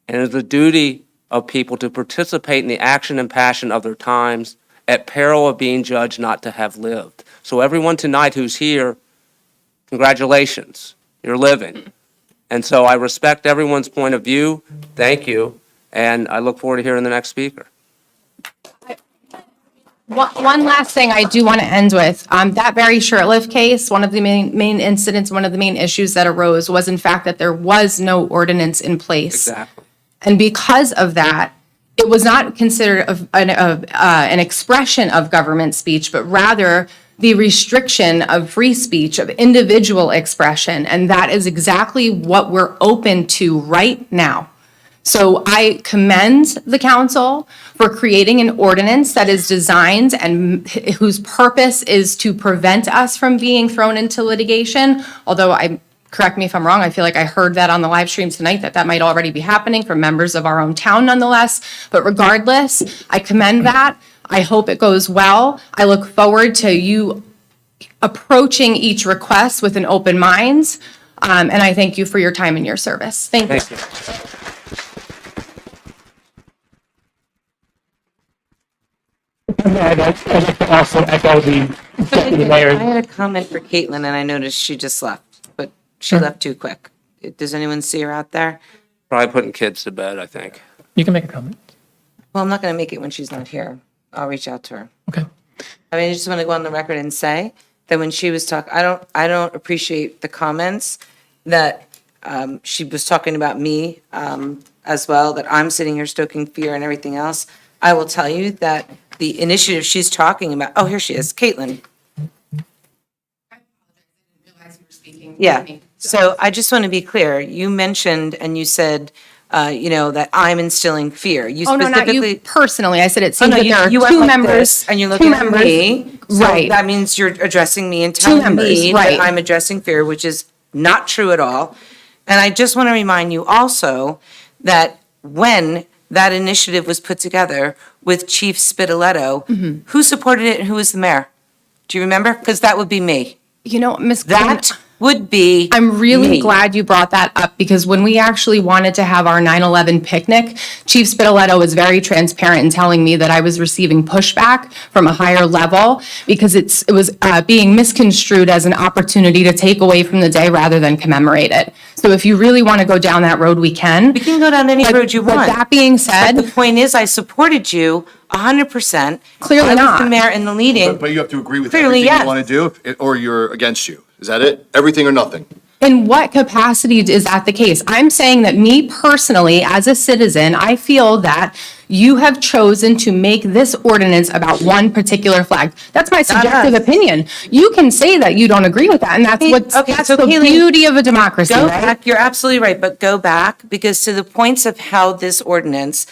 And it is the duty of people to participate in the action and passion of their times at peril of being judged not to have lived." So everyone tonight who's here, congratulations, you're living. And so I respect everyone's point of view. Thank you. And I look forward to hearing the next speaker. One last thing I do want to end with. That very short-lived case, one of the main incidents, one of the main issues that arose was in fact that there was no ordinance in place. Exactly. And because of that, it was not considered an expression of government speech, but rather the restriction of free speech, of individual expression. And that is exactly what we're open to right now. So I commend the council for creating an ordinance that is designed and whose purpose is to prevent us from being thrown into litigation. Although correct me if I'm wrong, I feel like I heard that on the live stream tonight, that might already be happening from members of our own town nonetheless. But regardless, I commend that. I hope it goes well. I look forward to you approaching each request with an open mind. And I thank you for your time and your service. Thank you. Thank you. I'd like to also echo the deputy I mayor. had a comment for Caitlin, and I noticed she just left, but she left too quick. Does anyone see her out there? Probably putting kids to bed, I think. You can make a comment. Well, I'm not going to make it when she's not here. I'll reach out to her. Okay. I just want to go on the record and say that when she was talking, I don't appreciate the comments that she was talking about me as well, that I'm sitting here stoking fear and everything else. I will tell you that the initiative she's talking about, oh, here she is, Caitlin. Yeah, so I just want to be clear. You mentioned and you said that I'm instilling fear. You Oh, no, not you specifically. personally. I said it Oh, seems no, that there are you went two like members. this, and you're two looking at members, me. So right. that means you're addressing me and telling members, me right. that I'm addressing fear, which is not true at all. And I just want to remind you also that when that initiative was put together with Chief Spitaletto, Mm-hmm. who supported it and who was the mayor? Do you remember? Because that would be me. You know, Ms. That would be I'm really me. glad you brought that up because when we actually wanted to have our 9/11 picnic, Chief Spitaletto was very transparent in telling me that I was receiving pushback from a higher level because it was being misconstrued as an opportunity to take away from the day rather than commemorate it. So if you really want to go down that road, we can. We can go down any road you want. But that being said, But the point is, I supported you 100%. Clearly I was not. the mayor in the leading. But you have to agree with Clearly, everything yes. you want to do, or you're against you. Is that it? Everything or nothing? in what capacity is that the case? I'm saying that me personally, as a citizen, I feel that you have chosen to make this ordinance about one particular flag. That's my subjective opinion. You can say that you don't agree with that, and that's that's the Kayleen, beauty of a democracy, Go right? back, you're absolutely right, but go back, because to the points of how this ordinance,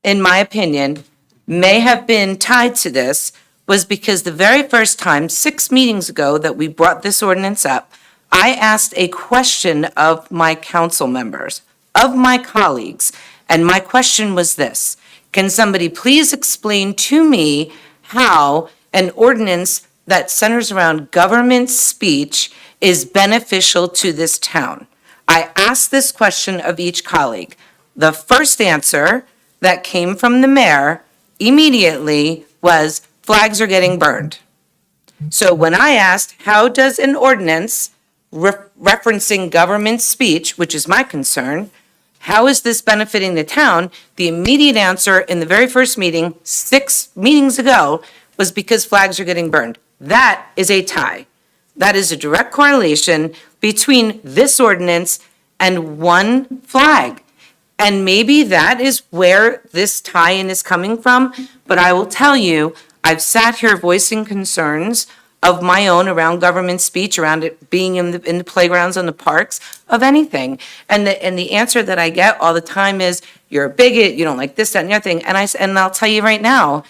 in my opinion, may have been tied to this, was because the very first time, 6 meetings ago, that we brought this ordinance up, I asked a question of my council members, of my colleagues, and my question was this: can somebody please explain to me how an ordinance that centers around government speech is beneficial to this town? I asked this question of each colleague. The first answer that came from the mayor immediately was flags are getting burned. So when I asked, how does an ordinance referencing government speech, which is my concern, how is this benefiting the town? The immediate answer in the very first meeting, 6 meetings ago, was because flags are getting burned. That is a tie. That is a direct correlation between this ordinance and one flag. And maybe that is where this tie-in is coming from, but I will tell you, I've sat here voicing concerns of my own around government speech, around it being in the playgrounds and the parks, of anything. And the answer that I get all the time is, you're a bigot, you don't like this, that, and the other thing. And I'll tell you right now,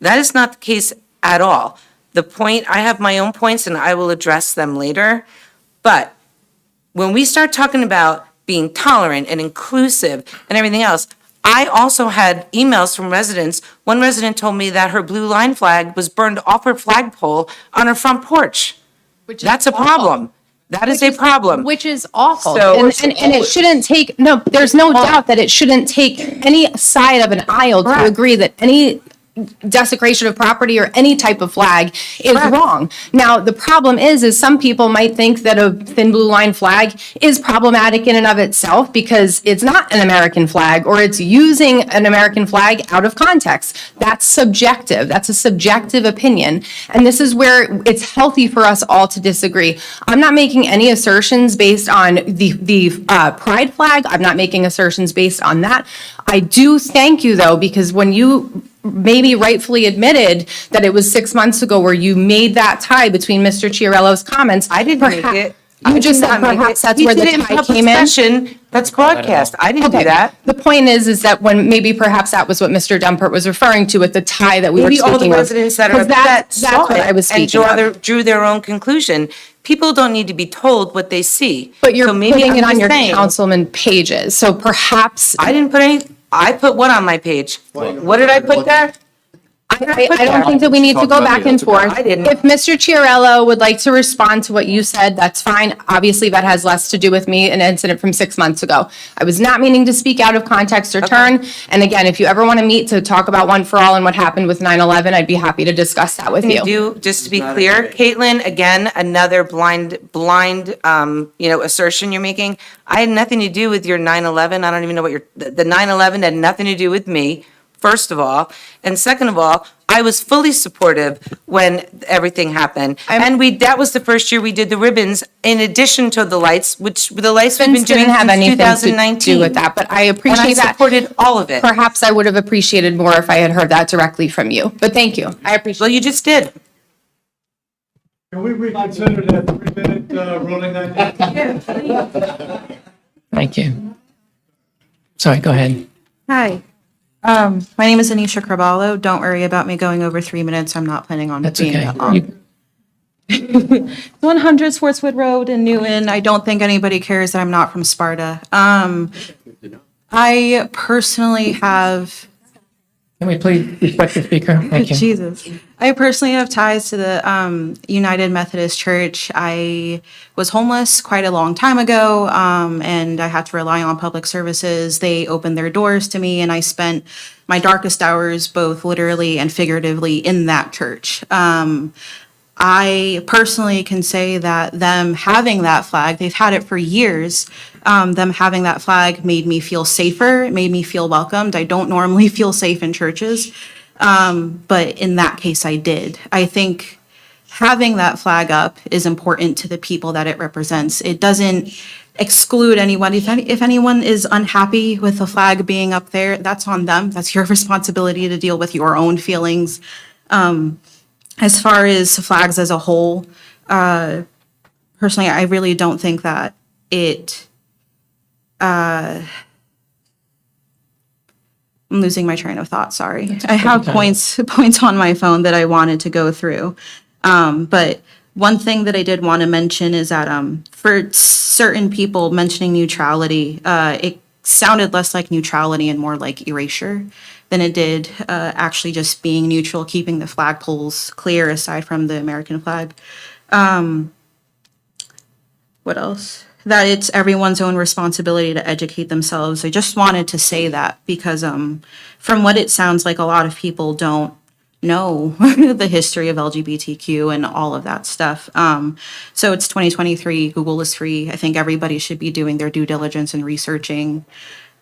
that is not the case at all. The point, I have my own points and I will address them later. But when we start talking about being tolerant and inclusive and everything else, I also had emails from residents. One resident told me that her blue line flag was burned off her flagpole on her front porch. That's a problem. That is a problem. Which is awful. So- And it shouldn't take, no, there's no doubt that it shouldn't take any side of an aisle to agree that any desecration of property or any type of flag is wrong. Now, the problem is some people might think that a thin blue line flag is problematic in and of itself because it's not an American flag or it's using an American flag out of context. That's subjective. That's a subjective opinion. And this is where it's healthy for us all to disagree. I'm not making any assertions based on the pride flag. I'm not making assertions based on that. I do thank you, though, because when you maybe rightfully admitted that it was 6 months ago where you made that tie between Mr. Chiarello's comments. I didn't make it. You just said perhaps that's where the tie came in. That's broadcast. I didn't do Okay. that. The point is that when maybe perhaps that was what Mr. Dumpert was referring to with the tie that we were Maybe speaking of. all the residents that are 'Cause upset that's saw what I was it and speaking of. drew their own conclusion. People don't need to be told what they see. But you're So maybe putting I'm it on just your saying- councilman pages, so perhaps. I didn't put any, I put what on my page? What did I put there? I don't think that we need to go back and forth. I didn't. If Mr. Chiarello would like to respond to what you said, that's fine. Obviously, that has less to do with me, an incident from 6 months ago. I was not meaning to speak out of context or turn. And again, if you ever want to meet to talk about One for All and what happened with 9/11, I'd be happy to discuss that with you. Just to be clear, Caitlin, again, another blind, assertion you're making. I had nothing to do with your 9/11. I don't even know what the 9/11 had nothing to do with me, first of all. And second of all, I was fully supportive when everything happened. And that was the first year we did the ribbons in addition to the lights, which the lights we've been Ribbons doing didn't have since anything to 2019. do with that, but I And appreciate I that. supported all of it. Perhaps I would have appreciated more if I had heard that directly from you, but thank you. I appreciate. Well, you just did. Can we reconsider that 3-minute ruling that? Thank you. Sorry, go ahead. Hi. My name is Anisha Carballo. Don't worry about me going over 3 minutes. I'm not planning on That's being okay. that long. 100 Swartzwood Road in Newton. I don't think anybody cares that I'm not from Sparta. I personally have Can we please respect the speaker? Thank you. Jesus. I personally have ties to the United Methodist Church. I was homeless quite a long time ago, and I had to rely on public services. They opened their doors to me, and I spent my darkest hours, both literally and figuratively, in that church. I personally can say that them having that flag, they've had it for years. Them having that flag made me feel safer, it made me feel welcomed. I don't normally feel safe in churches, but in that case, I did. I think having that flag up is important to the people that it represents. It doesn't exclude anyone. If anyone is unhappy with the flag being up there, that's on them. That's your responsibility to deal with your own feelings. As far as flags as a whole, personally, I really don't think that it, I'm losing my train of thought, sorry. I have points on my phone that I wanted to go through. But one thing that I did want to mention is that for certain people mentioning neutrality, it sounded less like neutrality and more like erasure than it did actually just being neutral, keeping the flagpoles clear aside from the American flag. What else? That it's everyone's own responsibility to educate themselves. I just wanted to say that because from what it sounds like, a lot of people don't know the history of LGBTQ and all of that stuff. So it's 2023, Google is free. I think everybody should be doing their due diligence and researching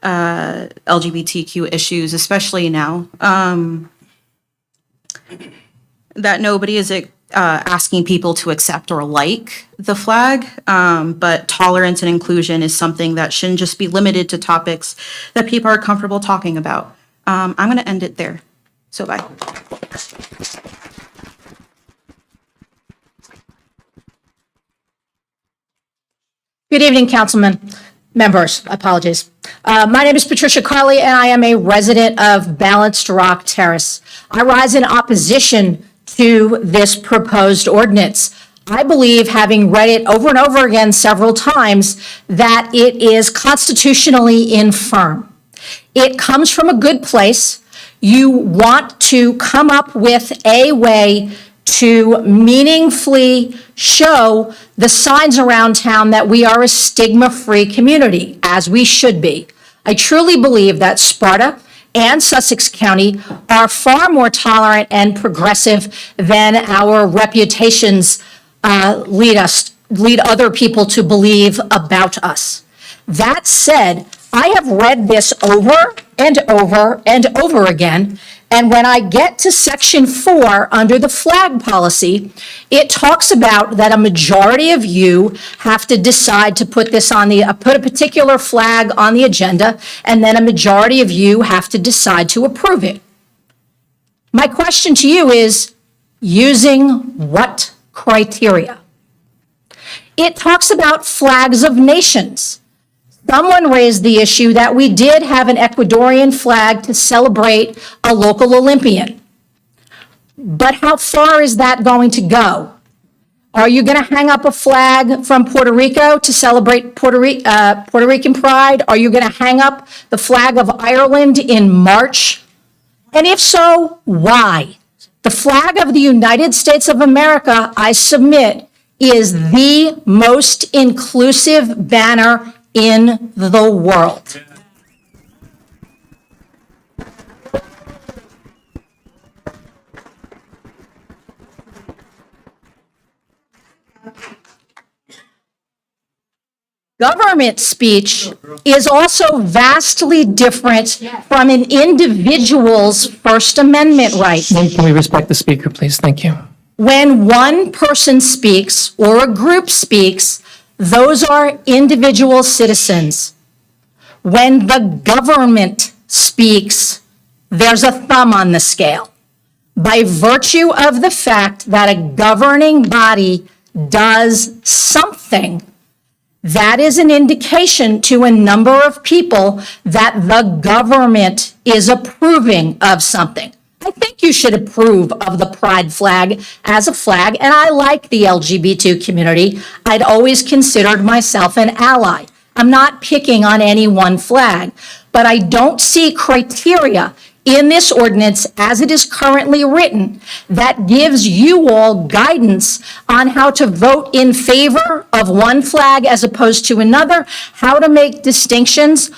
LGBTQ issues, especially now. That nobody is asking people to accept or like the flag, but tolerance and inclusion is something that shouldn't just be limited to topics that people are comfortable talking about. I'm going to end it there. So bye. Good evening, councilmen, members, apologies. My name is Patricia Carley, and I am a resident of Balanced Rock Terrace. I rise in opposition to this proposed ordinance. I believe, having read it over and over again several times, that it is constitutionally infirm. It comes from a good place. You want to come up with a way to meaningfully show the signs around town that we are a stigma-free community, as we should be. I truly believe that Sparta and Sussex County are far more tolerant and progressive than our reputations lead other people to believe about us. That said, I have read this over and over and over again, and when I get to section 4 under the flag policy, it talks about that a majority of you have to decide to put a particular flag on the agenda, and then a majority of you have to decide to approve it. My question to you is, using what criteria? It talks about flags of nations. Someone raised the issue that we did have an Ecuadorian flag to celebrate a local Olympian. But how far is that going to go? Are you going to hang up a flag from Puerto Rico to celebrate Puerto Rican pride? Are you going to hang up the flag of Ireland in March? And if so, why? The flag of the United States of America, I submit, is the most inclusive banner in the world. Government speech is also vastly different from an individual's First Amendment right. Can we respect the speaker, please? Thank you. When one person speaks or a group speaks, those are individual citizens. When the government speaks, there's a thumb on the scale. By virtue of the fact that a governing body does something, that is an indication to a number of people that the government is approving of something. I think you should approve of the pride flag as a flag, and I like the LGBT community. I'd always considered myself an ally. I'm not picking on any one flag, but I don't see criteria in this ordinance as it is currently written that gives you all guidance on how to vote in favor of one flag as opposed to another, how to make distinctions.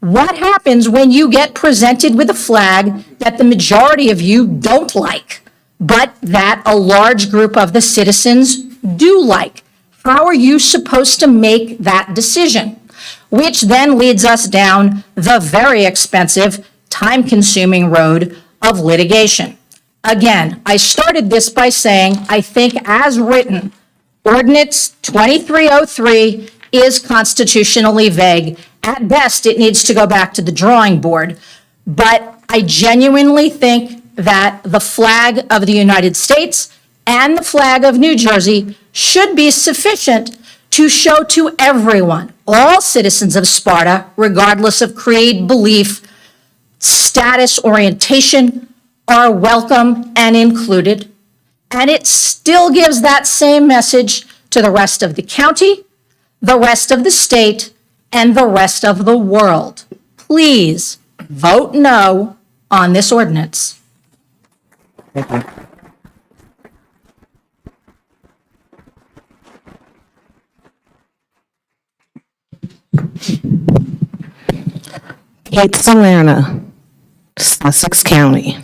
What happens when you get presented with a flag that the majority of you don't like, but that a large group of the citizens do like? How are you supposed to make that decision? Which then leads us down the very expensive, time-consuming road of litigation. Again, I started this by saying, I think as written, Ordinance 2303 is constitutionally vague. At best, it needs to go back to the drawing board. But I genuinely think that the flag of the United States and the flag of New Jersey should be sufficient to show to everyone, all citizens of Sparta, regardless of creed, belief, status, orientation, are welcome and included. And it still gives that same message to the rest of the county, the rest of the state, and the rest of the world. Please vote no on this ordinance. Kate Salerna, Sussex County.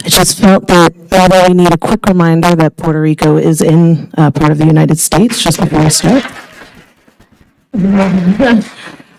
I just felt that maybe we need a quick reminder that Puerto Rico is in part of the United States just before we start.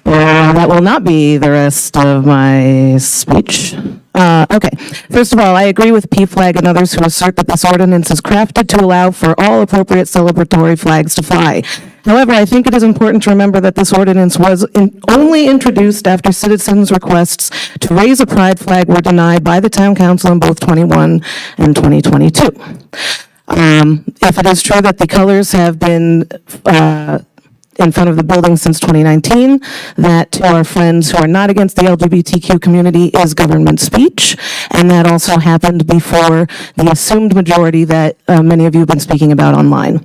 That will not be the rest of my speech. Okay, first of all, I agree with P-Flag and others who assert that this ordinance is crafted to allow for all appropriate celebratory flags to fly. However, I think it is important to remember that this ordinance was only introduced after citizens' requests to raise a pride flag were denied by the town council in both 21 and 2022. If it is true that the colors have been in front of the building since 2019, that to our friends who are not against the LGBTQ community is government speech, and that also happened before the assumed majority that many of you have been speaking about online.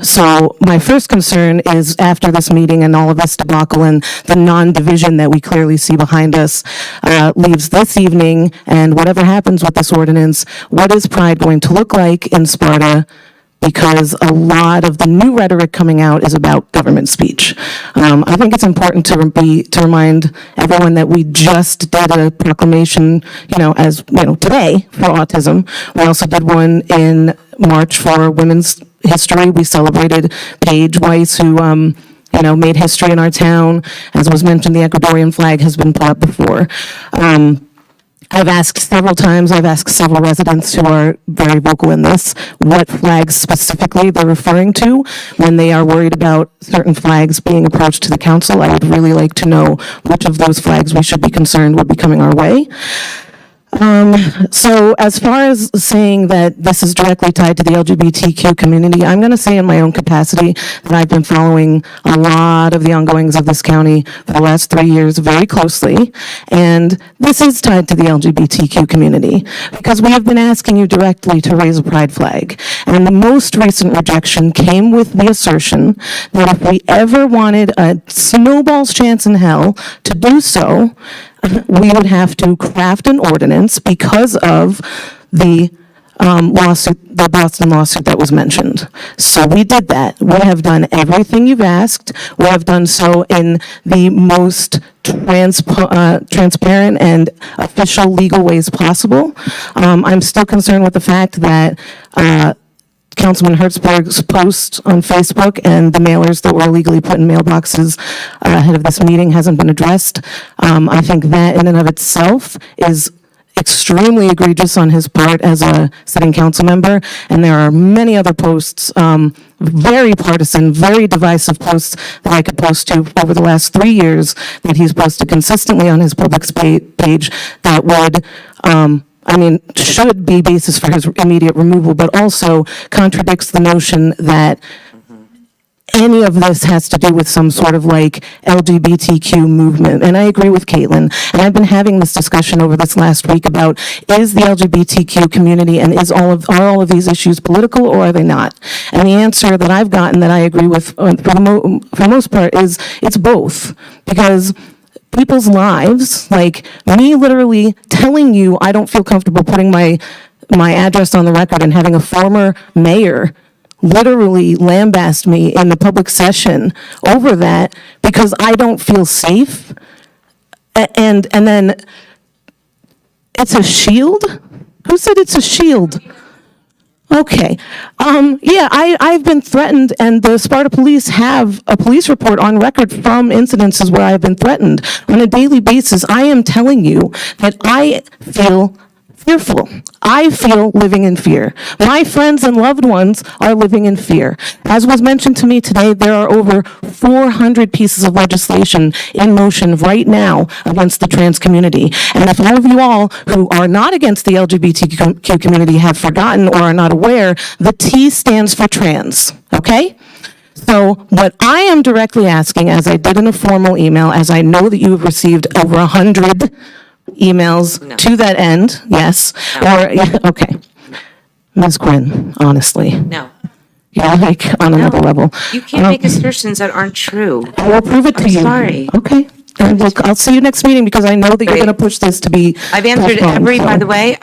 So my first concern is after this meeting and all of this debacle and the non-division that we clearly see behind us leaves this evening, and whatever happens with this ordinance, what is Pride going to look like in Sparta? Because a lot of the new rhetoric coming out is about government speech. I think it's important to remind everyone that we just did a proclamation, today for autism. We also did one in March for women's history. We celebrated Paige Weiss, who made history in our town. As was mentioned, the Ecuadorian flag has been put up before. I've asked several times, I've asked several residents who are very vocal in this, what flags specifically they're referring to when they are worried about certain flags being approached to the council. I would really like to know which of those flags we should be concerned would be coming our way. So as far as saying that this is directly tied to the LGBTQ community, I'm going to say in my own capacity that I've been following a lot of the ongoings of this county for the last 3 years very closely, and this is tied to the LGBTQ community because we have been asking you directly to raise a pride flag, and the most recent rejection came with the assertion that if we ever wanted a snowball's chance in hell to do so, we would have to craft an ordinance because of the lawsuit, the Boston lawsuit that was mentioned. So we did that. We have done everything you've asked. We have done so in the most transparent and official legal ways possible. I'm still concerned with the fact that Councilman Hertzberg's post on Facebook and the mailers that were illegally put in mailboxes ahead of this meeting hasn't been addressed. I think that in and of itself is extremely egregious on his part as a sitting council member, and there are many other posts, very partisan, very divisive posts that I could post to over the last 3 years that he's posted consistently on his public page that would I mean, should be basis for his immediate removal, but also contradicts the notion that any of this has to do with some sort of like LGBTQ movement. And I agree with Caitlin. And I've been having this discussion over this last week about, is the LGBTQ community and are all of these issues political or are they not? And the answer that I've gotten that I agree with for the most part is it's both. Because people's lives, like me literally telling you I don't feel comfortable putting my address on the record and having a former mayor literally lambast me in the public session over that because I don't feel safe. And then it's a shield? Who said it's a shield? Okay. Yeah, I've been threatened, and the Sparta police have a police report on record from incidences where I've been threatened on a daily basis. I am telling you that I feel fearful. I feel living in fear. My friends and loved ones are living in fear. As was mentioned to me today, there are over 400 pieces of legislation in motion right now against the trans community. And if all of you all who are not against the LGBTQ community have forgotten or are not aware, the T stands for trans, okay? So what I am directly asking, as I did in a formal email, as I know that you have received over 100 emails to that end, yes, or, yeah, okay. Ms. Quinn, honestly, No. you're like on another level. You can't make assertions that aren't true. I will prove it to I'm you. sorry. Okay. And I'll see you next meeting because I know that you're going to push this to be. I've answered postponed, by so. the way,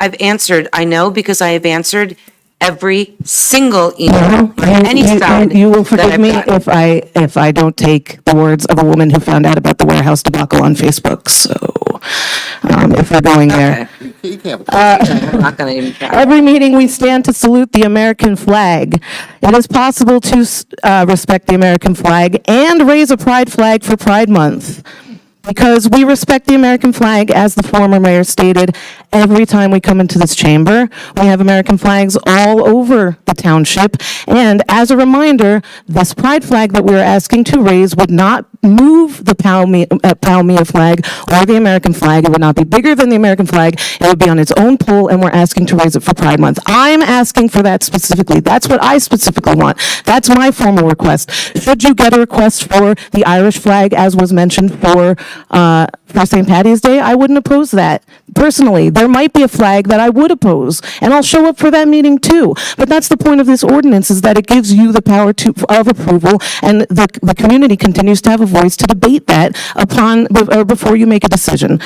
I know because I have answered every single email, any side. You will that forgive I've me gotten. if I don't take the words of a woman who found out about the warehouse debacle on Facebook. So, if we're going there. I'm not going to even try. Every meeting, we stand to salute the American flag. It is possible to respect the American flag and raise a pride flag for Pride Month. Because we respect the American flag, as the former mayor stated, every time we come into this chamber. We have American flags all over the township. And as a reminder, this pride flag that we are asking to raise would not move the Palmia flag or the American flag. It would not be bigger than the American flag. It would be on its own pole, and we're asking to raise it for Pride Month. I'm asking for that specifically. That's what I specifically want. That's my formal request. Should you get a request for the Irish flag, as was mentioned for St. Patty's Day, I wouldn't oppose that. Personally, there might be a flag that I would oppose, and I'll show up for that meeting too. But that's the point of this ordinance, is that it gives you the power of approval, and the community continues to have a voice to debate that before you make a decision.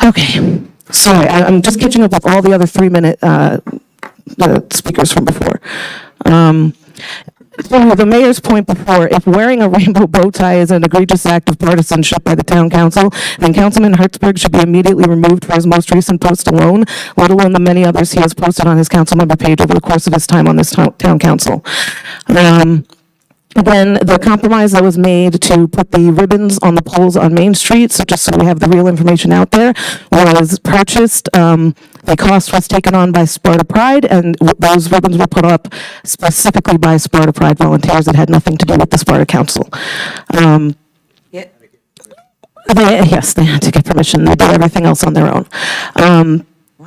Okay, sorry, I'm just catching up with all the other 3-minute speakers from before. So the mayor's point before, if wearing a rainbow bow tie is an egregious act of partisanship by the town council, then Councilman Hertzberg should be immediately removed for his most recent post alone, let alone the many others he has posted on his council member page over the course of his time on this town council. Then the compromise that was made to put the ribbons on the poles on Main Street, so just so we have the real information out there, was purchased. The cost was taken on by Sparta Pride, and those ribbons were put up specifically by Sparta Pride volunteers that had nothing to do with the Sparta Council. Yes, they had to get permission. They did everything else on their own.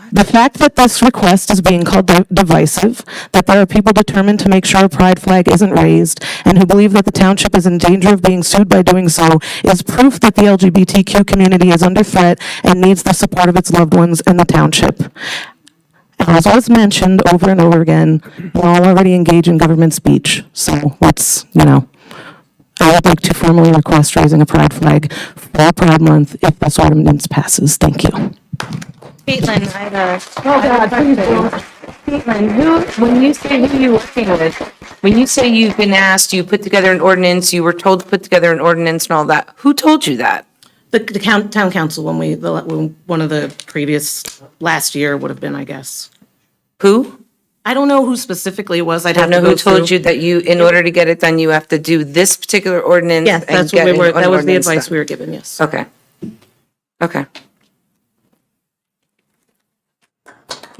The fact that this request is being called divisive, that there are people determined to make sure a pride flag isn't raised, and who believe that the township is in danger of being sued by doing so, is proof that the LGBTQ community is under threat and needs the support of its loved ones in the township. As was mentioned over and over again, we're all already engaged in government speech, so let's, I would like to formally request raising a pride flag for Pride Month if this ordinance passes. Thank you. Caitlin, Caitlin, when you say who you're working with, when you say you've been asked, you put together an ordinance, you were told to put together an ordinance and all that, who told you that? The town council, when one of the previous, last year would have been, I guess. Who? I don't know who specifically it was. I'd I have don't to know go who told through. you that in order to get it done, you have to do this particular ordinance. Yes, and that's get what we were, an that was the ordinance advice done. we were given, yes. Okay. Okay.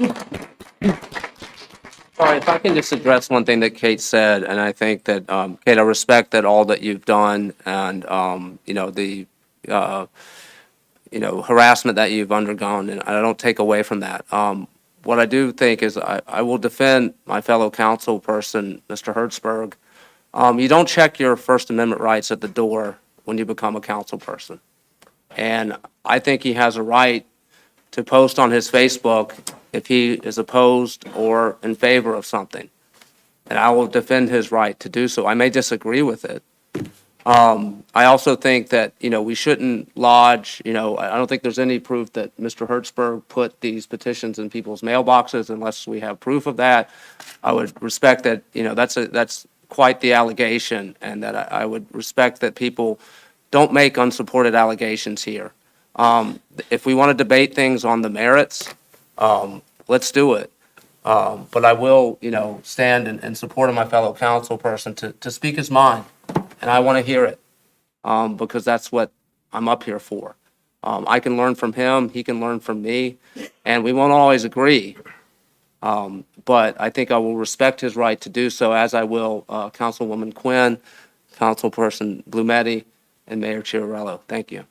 All right, if I can just address one thing that Kate said, and I think that, Kate, I respect that all that you've done and, the harassment that you've undergone, and I don't take away from that. what I do think is I will defend my fellow council person, Mr. Hertzberg. You don't check your First Amendment rights at the door when you become a council person. And I think he has a right to post on his Facebook if he is opposed or in favor of something. And I will defend his right to do so. I may disagree with it. I also think that, we shouldn't lodge, I don't think there's any proof that Mr. Hertzberg put these petitions in people's mailboxes unless we have proof of that. I would respect that, that's quite the allegation, and that I would respect that people don't make unsupported allegations here. If we want to debate things on the merits, let's do it. But I will, stand in support of my fellow council person to speak his mind. And I want to hear it, because that's what I'm up here for. I can learn from him, he can learn from me, and we won't always agree. But I think I will respect his right to do so, as I will Councilwoman Quinn, Councilperson Blumetti, and Mayor Chiarello. Thank you.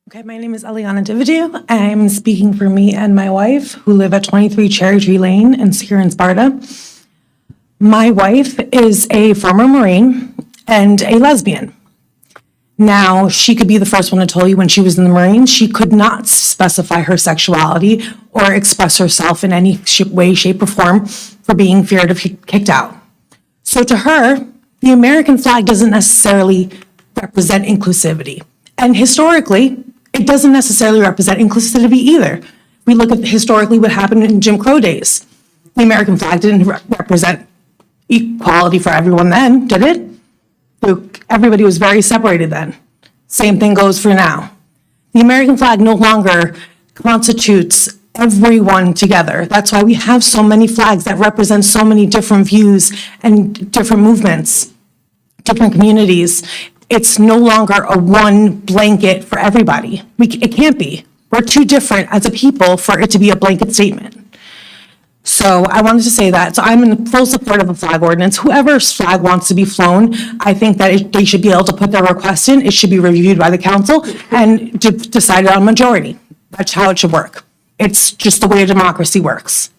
Okay, my name is Eliana Dividu. I'm speaking for me and my wife, who live at 23 Cherry Tree Lane here in Sparta. My wife is a former Marine and a lesbian. Now, she could be the first one to tell you when she was in the Marines, she could not specify her sexuality or express herself in any way, shape, or form for being feared of kicked out. So to her, the American flag doesn't necessarily represent inclusivity. And historically, it doesn't necessarily represent inclusivity either. We look at historically what happened in Jim Crow days. The American flag didn't represent equality for everyone then, did it? Everybody was very separated then. Same thing goes for now. The American flag no longer constitutes everyone together. That's why we have so many flags that represent so many different views and different movements, different communities. It's no longer a one blanket for everybody. It can't be. We're too different as a people for it to be a blanket statement. So I wanted to say that. So I'm in full support of a flag ordinance. Whoever's flag wants to be flown, I think that they should be able to put their request in. It should be reviewed by the council and decided on majority. That's how it should work. It's just the way democracy works.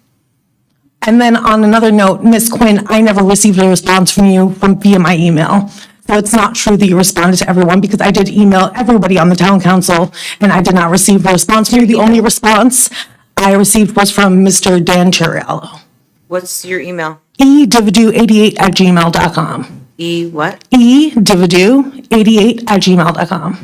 And then on another note, Ms. Quinn, I never received a response from you via my email. So it's not true that you responded to everyone, because I did email everybody on the town council and I did not receive a response from you. The only response I received was from Mr. Dan Chiarello. What's your email? edividu88@gmail.com. What? edividu88@gmail.com.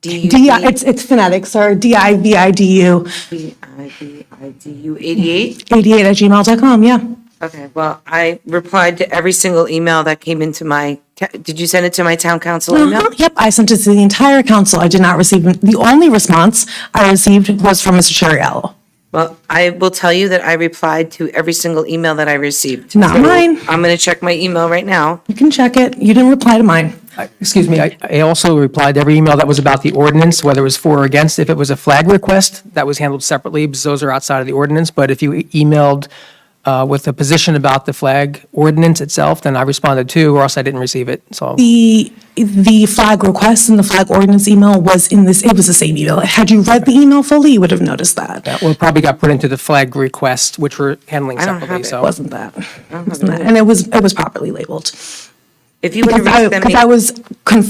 It's phonetics, or dividu. dividu 88? 88@gmail.com, yeah. Okay, well, I replied to every single email that came into my, did you send it to my town council email? Yep, I sent it to the entire council. I did not receive, the only response I received was from Mr. Chiarello. Well, I will tell you that I replied to every single email that I received. Not mine. I'm going to check my email right now. You can check it. You didn't reply to mine. Excuse me, I also replied to every email that was about the ordinance, whether it was for or against. If it was a flag request, that was handled separately because those are outside of the ordinance. But if you emailed with a position about the flag ordinance itself, then I responded too, or else I didn't receive it, so. The flag request and the flag ordinance email was it was the same email. Had you read the email fully, you would have noticed that. Yeah, well, it probably got put into the flag request, which we're handling I don't separately, have it. so. It wasn't that. And it was properly labeled. If you would have resent me. Because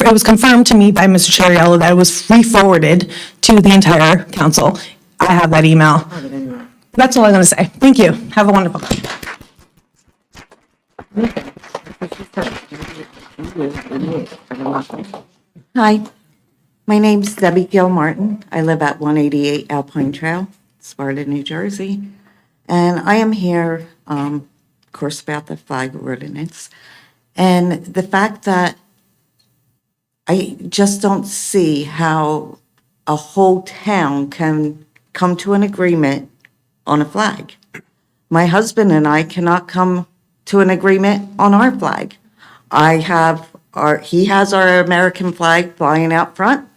it was confirmed to me by Mr. Chiarello that it was re-forwarded to the entire council. I have that email. That's all I'm going to say. Thank you. Have a wonderful day. Hi, my name's Debbie Gill Martin. I live at 188 Alpine Trail, Sparta, New Jersey. And I am here, of course, about the flag ordinance. And the fact that I just don't see how a whole town can come to an agreement on a flag. My husband and I cannot come to an agreement on our flag. He has our American flag flying out front.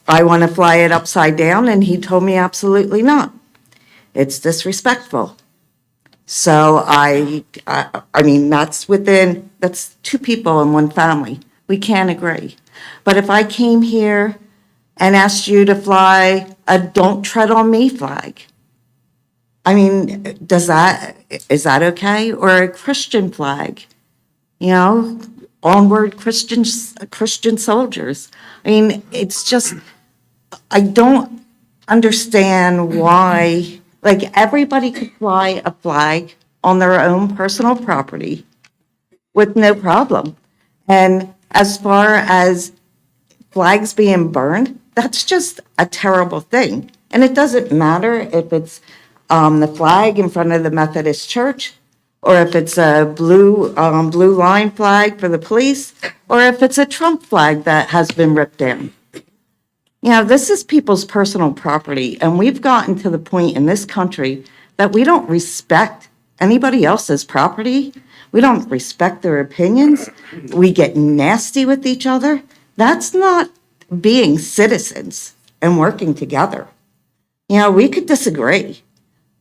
I want to fly it upside down, and he told me absolutely not. It's disrespectful. So I mean, that's two people in one family. We can't agree. But if I came here and asked you to fly a "Don't Tread on Me" flag. I mean, is that okay? Or a Christian flag? You know, onward Christian soldiers. I mean, it's just, I don't understand why, like, everybody could fly a flag on their own personal property with no problem. And as far as flags being burned, that's just a terrible thing. And it doesn't matter if it's the flag in front of the Methodist Church, or if it's a blue line flag for the police, or if it's a Trump flag that has been ripped down. You know, this is people's personal property, and we've gotten to the point in this country that we don't respect anybody else's property. We don't respect their opinions. We get nasty with each other. That's not being citizens and working together. You know, we could disagree,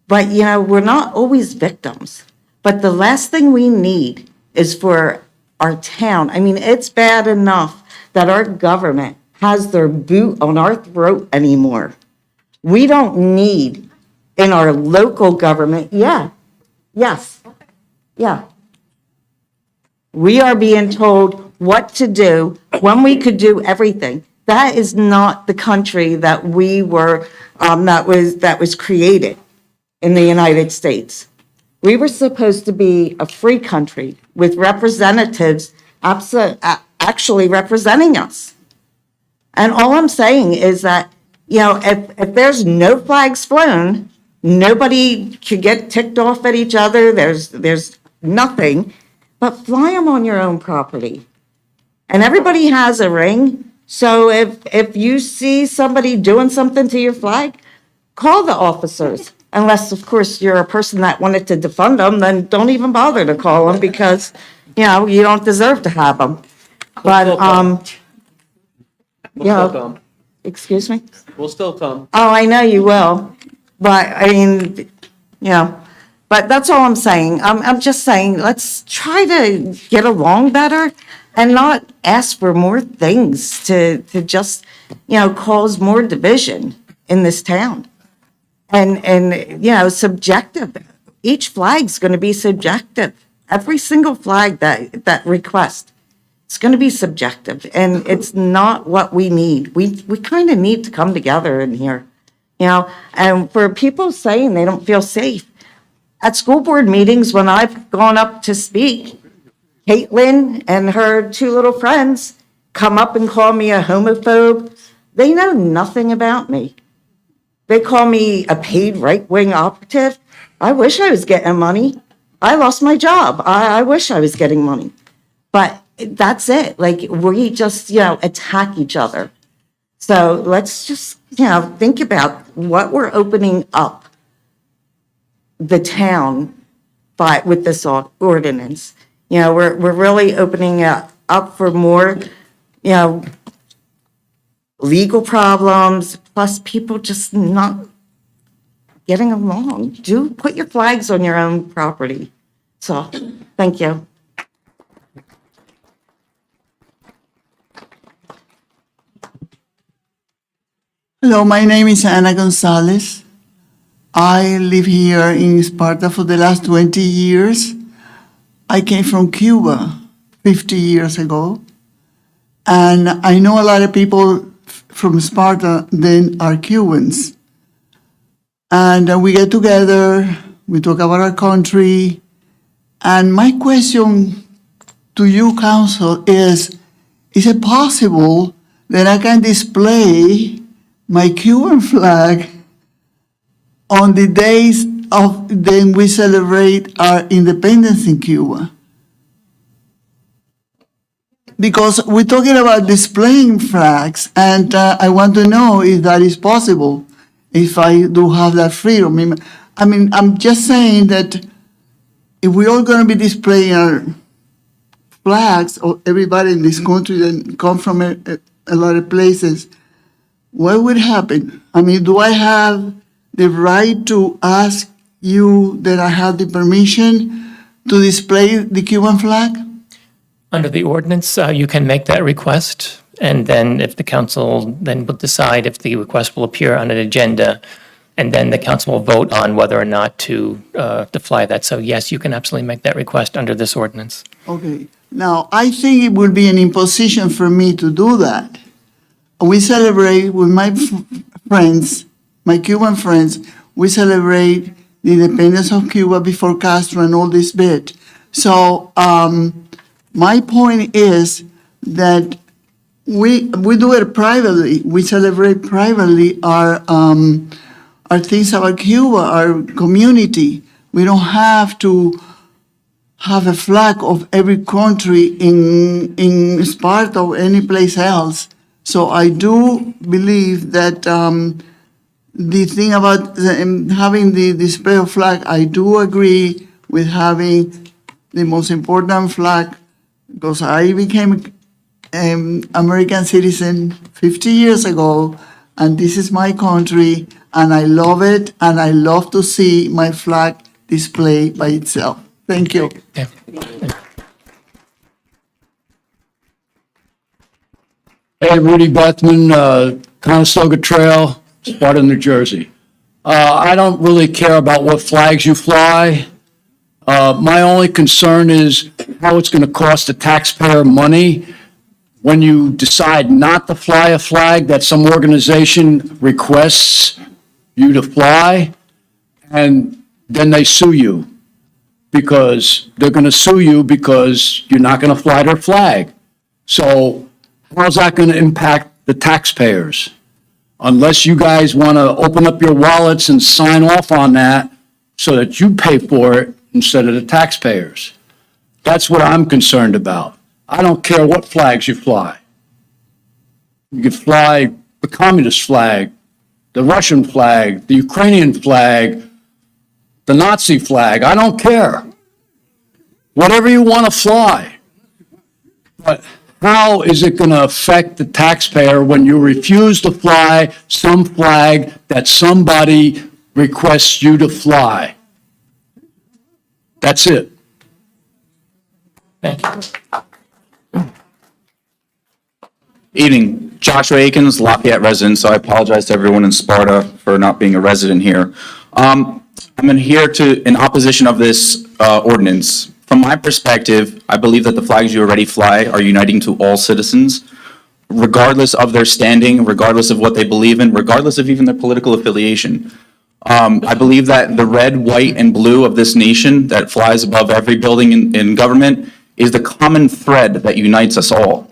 but, you know, we're not always victims. But the last thing we need is for our town. I mean, it's bad enough that our government has their boot on our throat anymore. We don't need in our local government, we are being told what to do when we could do everything. That is not the country that we were, that was created in the United States. We were supposed to be a free country with representatives actually representing us. And all I'm saying is that, you know, if there's no flags flown, nobody could get ticked off at each other. There's nothing, but fly them on your own property. And everybody has a ring. So if you see somebody doing something to your flag, call the officers. Unless, of course, you're a person that wanted to defund them, then don't even bother to call them because, you know, you don't deserve to have them. But, you know, excuse me? We'll still come. Oh, I know you will. But, I mean, you know, but that's all I'm saying. I'm just saying, let's try to get along better and not ask for more things to just, you know, cause more division in this town. And, you know, subjective. Each flag's going to be subjective. Every single flag that request, it's going to be subjective. And it's not what we need. We kind of need to come together in here, you know. And for people saying they don't feel safe, at school board meetings, when I've gone up to speak, Caitlin and her two little friends come up and call me a homophobe. They know nothing about me. They call me a paid right-wing operative. I wish I was getting money. I lost my job. I wish I was getting money. But that's it. Like, we just, you know, attack each other. So let's just, you know, think about what we're opening up the town by with this ordinance. You know, we're really opening it up for more, you know, legal problems, plus people just not getting along. Put your flags on your own property. So, thank you. Hello, my name is Ana Gonzalez. I live here in Sparta for the last 20 years. I came from Cuba 50 years ago. And I know a lot of people from Sparta then are Cubans. And we get together, we talk about our country. And my question to you, Council, is it possible that I can display my Cuban flag on the days of then we celebrate our independence in Cuba? Because we're talking about displaying flags, and I want to know if that is possible, if I do have that freedom. I mean, I'm just saying that if we're all going to be displaying our flags, or everybody in this country that come from a lot of places, what would happen? I mean, do I have the right to ask you that I have the permission to display the Cuban flag? Under the ordinance, you can make that request. And then if the council then will decide if the request will appear on an agenda, and then the council will vote on whether or not to fly that. So yes, you can absolutely make that request under this ordinance. Okay, now, I think it would be an imposition for me to do that. We celebrate with my friends, my Cuban friends, we celebrate the independence of Cuba before Castro and all this bit. So, my point is that we do it privately. We celebrate privately our things about Cuba, our community. We don't have to have a flag of every country in Sparta or any place else. So I do believe that the thing about having the display of flag, I do agree with having the most important flag, because I became an American citizen 50 years ago, and this is my country, and I love it, and I love to see my flag displayed by itself. Thank you. Hey, Rudy Bethman, Conestoga Trail, Sparta, New Jersey. I don't really care about what flags you fly. My only concern is how it's going to cost the taxpayer money when you decide not to fly a flag that some organization requests you to fly, and then they sue you because they're going to sue you because you're not going to fly their flag. So how's that going to impact the taxpayers? Unless you guys want to open up your wallets and sign off on that so that you pay for it instead of the taxpayers. That's what I'm concerned about. I don't care what flags you fly. You could fly the communist flag, the Russian flag, the Ukrainian flag, the Nazi flag. I don't care. Whatever you want to fly. But how is it going to affect the taxpayer when you refuse to fly some flag that somebody requests you to fly? That's it. Evening, Joshua Akins, Lafayette resident, so I apologize to everyone in Sparta for not being a resident here. I'm here in opposition of this ordinance. From my perspective, I believe that the flags you already fly are uniting to all citizens, regardless of their standing, regardless of what they believe in, regardless of even their political affiliation. I believe that the red, white, and blue of this nation that flies above every building in government is the common thread that unites us all.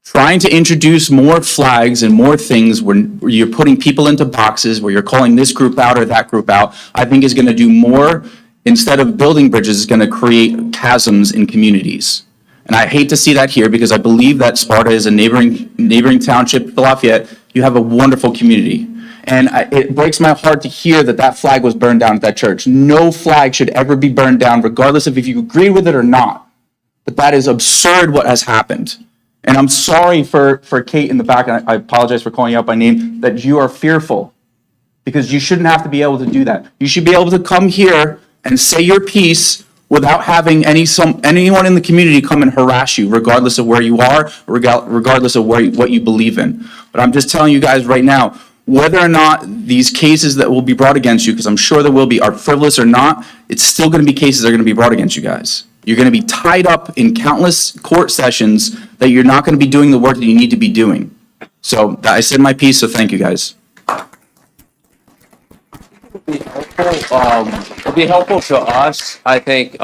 Trying to introduce more flags and more things where you're putting people into boxes, where you're calling this group out or that group out, I think is going to do more. Instead of building bridges, is going to create chasms in communities. And I hate to see that here because I believe that Sparta is a neighboring township to Lafayette. You have a wonderful community. And it breaks my heart to hear that that flag was burned down at that church. No flag should ever be burned down, regardless of if you agree with it or not. But that is absurd what has happened. And I'm sorry for Kate in the back, and I apologize for calling you out by name, that you are fearful. Because you shouldn't have to be able to do that. You should be able to come here and say your piece without having anyone in the community come and harass you, regardless of where you are, regardless of what you believe in. But I'm just telling you guys right now, whether or not these cases that will be brought against you, because I'm sure there will be, are frivolous or not, it's still going to be cases that are going to be brought against you guys. You're going to be tied up in countless court sessions that you're not going to be doing the work that you need to be doing. So I said my piece, so thank you guys. It'd be helpful to us. I think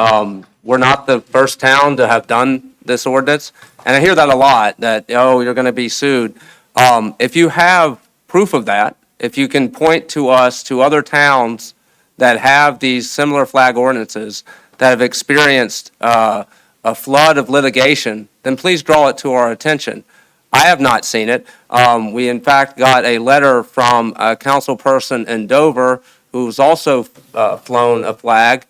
we're not the first town to have done this ordinance. And I hear that a lot, that, oh, you're going to be sued. If you have proof of that, if you can point to us to other towns that have these similar flag ordinances that have experienced a flood of litigation, then please draw it to our attention. I have not seen it. We, in fact, got a letter from a council person in Dover who's also flown a flag,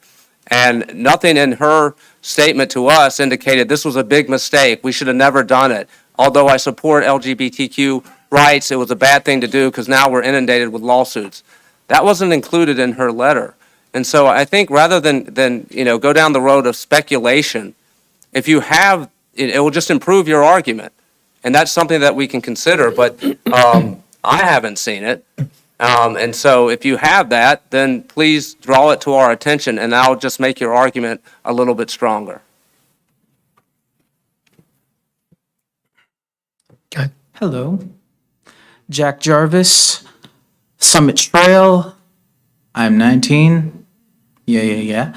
and nothing in her statement to us indicated this was a big mistake. We should have never done it. Although I support LGBTQ rights, it was a bad thing to do because now we're inundated with lawsuits. That wasn't included in her letter. And so I think rather than go down the road of speculation, if you have, it will just improve your argument. And that's something that we can consider, but I haven't seen it. And so if you have that, then please draw it to our attention, and I'll just make your argument a little bit stronger. Hello. Jack Jarvis, Summit Trail. I'm 19. Yeah.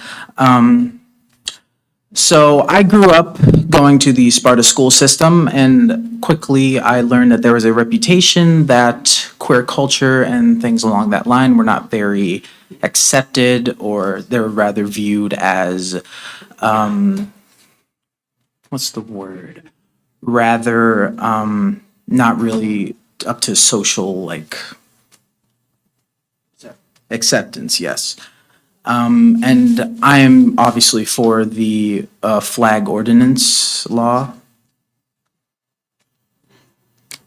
So I grew up going to the Sparta school system, and quickly I learned that there was a reputation that queer culture and things along that line were not very accepted, or they were rather viewed as, what's the word? Rather, not really up to social, like, acceptance, yes. And I am obviously for the flag ordinance law.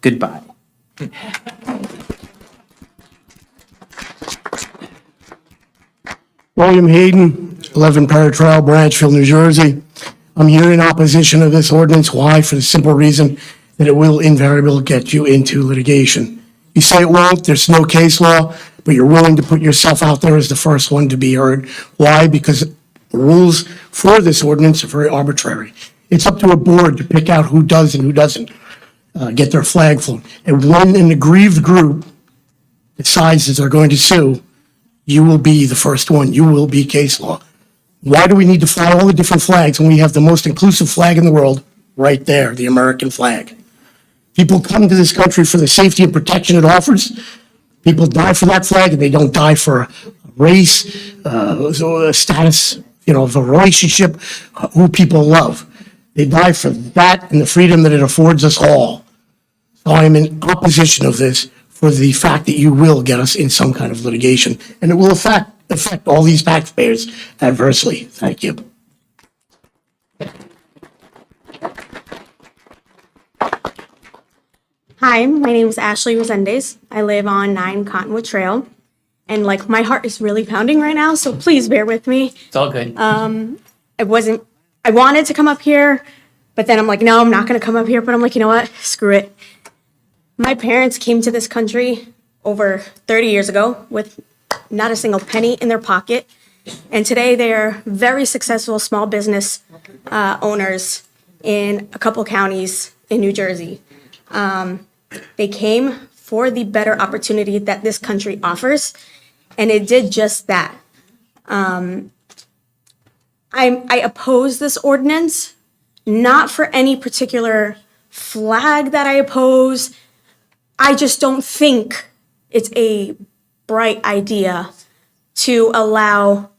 Goodbye. William Hayden, 11 Parrot Trail, Branchville, New Jersey. I'm here in opposition of this ordinance. Why? For the simple reason that it will invariably get you into litigation. You say it won't, there's no case law, but you're willing to put yourself out there as the first one to be heard. Why? Because the rules for this ordinance are very arbitrary. It's up to a board to pick out who does and who doesn't get their flag flown. And when an aggrieved group decides that they're going to sue, you will be the first one. You will be case law. Why do we need to fly all the different flags when we have the most inclusive flag in the world right there, the American flag? People come to this country for the safety and protection it offers. People die for that flag, and they don't die for race, status, of a relationship, who people love. They die for that and the freedom that it affords us all. So I am in opposition of this for the fact that you will get us in some kind of litigation, and it will affect all these taxpayers adversely. Thank you. Hi, my name is Ashley Resendez. I live on 9 Cottonwood Trail. And my heart is really pounding right now, so please bear with me. It's all good. I wanted to come up here, but then I'm like, no, I'm not going to come up here. But I'm like, you know what? Screw it. My parents came to this country over 30 years ago with not a single penny in their pocket. And today they are very successful small business owners in a couple counties in New Jersey. They came for the better opportunity that this country offers, and it did just that. I oppose this ordinance, not for any particular flag that I oppose. I just don't think it's a bright idea to allow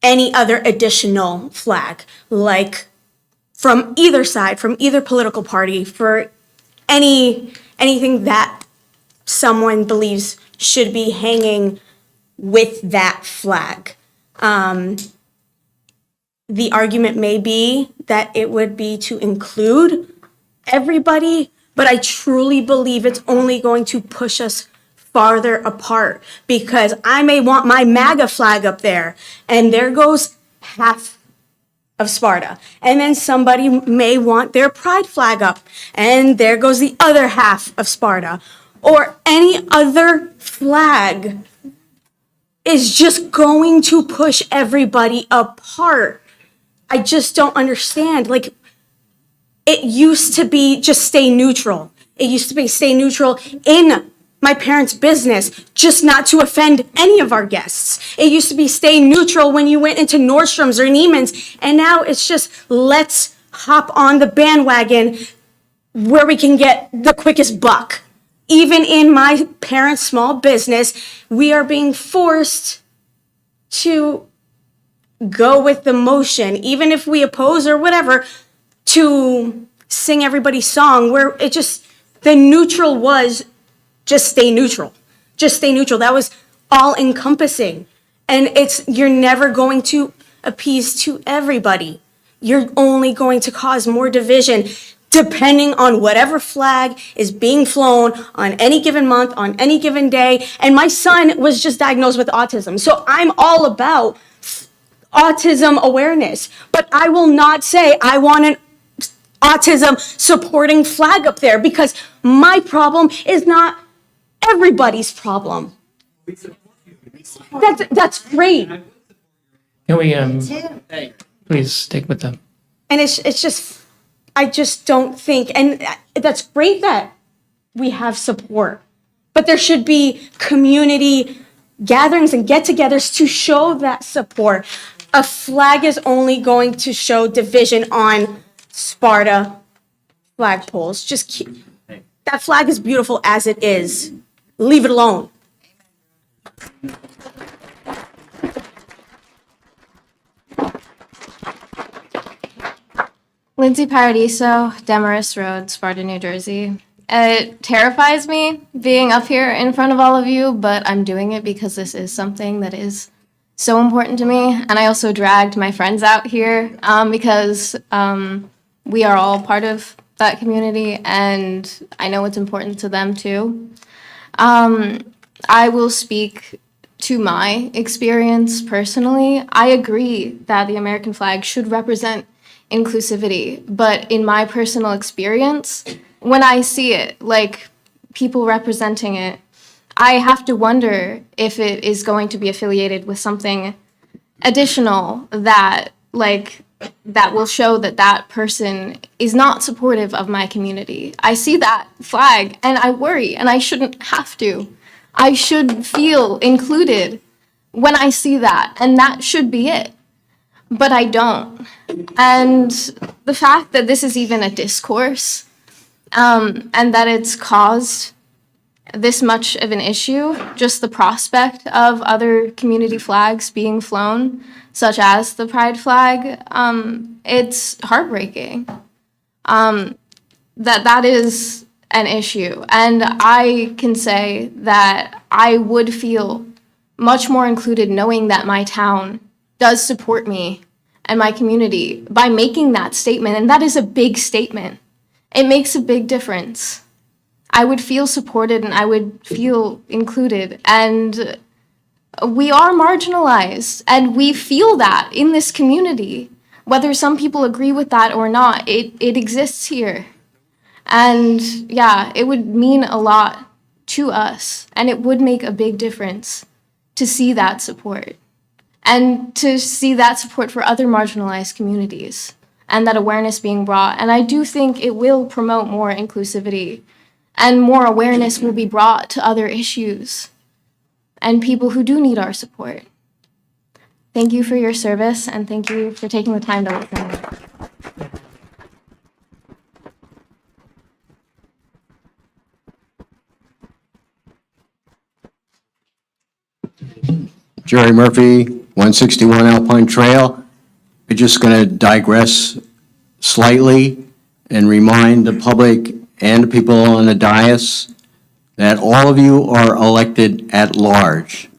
any other additional flag, like from either side, from either political party, for anything that someone believes should be hanging with that flag. The argument may be that it would be to include everybody, but I truly believe it's only going to push us farther apart, because I may want my MAGA flag up there, and there goes half of Sparta. And then somebody may want their pride flag up, and there goes the other half of Sparta. Or any other flag is just going to push everybody apart. I just don't understand. It used to be just stay neutral. It used to be stay neutral in my parents' business, just not to offend any of our guests. It used to be stay neutral when you went into Nordstrom's or Neiman's, and now it's just let's hop on the bandwagon where we can get the quickest buck. Even in my parents' small business, we are being forced to go with the motion, even if we oppose or whatever, to sing everybody's song, where the neutral was just stay neutral. Just stay neutral. That was all encompassing. And you're never going to appease to everybody. You're only going to cause more division depending on whatever flag is being flown on any given month, on any given day. And my son was just diagnosed with autism. So I'm all about autism awareness. But I will not say I want autism supporting flag up there because my problem is not everybody's problem. That's great. Can we, please stick with them? And it's just, I just don't think, and that's great that we have support, but there should be community gatherings and get-togethers to show that support. A flag is only going to show division on Sparta flagpoles. Just keep, that flag is beautiful as it is. Leave it alone. Lindsay Paradiso, Demarest Road, Sparta, New Jersey. It terrifies me being up here in front of all of you, but I'm doing it because this is something that is so important to me. And I also dragged my friends out here because we are all part of that community, and I know it's important to them too. I will speak to my experience personally. I agree that the American flag should represent inclusivity, but in my personal experience, when I see it, like people representing it, I have to wonder if it is going to be affiliated with something additional that will show that that person is not supportive of my community. I see that flag and I worry, and I shouldn't have to. I should feel included when I see that, and that should be it. But I don't. And the fact that this is even a discourse, and that it's caused this much of an issue, just the prospect of other community flags being flown, such as the pride flag, it's heartbreaking. That is an issue. And I can say that I would feel much more included knowing that my town does support me and my community by making that statement. And that is a big statement. It makes a big difference. I would feel supported and I would feel included. And we are marginalized, and we feel that in this community. Whether some people agree with that or not, it exists here. And yeah, it would mean a lot to us, and it would make a big difference to see that support. And to see that support for other marginalized communities and that awareness being brought. And I do think it will promote more inclusivity, and more awareness will be brought to other issues and people who do need our support. Thank you for your service, and thank you for taking the time to listen. Jerry Murphy, 161 Alpine Trail. We're just going to digress slightly and remind the public and the people on the dais that all of you are elected at large.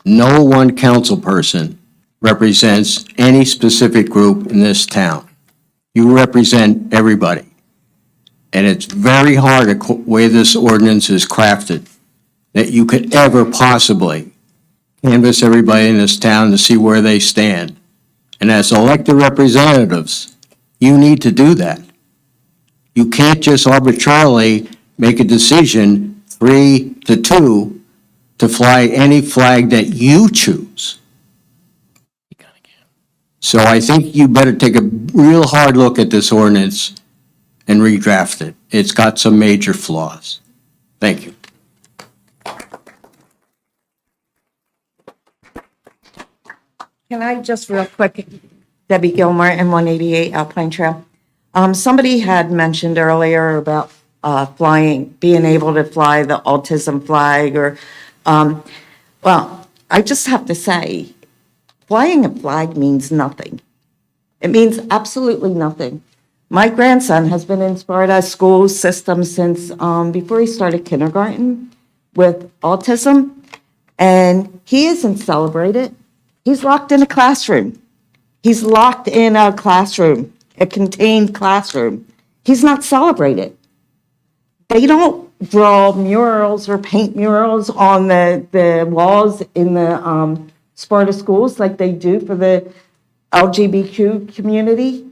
No one council person represents any specific group in this town. You represent everybody. And it's very hard the way this ordinance is crafted that you could ever possibly canvass everybody in this town to see where they stand. And as elected representatives, you need to do that. You can't just arbitrarily make a decision 3-2 to fly any flag that you choose. So I think you better take a real hard look at this ordinance and redraft it. It's got some major flaws. Thank you. Can I just real quick, Debbie Gilmore, and 188 Alpine Trail. Somebody had mentioned earlier about being able to fly the autism flag, or, well, I just have to say, flying a flag means nothing. It means absolutely nothing. My grandson has been in Sparta school system since before he started kindergarten with autism, and he isn't celebrated. He's locked in a classroom. He's locked in a classroom, a contained classroom. He's not celebrated. They don't draw murals or paint murals on the walls in the Sparta schools like they do for the LGBTQ community.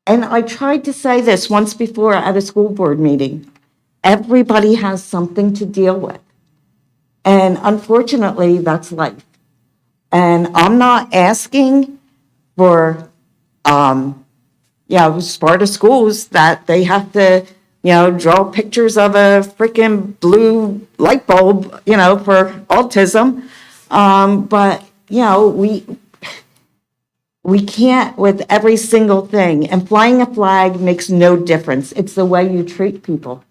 And I tried to say this once before at a school board meeting. Everybody has something to deal with. And unfortunately, that's life. And I'm not asking for, Sparta schools that they have to, draw pictures of a freaking blue light bulb, for autism. But, we can't with every single thing. And flying a flag makes no difference. It's the way you treat people.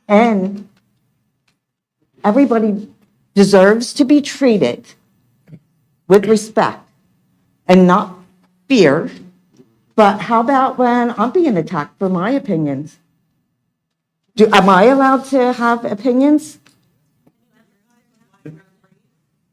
And everybody deserves to be treated with respect and not fear. But how about when I'm being attacked for my opinions? Am I allowed to have opinions?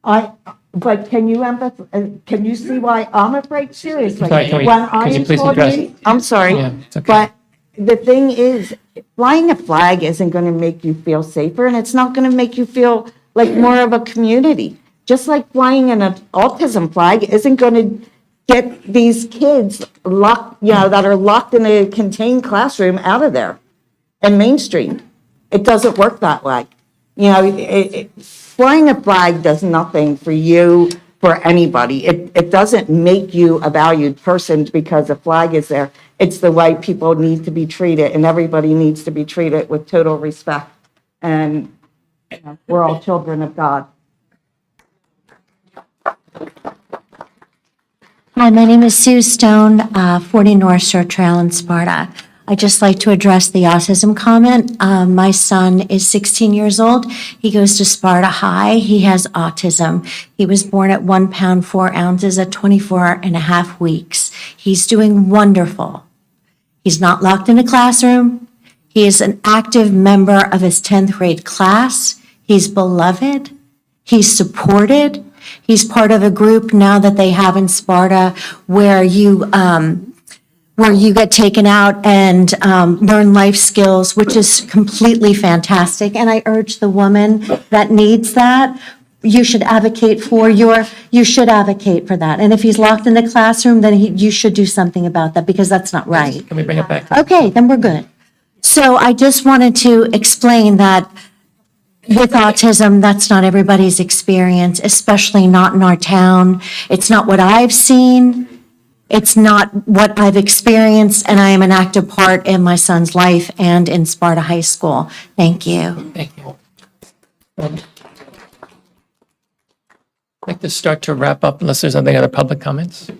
But can you see why I'm afraid? Seriously. Sorry, can you please address? I'm sorry, Yeah, it's okay. but the thing is, flying a flag isn't going to make you feel safer, and it's not going to make you feel like more of a community. Just like flying an autism flag isn't going to get these kids locked, that are locked in a contained classroom out of there and mainstreamed. It doesn't work that way. Flying a flag does nothing for you, for anybody. It doesn't make you a valued person because a flag is there. It's the way people need to be treated, and everybody needs to be treated with total respect. And we're all children of God. Hi, my name is Sue Stone, 40 North Shore Trail in Sparta. I'd just like to address the autism comment. My son is 16 years old. He goes to Sparta High. He has autism. He was born at 1 pound, 4 ounces at 24 and a half weeks. He's doing wonderful. He's not locked in a classroom. He is an active member of his 10th grade class. He's beloved. He's supported. He's part of a group now that they have in Sparta where you get taken out and learn life skills, which is completely fantastic. And I urge the woman that needs that, you should advocate for that. And if he's locked in the classroom, then you should do something about that because that's not right. Can we bring it back? Okay, then we're good. So I just wanted to explain that with autism, that's not everybody's experience, especially not in our town. It's not what I've seen. It's not what I've experienced, and I am an active part in my son's life and in Sparta High School. Thank you. Thank you. I'd like to start to wrap up unless there's any other public comments.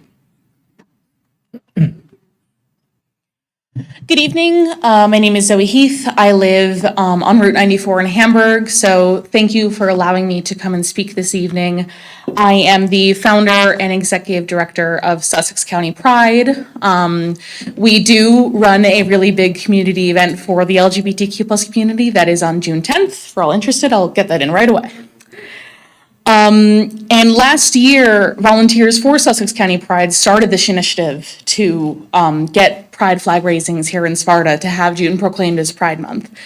Good evening. My name is Zoe Heath. I live on Route 94 in Hamburg, so thank you for allowing me to come and speak this evening. I am the founder and executive director of Sussex County Pride. We do run a really big community event for the LGBTQ plus community that is on June 10th. For all interested, I'll get that in right away. And last year, volunteers for Sussex County Pride started this initiative to get pride flag raisings here in Sparta to have June proclaimed as Pride Month.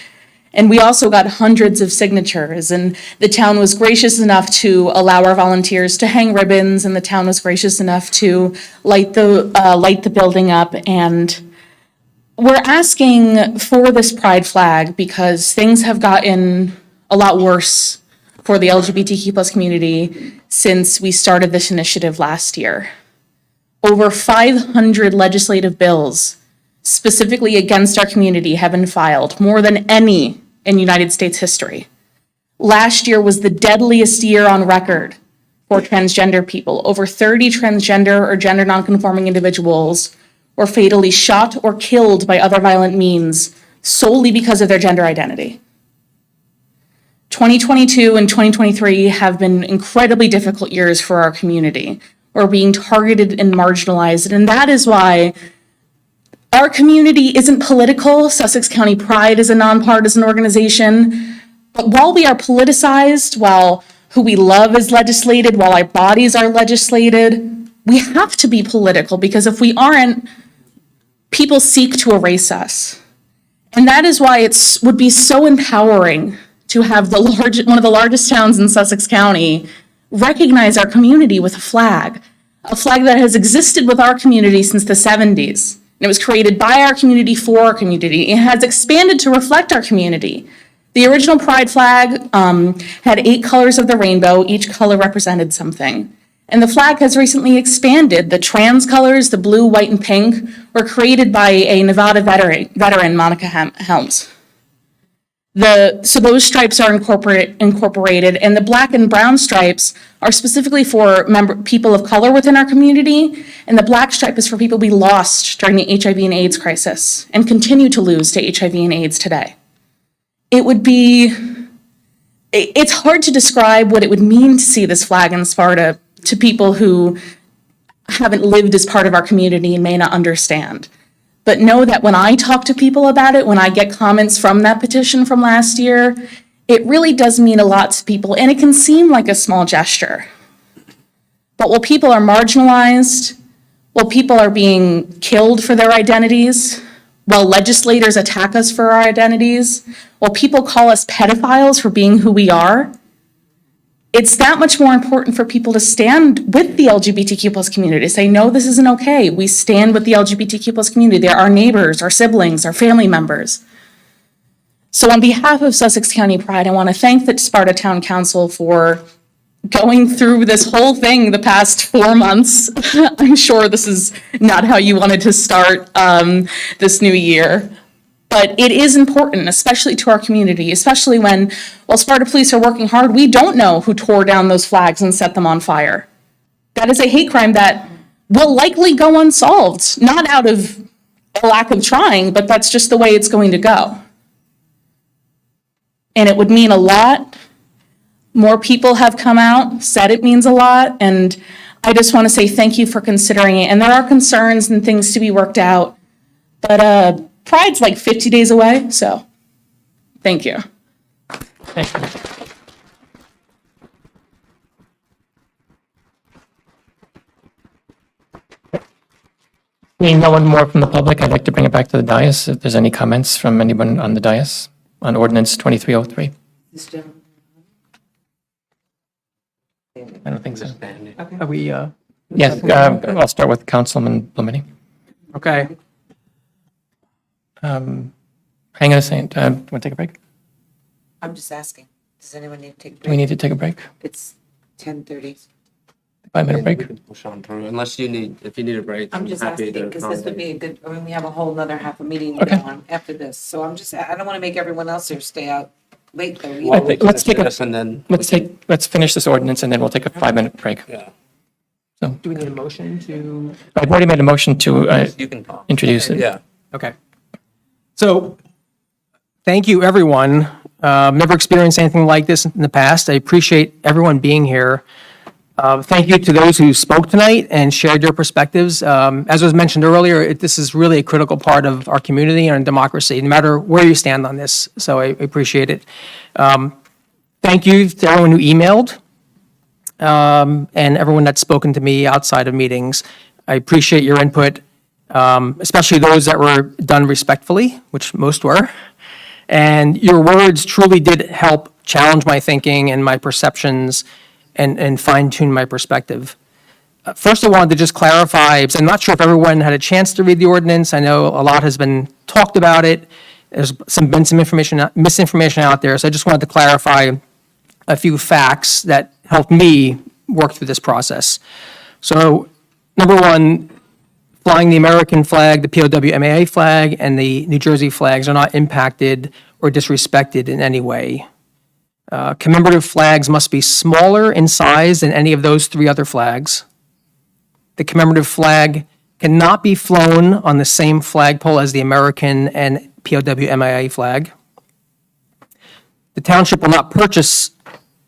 And we also got hundreds of signatures, and the town was gracious enough to allow our volunteers to hang ribbons, and the town was gracious enough to light the building up. And we're asking for this pride flag because things have gotten a lot worse for the LGBTQ plus community since we started this initiative last year. Over 500 legislative bills specifically against our community have been filed, more than any in United States history. Last year was the deadliest year on record for transgender people. Over 30 transgender or gender nonconforming individuals were fatally shot or killed by other violent means solely because of their gender identity. 2022 and 2023 have been incredibly difficult years for our community. We're being targeted and marginalized, and that is why our community isn't political. Sussex County Pride is a nonpartisan organization. But while we are politicized, while who we love is legislated, while our bodies are legislated, we have to be political because if we aren't, people seek to erase us. And that is why it would be so empowering to have one of the largest towns in Sussex County recognize our community with a flag that has existed with our community since the 70s. And it was created by our community for our community. It has expanded to reflect our community. The original Pride flag had 8 colors of the rainbow. Each color represented something. And the flag has recently expanded. The trans colors, the blue, white, and pink, were created by a Nevada veteran, Monica Helms. So those stripes are incorporated, and the black and brown stripes are specifically for people of color within our community, and the black stripe is for people we lost during the HIV and AIDS crisis and continue to lose to HIV and AIDS today. It's hard to describe what it would mean to see this flag in Sparta to people who haven't lived as part of our community and may not understand. But know that when I talk to people about it, when I get comments from that petition from last year, it really does mean a lot to people, and it can seem like a small gesture. But while people are marginalized, while people are being killed for their identities, while legislators attack us for our identities, while people call us pedophiles for being who we are, it's that much more important for people to stand with the LGBTQ plus community, to say, no, this isn't okay. We stand with the LGBTQ plus community. They're our neighbors, our siblings, our family members. So on behalf of Sussex County Pride, I want to thank the Sparta Town Council for going through this whole thing the past 4 months. I'm sure this is not how you wanted to start this new year. But it is important, especially to our community, especially when, while Sparta police are working hard, we don't know who tore down those flags and set them on fire. That is a hate crime that will likely go unsolved, not out of a lack of trying, but that's just the way it's going to go. And it would mean a lot. More people have come out, said it means a lot, and I just want to say thank you for considering it. And there are concerns and things to be worked out, but Pride's like 50 days away, so thank you. Thank you. Seeing no one more from the public, I'd like to bring it back to the dais. If there's any comments from anyone on the dais on ordinance 2303. I don't think so. Are we, Yes, I'll start with Councilman Blumenting. okay. Hang on a second. Want to take a break? I'm just asking, does anyone need to take a break? Do we need to take a break? It's 10:30. 5-minute break? We can push on through, unless you need, if you need a break. I'm just happy asking, to because this would be a good, I mean, we have a whole nother half a meeting to Okay. go on after this. So I'm just, I don't want to make everyone else here stay out late though. I think- let's take a- This and then. Let's finish this ordinance and then we'll take a 5-minute break. Yeah. Do we need a motion to? I've already made a motion to You can talk. introduce it. Yeah. Okay. So, thank you, everyone. Never experienced anything like this in the past. I appreciate everyone being here. Thank you to those who spoke tonight and shared your perspectives. As was mentioned earlier, this is really a critical part of our community and democracy, no matter where you stand on this. So I appreciate it. Thank you to everyone who emailed and everyone that's spoken to me outside of meetings. I appreciate your input, especially those that were done respectfully, which most were. And your words truly did help challenge my thinking and my perceptions and fine-tune my perspective. First, I wanted to just clarify, because I'm not sure if everyone had a chance to read the ordinance. I know a lot has been talked about it. There's been some misinformation out there, so I just wanted to clarify a few facts that helped me work through this process. So, number one, flying the American flag, the POW-MAA flag, and the New Jersey flags are not impacted or disrespected in any way. Commemorative flags must be smaller in size than any of those 3 other flags. The commemorative flag cannot be flown on the same flagpole as the American and POW-MAA flag. The township will not purchase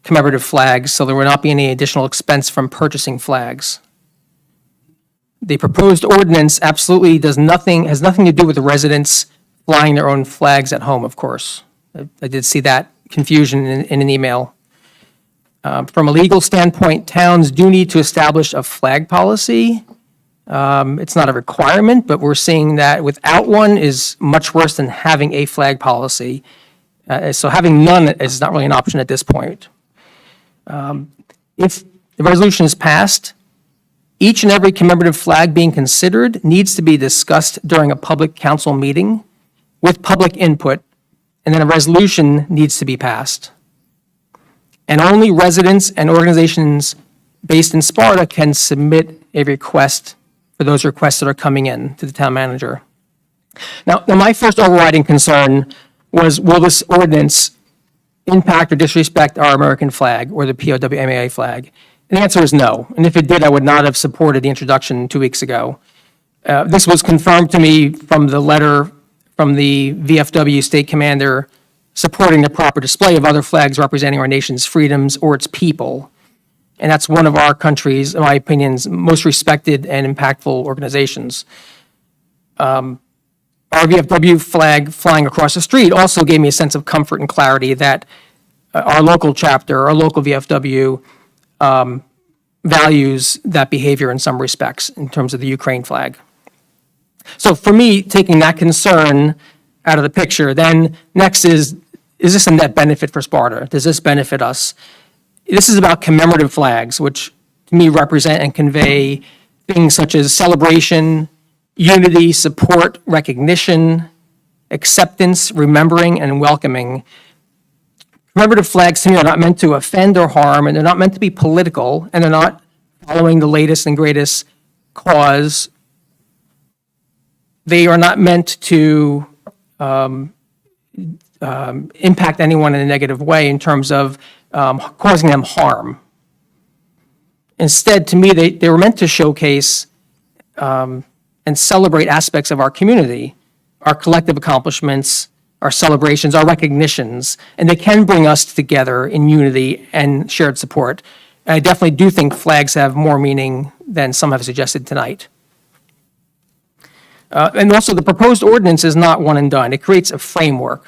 commemorative flags, so there will not be any additional expense from purchasing flags. The proposed ordinance absolutely has nothing to do with the residents flying their own flags at home, of course. I did see that confusion in an email. From a legal standpoint, towns do need to establish a flag policy. It's not a requirement, but we're seeing that without one is much worse than having a flag policy. So having none is not really an option at this point. If the resolution is passed, Each and every commemorative flag being considered needs to be discussed during a public council meeting with public input, and then a resolution needs to be passed. And only residents and organizations based in Sparta can submit a request for those requests that are coming in to the town manager. Now my first overriding concern was, will this ordinance impact or disrespect our American flag or the POW/MAA flag? And the answer is no. And if it did, I would not have supported the introduction 2 weeks ago. This was confirmed to me from the letter from the VFW state commander supporting the proper display of other flags representing our nation's freedoms or its people. And that's one of our country's, in my opinion, most respected and impactful organizations. Our VFW flag flying across the street also gave me a sense of comfort and clarity that our local chapter, our local VFW, values that behavior in some respects in terms of the Ukraine flag. So for me, taking that concern out of the picture, then next is this a net benefit for Sparta? Does this benefit us? This is about commemorative flags, which to me represent and convey things such as celebration, unity, support, recognition, acceptance, remembering, and welcoming. Commemorative flags to me are not meant to offend or harm, and they're not meant to be political, and they're not following the latest and greatest cause. They are not meant to impact anyone in a negative way in terms of causing them harm. Instead, to me, they were meant to showcase and celebrate aspects of our community, our collective accomplishments, our celebrations, our recognitions, and they can bring us together in unity and shared support. And I definitely do think flags have more meaning than some have suggested tonight. And also, the proposed ordinance is not one and done. It creates a framework.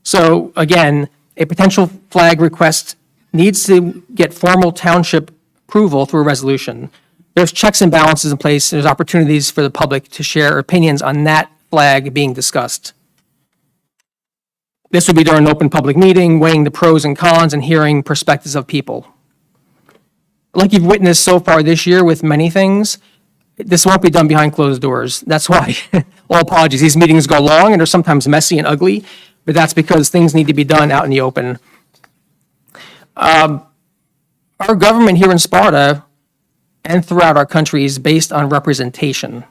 So again, a potential flag request needs to get formal township approval through a resolution. There's checks and balances in place. There's opportunities for the public to share opinions on that flag being discussed. This would be during an open public meeting, weighing the pros and cons and hearing perspectives of people. Like you've witnessed so far this year with many things, this won't be done behind closed doors. That's why, all apologies, these meetings go long and they're sometimes messy and ugly, but that's because things need to be done out in the open. Our government here in Sparta and throughout our country is based on representation.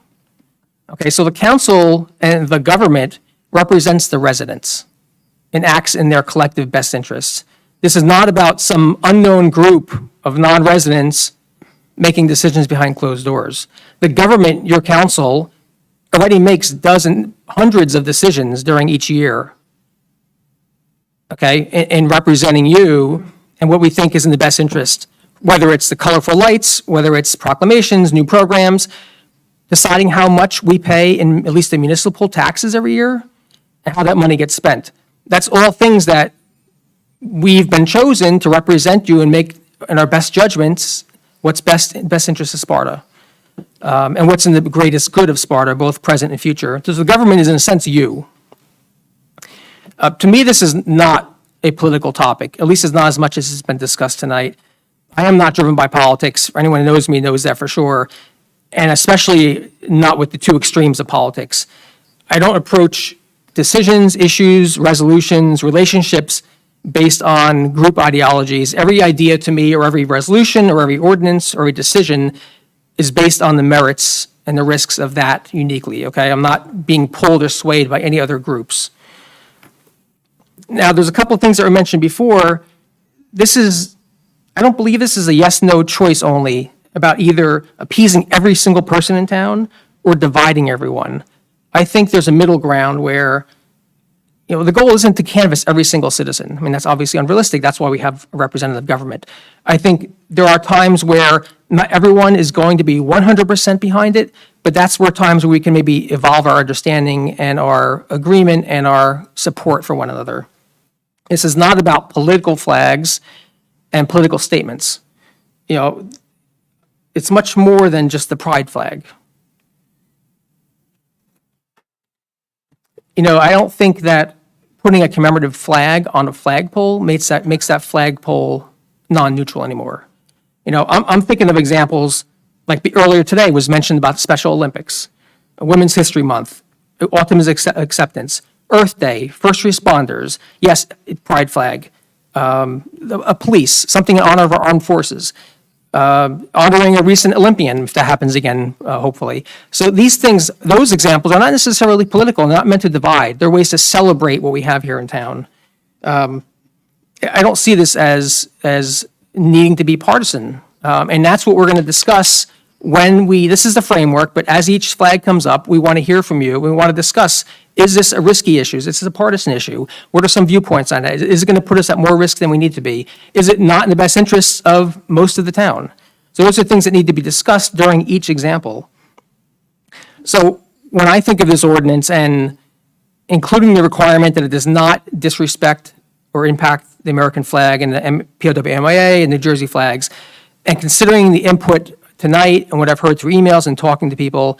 Okay, so the council and the government represents the residents and acts in their collective best interests. This is not about some unknown group of non-residents making decisions behind closed doors. The government, your council, already makes hundreds of decisions during each year, okay, in representing you and what we think is in the best interest, whether it's the colorful lights, whether it's proclamations, new programs, deciding how much we pay in at least the municipal taxes every year and how that money gets spent. That's all things that we've been chosen to represent you and make, in our best judgments, what's best interest of Sparta, and what's in the greatest good of Sparta, both present and future. So the government is, in a sense, you. To me, this is not a political topic, at least it's not as much as has been discussed tonight. I am not driven by politics. Anyone who knows me knows that for sure, and especially not with the two extremes of politics. I don't approach decisions, issues, resolutions, relationships based on group ideologies. Every idea to me, or every resolution, or every ordinance, or a decision is based on the merits and the risks of that uniquely, okay? I'm not being pulled or swayed by any other groups. Now, there's a couple of things that were mentioned before. I don't believe this is a yes-no choice only about either appeasing every single person in town or dividing everyone. I think there's a middle ground where, the goal isn't to canvass every single citizen. I mean, that's obviously unrealistic. That's why we have a representative government. I think there are times where not everyone is going to be 100% behind it, but that's where times where we can maybe evolve our understanding and our agreement and our support for one another. This is not about political flags and political statements. It's much more than just the pride flag. I don't think that putting a commemorative flag on a flagpole makes that flagpole non-neutral anymore. I'm thinking of examples Like earlier today was mentioned about Special Olympics, Women's History Month, autism acceptance, Earth Day, first responders, yes, pride flag, a police, something in honor of our armed forces, honoring a recent Olympian, if that happens again, hopefully. So these things, those examples are not necessarily political, they're not meant to divide. They're ways to celebrate what we have here in town. I don't see this as needing to be partisan. And that's what we're going to discuss when this is the framework, but as each flag comes up, we want to hear from you. We want to discuss, is this a risky issue? Is this a partisan issue? What are some viewpoints on it? Is it going to put us at more risk than we need to be? Is it not in the best interests of most of the town? So those are things that need to be discussed during each example. So when I think of this ordinance and including the requirement that it does not disrespect or impact the American flag and the POW-MIA and New Jersey flags, and considering the input tonight and what I've heard through emails and talking to people,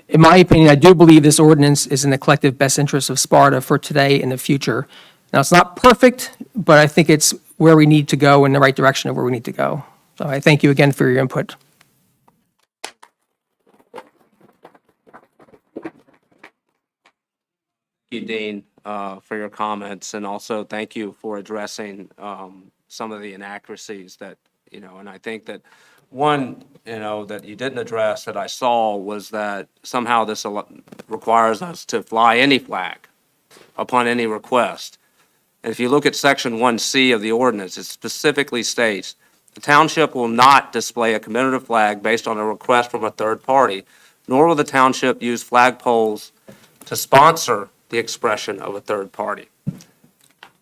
in my opinion, I do believe this ordinance is in the collective best interest of Sparta for today and the future. Now, it's not perfect, but I think it's where we need to go, in the right direction of where we need to go. So I thank you again for your input. Thank you, Dean, for your comments, and also thank you for addressing some of the inaccuracies that, and I think that one, that you didn't address that I saw was that somehow this requires us to fly any flag upon any request. And if you look at Section 1C of the ordinance, it specifically states, the township will not display a commemorative flag based on a request from a third party, nor will the township use flagpoles to sponsor the expression of a third party.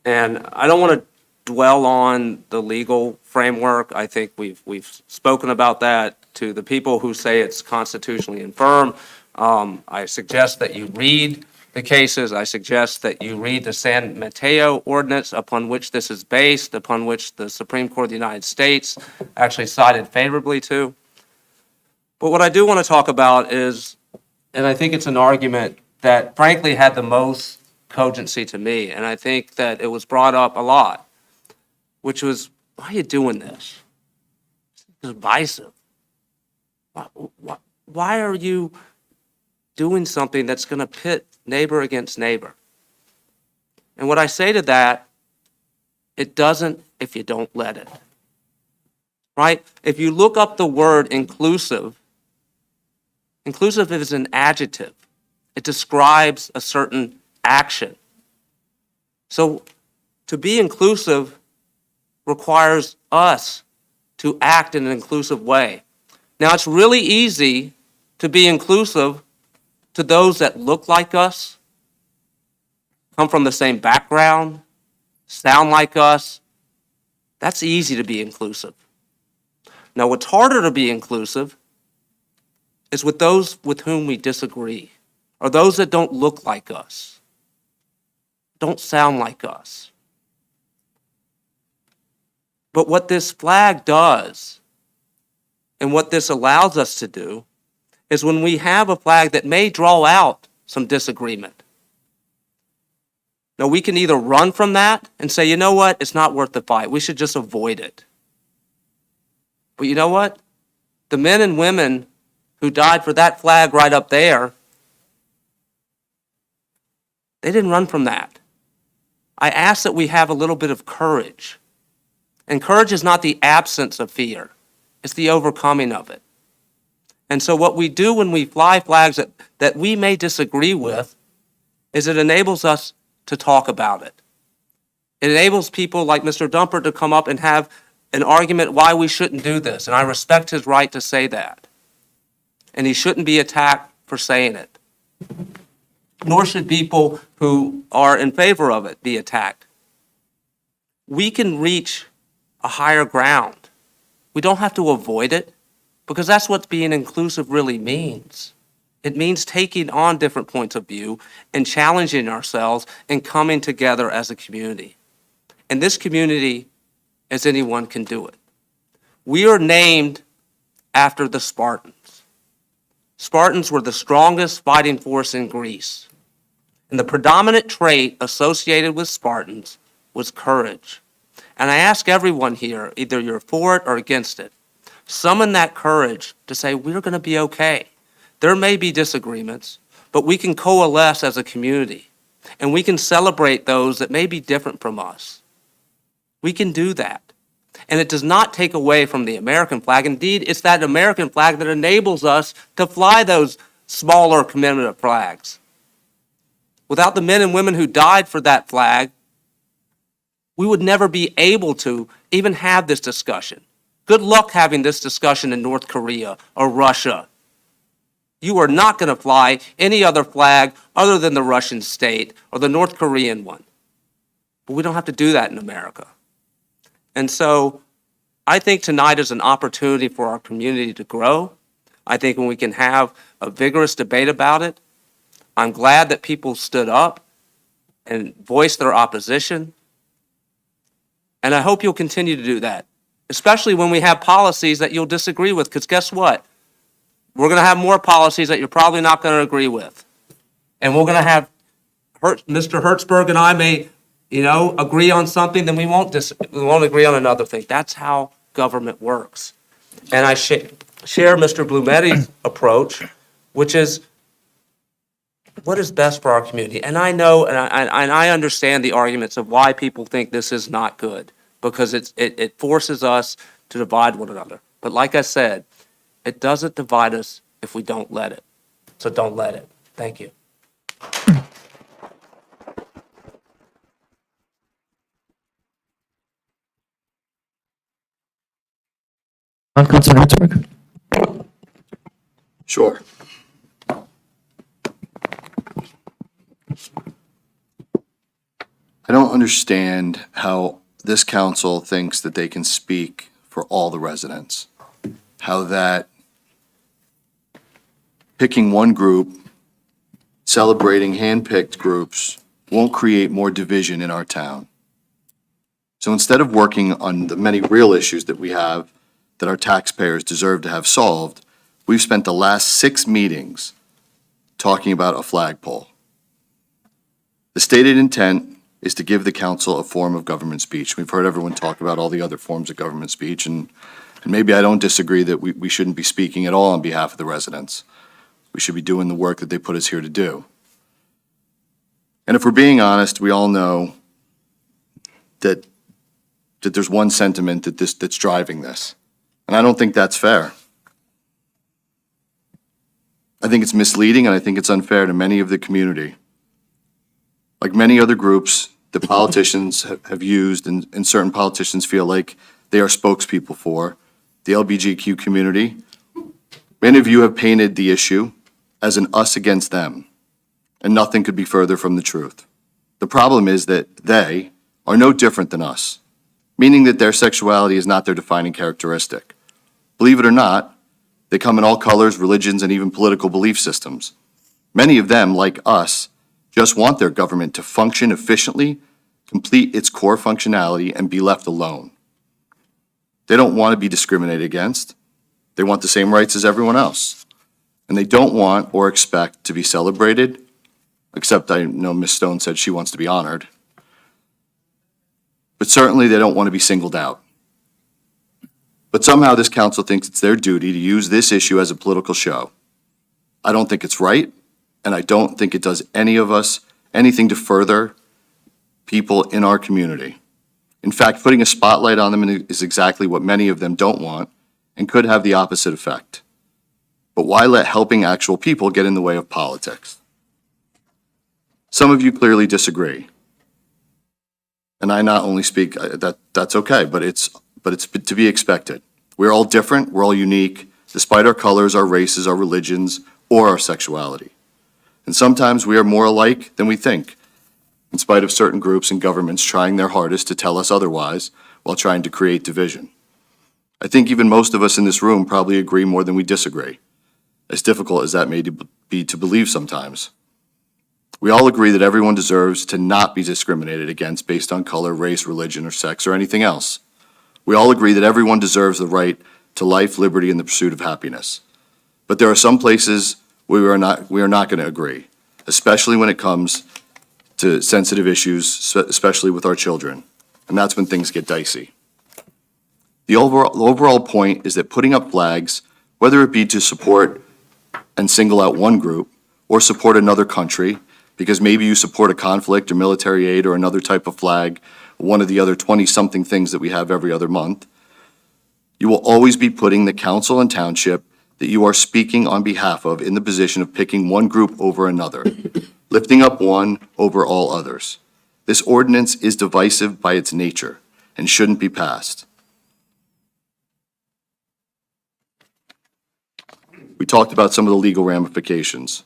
And I don't want to dwell on the legal framework. I think we've spoken about that. To the people who say it's constitutionally infirm, I suggest that you read the cases. I suggest that you read the San Mateo ordinance upon which this is based, upon which the Supreme Court of the United States actually cited favorably to. But what I do want to talk about is, and I think it's an argument that frankly had the most cogency to me, and I think that it was brought up a lot, which was, why are you doing this? It's divisive. Why are you doing something that's going to pit neighbor against neighbor? And what I say to that, it doesn't if you don't let it. Right? If you look up the word inclusive, inclusive is an adjective. It describes a certain action. So to be inclusive requires us to act in an inclusive way. Now, it's really easy to be inclusive to those that look like us, come from the same background, sound like us. That's easy to be inclusive. Now, what's harder to be inclusive is with those with whom we disagree, or those that don't look like us, don't sound like us. But what this flag does, and what this allows us to do, is when we have a flag that may draw out some disagreement. Now, we can either run from that and say, you know what, it's not worth the fight. We should just avoid it. But you know what? The men and women who died for that flag right up there, they didn't run from that. I ask that we have a little bit of courage. And courage is not the absence of fear. It's the overcoming of it. And so what we do when we fly flags that we may disagree with is it enables us to talk about it. It enables people like Mr. Dumper to come up and have an argument why we shouldn't do this. And I respect his right to say that. And he shouldn't be attacked for saying it. Nor should people who are in favor of it be attacked. We can reach a higher ground. We don't have to avoid it, because that's what being inclusive really means. It means taking on different points of view and challenging ourselves and coming together as a community. And this community, as anyone can do it. We are named after the Spartans. Spartans were the strongest fighting force in Greece. And the predominant trait associated with Spartans was courage. And I ask everyone here, either you're for it or against it, summon that courage to say, we're going to be okay. There may be disagreements, but we can coalesce as a community, and we can celebrate those that may be different from us. We can do that. And it does not take away from the American flag. Indeed, it's that American flag that enables us to fly those smaller commemorative flags. Without the men and women who died for that flag, we would never be able to even have this discussion. Good luck having this discussion in North Korea or Russia. You are not going to fly any other flag other than the Russian state or the North Korean one. But we don't have to do that in America. And so I think tonight is an opportunity for our community to grow. I think when we can have a vigorous debate about it, I'm glad that people stood up and voiced their opposition. And I hope you'll continue to do that, especially when we have policies that you'll disagree with, because guess what? We're going to have more policies that you're probably not going to agree with. And we're going to have, Mr. Hertzberg and I may, agree on something, then we won't agree on another thing. That's how government works. And I share Mr. Blumetti's approach, which is what is best for our community. And I know, and I understand the arguments of why people think this is not good, because it forces us to divide one another. But like I said, it doesn't divide us if we don't let it. So don't let it. Thank you. Councilor Hertzberg. Sure. I don't understand how this council thinks that they can speak for all the residents. How that picking one group, celebrating hand-picked groups, won't create more division in our town. So instead of working on the many real issues that we have that our taxpayers deserve to have solved, we've spent the last 6 meetings talking about a flagpole. The stated intent is to give the council a form of government speech. We've heard everyone talk about all the other forms of government speech, and maybe I don't disagree that we shouldn't be speaking at all on behalf of the residents. We should be doing the work that they put us here to do. And if we're being honest, we all know that there's one sentiment that's driving this. And I don't think that's fair. I think it's misleading, and I think it's unfair to many of the community. Like many other groups that politicians have used, and certain politicians feel like they are spokespeople for, the LGBTQ community, many of you have painted the issue as an us against them, and nothing could be further from the truth. The problem is that they are no different than us, meaning that their sexuality is not their defining characteristic. Believe it or not, they come in all colors, religions, and even political belief systems. Many of them, like us, just want their government to function efficiently, complete its core functionality, and be left alone. They don't want to be discriminated against. They want the same rights as everyone else. And they don't want or expect to be celebrated, except I know Ms. Stone said she wants to be honored. But certainly they don't want to be singled out. But somehow this council thinks it's their duty to use this issue as a political show. I don't think it's right, and I don't think it does any of us anything to further people in our community. In fact, putting a spotlight on them is exactly what many of them don't want and could have the opposite effect. But why let helping actual people get in the way of politics? Some of you clearly disagree. And I not only speak, that's okay, but it's to be expected. We're all different, we're all unique, despite our colors, our races, our religions, or our sexuality. And sometimes we are more alike than we think, in spite of certain groups and governments trying their hardest to tell us otherwise while trying to create division. I think even most of us in this room probably agree more than we disagree, as difficult as that may be to believe sometimes. We all agree that everyone deserves to not be discriminated against based on color, race, religion, or sex, or anything else. We all agree that everyone deserves the right to life, liberty, and the pursuit of happiness. But there are some places where we are not going to agree, especially when it comes to sensitive issues, especially with our children. And that's when things get dicey. The overall point is that putting up flags, whether it be to support and single out one group or support another country, because maybe you support a conflict or military aid or another type of flag, one of the other 20-something things that we have every other month, you will always be putting the council and township that you are speaking on behalf of in the position of picking one group over another, lifting up one over all others. This ordinance is divisive by its nature and shouldn't be passed. We talked about some of the legal ramifications.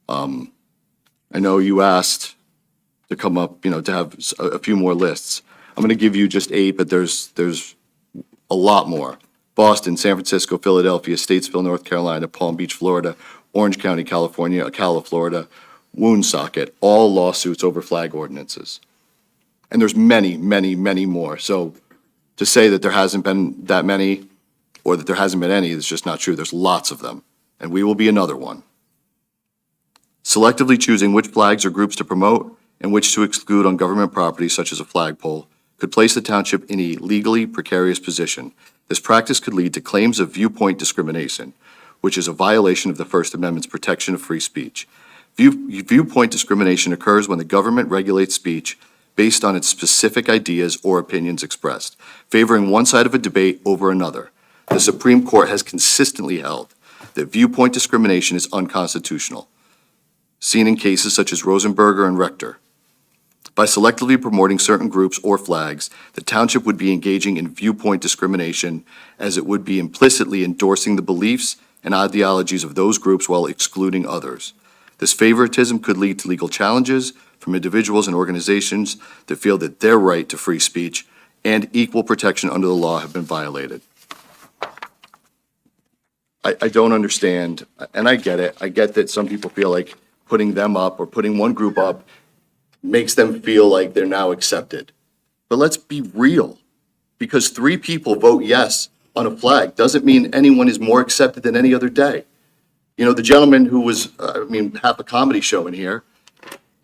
I know you asked to come up, to have a few more lists. I'm going to give you just 8, but there's a lot more. Boston, San Francisco, Philadelphia, Statesville, North Carolina, Palm Beach, Florida, Orange County, California, Ocala, Florida, Woonsocket, all lawsuits over flag ordinances. And there's many, many, many more. So to say that there hasn't been that many or that there hasn't been any is just not true. There's lots of them, and we will be another one. Selectively choosing which flags or groups to promote and which to exclude on government property, such as a flagpole, could place the township in a legally precarious position. This practice could lead to claims of viewpoint discrimination, which is a violation of the First Amendment's protection of free speech. Viewpoint discrimination occurs when the government regulates speech based on its specific ideas or opinions expressed, favoring one side of a debate over another. The Supreme Court has consistently held that viewpoint discrimination is unconstitutional, seen in cases such as Rosenberger and Rector. By selectively promoting certain groups or flags, the township would be engaging in viewpoint discrimination, as it would be implicitly endorsing the beliefs and ideologies of those groups while excluding others. This favoritism could lead to legal challenges from individuals and organizations that feel that their right to free speech and equal protection under the law have been violated. I don't understand, and I get it. I get that some people feel like putting them up or putting one group up makes them feel like they're now accepted. But let's be real. Because 3 people vote yes on a flag doesn't mean anyone is more accepted than any other day. The gentleman who was, half a comedy show in here,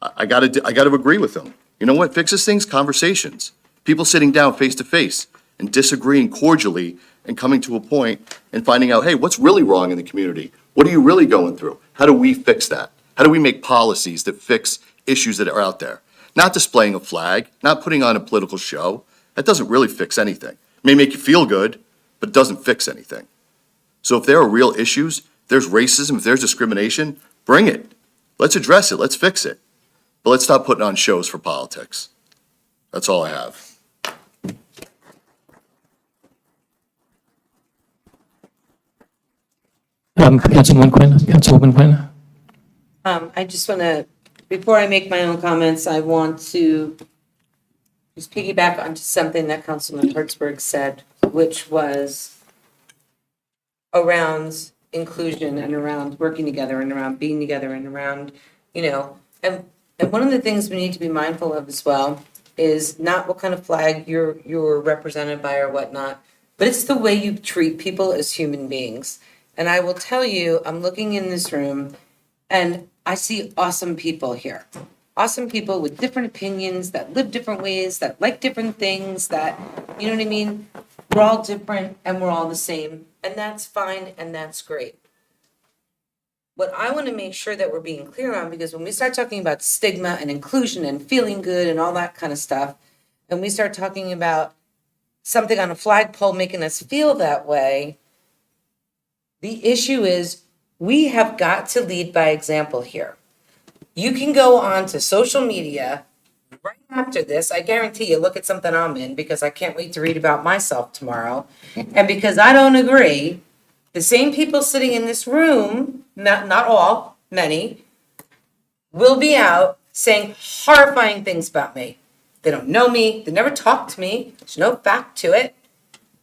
I gotta agree with him. You know what fixes things? Conversations. People sitting down face to face and disagreeing cordially and coming to a point and finding out, hey, what's really wrong in the community? What are you really going through? How do we fix that? How do we make policies that fix issues that are out there? Not displaying a flag, not putting on a political show. That doesn't really fix anything. It may make you feel good, but it doesn't fix anything. So if there are real issues, if there's racism, if there's discrimination, bring it. Let's address it. Let's fix it. But let's stop putting on shows for politics. That's all I have. Councilwoman Quinn? I just want to, before I make my own comments, I want to just piggyback onto something that Councilman Hertzberg said, which was around inclusion and around working together and around being together and around, and one of the things we need to be mindful of as well is not what kind of flag you're represented by or whatnot, but it's the way you treat people as human beings. And I will tell you, I'm looking in this room and I see awesome people here. Awesome people with different opinions, that live different ways, that like different things, that, you know what I mean? We're all different and we're all the same. And that's fine and that's great. What I want to make sure that we're being clear on, because when we start talking about stigma and inclusion and feeling good and all that kind of stuff, and we start talking about something on a flagpole making us feel that way, the issue is we have got to lead by example here. You can go on to social media right after this. I guarantee you look at something I'm in because I can't wait to read about myself tomorrow. And because I don't agree, the same people sitting in this room, not all, many, will be out saying horrifying things about me. They don't know me. They never talked to me. There's no fact to it.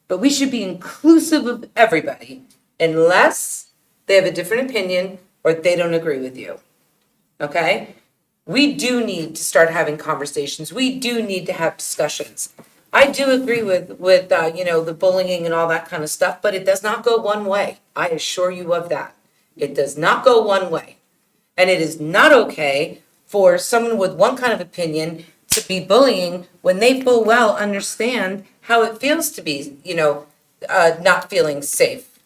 But we should be inclusive of everybody unless they have a different opinion or they don't agree with you. Okay? We do need to start having conversations. We do need to have discussions. I do agree with the bullying and all that kind of stuff, but it does not go one way. I assure you of that. It does not go one way. And it is not okay for someone with one kind of opinion to be bullying when they full well understand how it feels to be, not feeling safe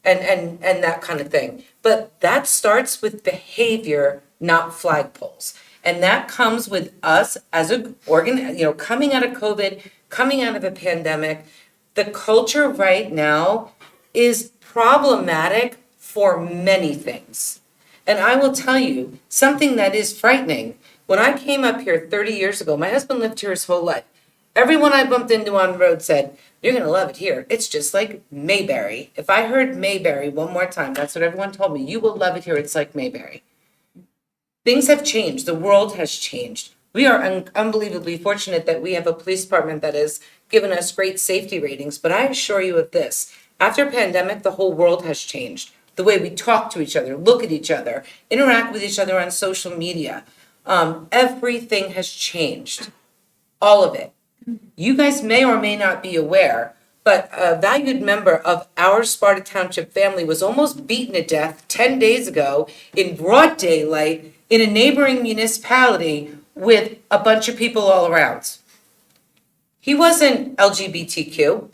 and that kind of thing. But that starts with behavior, not flagpoles. And that comes with us as a coming out of COVID, coming out of a pandemic. The culture right now is problematic for many things. And I will tell you something that is frightening. When I came up here 30 years ago, my husband lived here his whole life. Everyone I bumped into on the road said, "You're going to love it here. It's just like Mayberry." If I heard Mayberry one more time, that's what everyone told me. "You will love it here. It's like Mayberry." Things have changed. The world has changed. We are unbelievably fortunate that we have a police department that has given us great safety ratings. But I assure you of this, after a pandemic, the whole world has changed. The way we talk to each other, look at each other, interact with each other on social media. Everything has changed. All of it. You guys may or may not be aware, but a valued member of our Sparta Township family was almost beaten to death 10 days ago in broad daylight in a neighboring municipality with a bunch of people all around. He wasn't LGBTQ.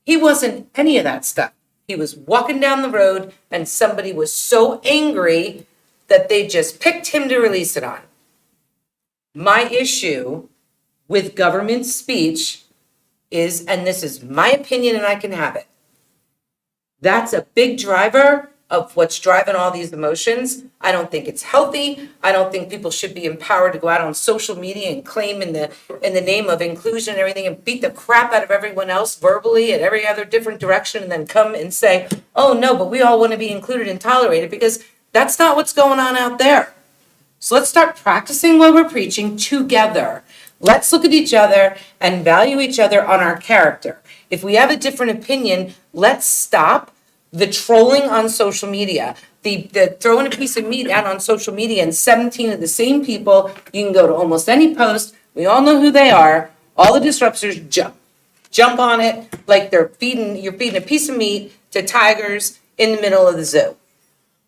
He wasn't any of that stuff. He was walking down the road and somebody was so angry that they just picked him to release it on. My issue with government speech is, and this is my opinion and I can have it, that's a big driver of what's driving all these emotions. I don't think it's healthy. I don't think people should be empowered to go out on social media and claim in the name of inclusion and everything and beat the crap out of everyone else verbally at every other different direction and then come and say, "Oh no, but we all want to be included and tolerated," because that's not what's going on out there. So let's start practicing what we're preaching together. Let's look at each other and value each other on our character. If we have a different opinion, let's stop the trolling on social media, the throwing a piece of meat out on social media and 17 of the same people. You can go to almost any post. We all know who they are. All the disruptors jump on it like you're feeding a piece of meat to tigers in the middle of the zoo.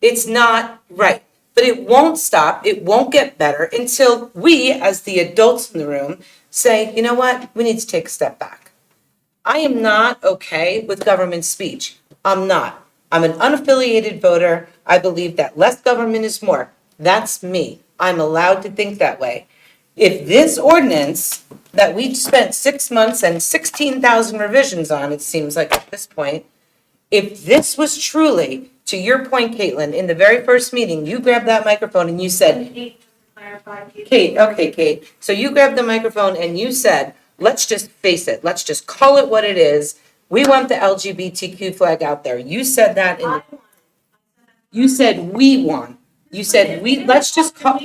It's not right. But it won't stop, it won't get better until we, as the adults in the room, say, "You know what, we need to take a step back." I am not okay with government speech. I'm not. I'm an unaffiliated voter. I believe that less government is more. That's me. I'm allowed to think that way. If this ordinance that we spent 6 months and 16,000 revisions on, it seems like at this point, if this was truly, to your point, Caitlin, in the very first meeting, you grabbed that microphone and you said, Kate. So you grabbed the microphone and you said, "Let's just face it. Let's just call it what it is. We want the LGBTQ flag out there." You said that you said we want. You said let's just call.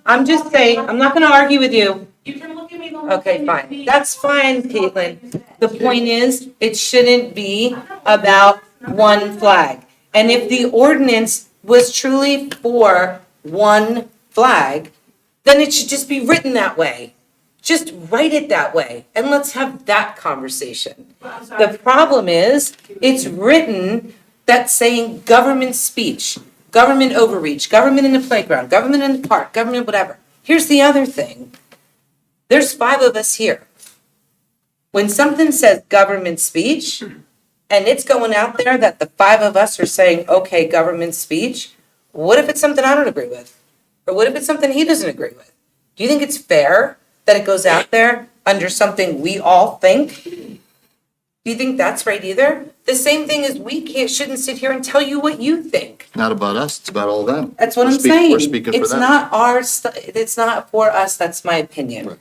I'm just saying, I'm not going to argue with you. You can look at me. Okay, fine. That's fine, Caitlin. The point is, it shouldn't be about one flag. And if the ordinance was truly for one flag, then it should just be written that way. Just write it that way, and let's have that conversation. The problem is, it's written that's saying government speech, government overreach, government in the playground, government in the park, government whatever. Here's the other thing. There's 5 of us here. When something says government speech, and it's going out there that the 5 of us are saying, okay, government speech, what if it's something I don't agree with? Or what if it's something he doesn't agree with? Do you think it's fair that it goes out there under something we all think? Do you think that's right either? The same thing as shouldn't sit here and tell you what you think. Not about us, it's about all them. That's what I'm saying. We're speaking for It's them. not it's not for us, that's my opinion. Right.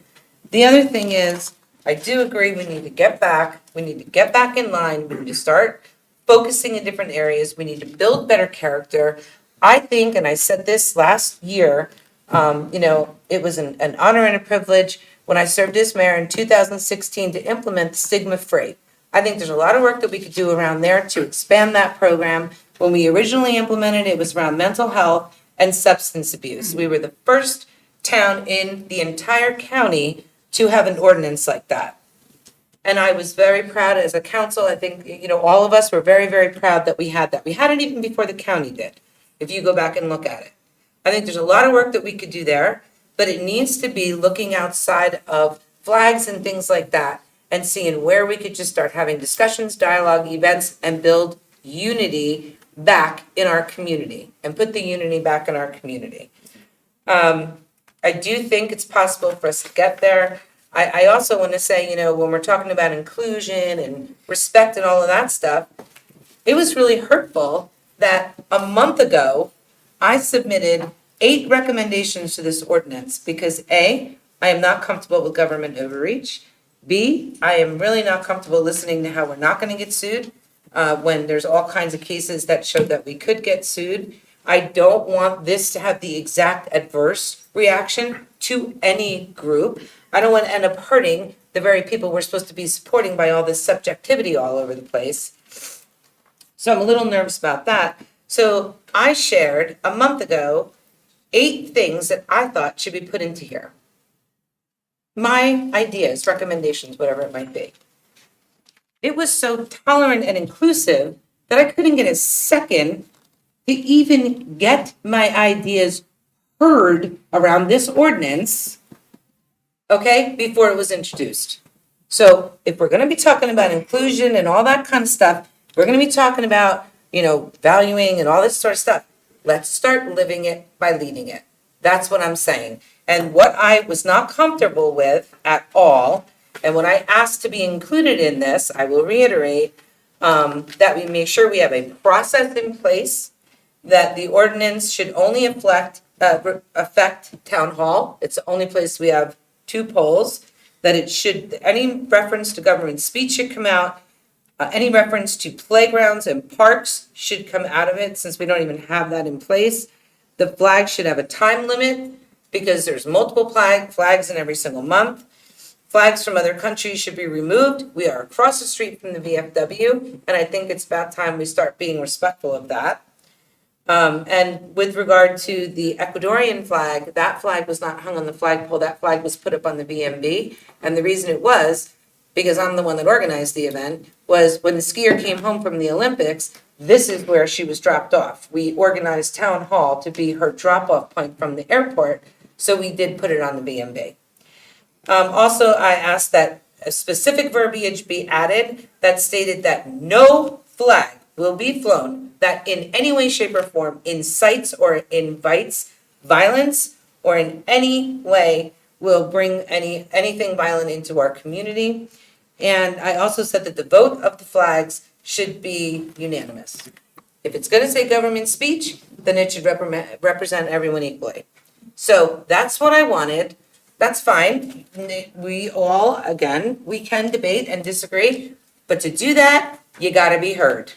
The other thing is, I do agree we need to get back in line, we need to start focusing in different areas, we need to build better character. I think, and I said this last year, it was an honor and a privilege when I served as mayor in 2016 to implement stigma-free. I think there's a lot of work that we could do around there to expand that program. When we originally implemented it, it was around mental health and substance abuse. We were the first town in the entire county to have an ordinance like that. And I was very proud as a council. I think, all of us were very, very proud that we had that. We had it even before the county did, if you go back and look at it. I think there's a lot of work that we could do there, but it needs to be looking outside of flags and things like that and seeing where we could just start having discussions, dialogue, events, and build unity back in our community and put the unity back in our community. I do think it's possible for us to get there. I also want to say, when we're talking about inclusion and respect and all of that stuff, it was really hurtful that a month ago, I submitted 8 recommendations to this ordinance because A, I am not comfortable with government overreach. B, I am really not comfortable listening to how we're not going to get sued when there's all kinds of cases that show that we could get sued. I don't want this to have the exact adverse reaction to any group. I don't want to end up hurting the very people we're supposed to be supporting by all this subjectivity all over the place. So I'm a little nervous about that. So I shared a month ago 8 things that I thought should be put into here. My ideas, recommendations, whatever it might be. It was so tolerant and inclusive that I couldn't get a second to even get my ideas heard around this ordinance, okay, before it was introduced. So if we're going to be talking about inclusion and all that kind of stuff, we're going to be talking about, valuing and all this sort of stuff. Let's start living it by leading it. That's what I'm saying. And what I was not comfortable with at all, and when I asked to be included in this, I will reiterate that we make sure we have a process in place, that the ordinance should only affect town hall. It's the only place we have 2 polls, that it should, any reference to government speech should come out. Any reference to playgrounds and parks should come out of it, since we don't even have that in place. The flag should have a time limit because there's multiple flags in every single month. Flags from other countries should be removed. We are across the street from the VFW, and I think it's about time we start being respectful of that. And with regard to the Ecuadorian flag, that flag was not hung on the flagpole. That flag was put up on the BMB. And the reason it was, because I'm the one that organized the event, was when the skier came home from the Olympics, this is where she was dropped off. We organized town hall to be her drop-off point from the airport, so we did put it on the BMB. Also, I asked that a specific verbiage be added that stated that no flag will be flown that in any way, shape, or form incites or invites violence or in any way will bring anything violent into our community. And I also said that the vote of the flags should be unanimous. If it's going to say government speech, then it should represent everyone equally. So that's what I wanted. That's fine. We all, again, we can debate and disagree, but to do that, you got to be heard.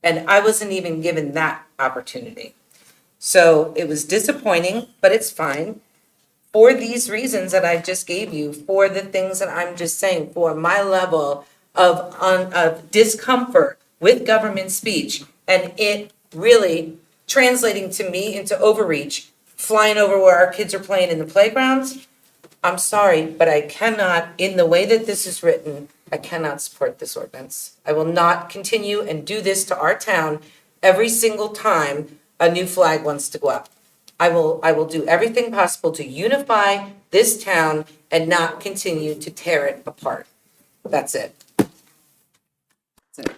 And I wasn't even given that opportunity. So it was disappointing, but it's fine. For these reasons that I just gave you, for the things that I'm just saying, for my level of discomfort with government speech, and it really translating to me into overreach, flying over where our kids are playing in the playgrounds, I'm sorry, but I cannot, in the way that this is written, I cannot support this ordinance. I will not continue and do this to our town every single time a new flag wants to go up. I will do everything possible to unify this town and not continue to tear it apart. That's it. That's it.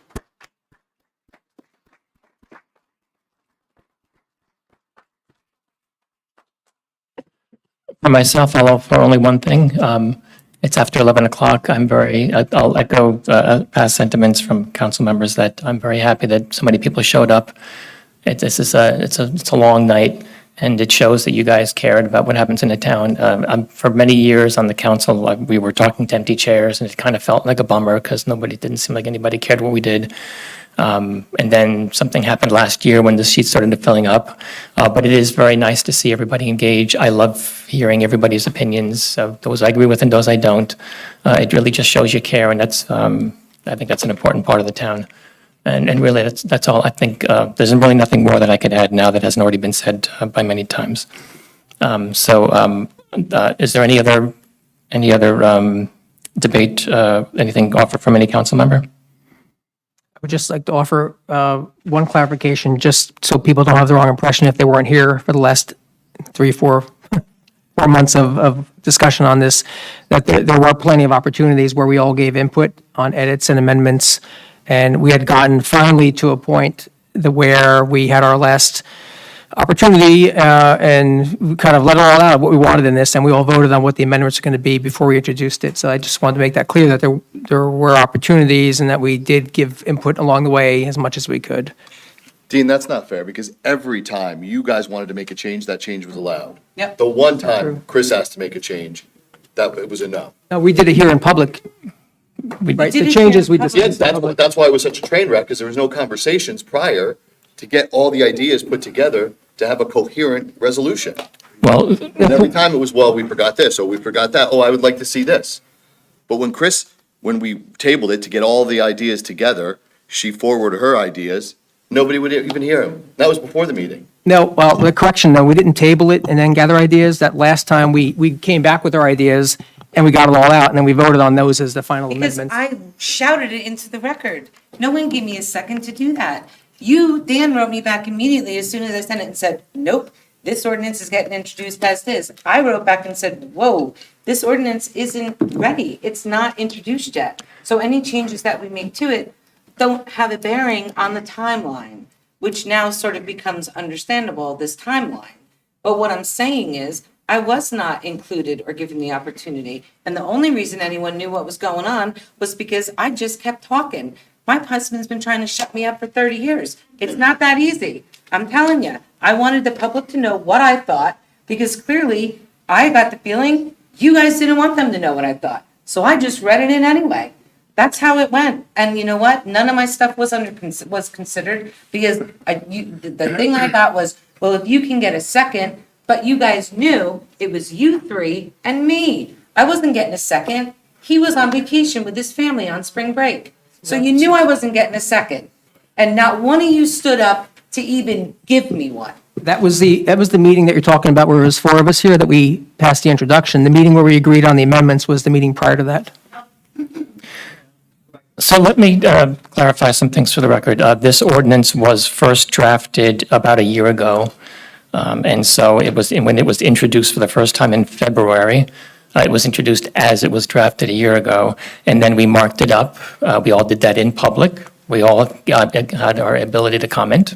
For myself, I'll offer only one thing. It's after 11 o'clock. I'll echo past sentiments from council members that I'm very happy that so many people showed up. It's a long night, and it shows that you guys cared about what happens in the town. For many years on the council, we were talking to empty chairs, and it kind of felt like a bummer because didn't seem like anybody cared what we did. And then something happened last year when the sheets started filling up. But it is very nice to see everybody engage. I love hearing everybody's opinions, those I agree with and those I don't. It really just shows you care, and I think that's an important part of the town. And really, that's all. I think there's really nothing more that I could add now that hasn't already been said by many times. Is there any other debate, anything offered from any council member? I would just like to offer one clarification, just so people don't have the wrong impression if they weren't here for the last 3, 4 4 months of discussion on this, that there were plenty of opportunities where we all gave input on edits and amendments. And we had gotten finally to a point where we had our last opportunity, and we kind of let it all out, what we wanted in this, and we all voted on what the amendments are going to be before we introduced it. So I just wanted to make that clear, that there were opportunities and that we did give input along the way as much as we could. Dean, that's not fair, because every time you guys wanted to make a change, that change was allowed. Yep. The one time Chris asked to make a change, that it was a no. No, we did it here in public. Right, did the it changes we here in discussed. Yeah, that's why it was such a train wreck, because there was no conversations prior to get all the ideas put together to have a coherent resolution. Well, And every time it was, well, we forgot this, or we forgot that, oh, I would like to see this. But when we tabled it to get all the ideas together, she forwarded her ideas, nobody would even hear them. That was before the meeting. No, well, the correction, though, we didn't table it and then gather ideas. That last time, we came back with our ideas, and we got it all out, and then we voted on those as the final Because amendments. I shouted it into the record. No one gave me a second to do that. Dan wrote me back immediately as soon as I sent it and said, nope, this ordinance is getting introduced as is. I wrote back and said, whoa, this ordinance isn't ready. It's not introduced yet. So any changes that we make to it don't have a bearing on the timeline, which now sort of becomes understandable, this timeline. But what I'm saying is, I was not included or given the opportunity. And the only reason anyone knew what was going on was because I just kept talking. My husband's been trying to shut me up for 30 years. It's not that easy. I'm telling you, I wanted the public to know what I thought, because clearly I got the feeling you guys didn't want them to know what I thought. So I just read it in anyway. That's how it went. And you know what? None of my stuff was considered, because the thing I got was, well, if you can get a second, but you guys knew it was you three and me. I wasn't getting a second. He was on vacation with his family on spring break. So you knew I wasn't getting a second. And not one of you stood up to even give me one. That was the meeting that you're talking about, where it was 4 of us here that we passed the introduction. The meeting where we agreed on the amendments was the meeting prior to that. So let me clarify some things for the record. This ordinance was first drafted about a year ago. And so when it was introduced for the first time in February, it was introduced as it was drafted a year ago, and then we marked it up. We all did that in public. We all had our ability to comment,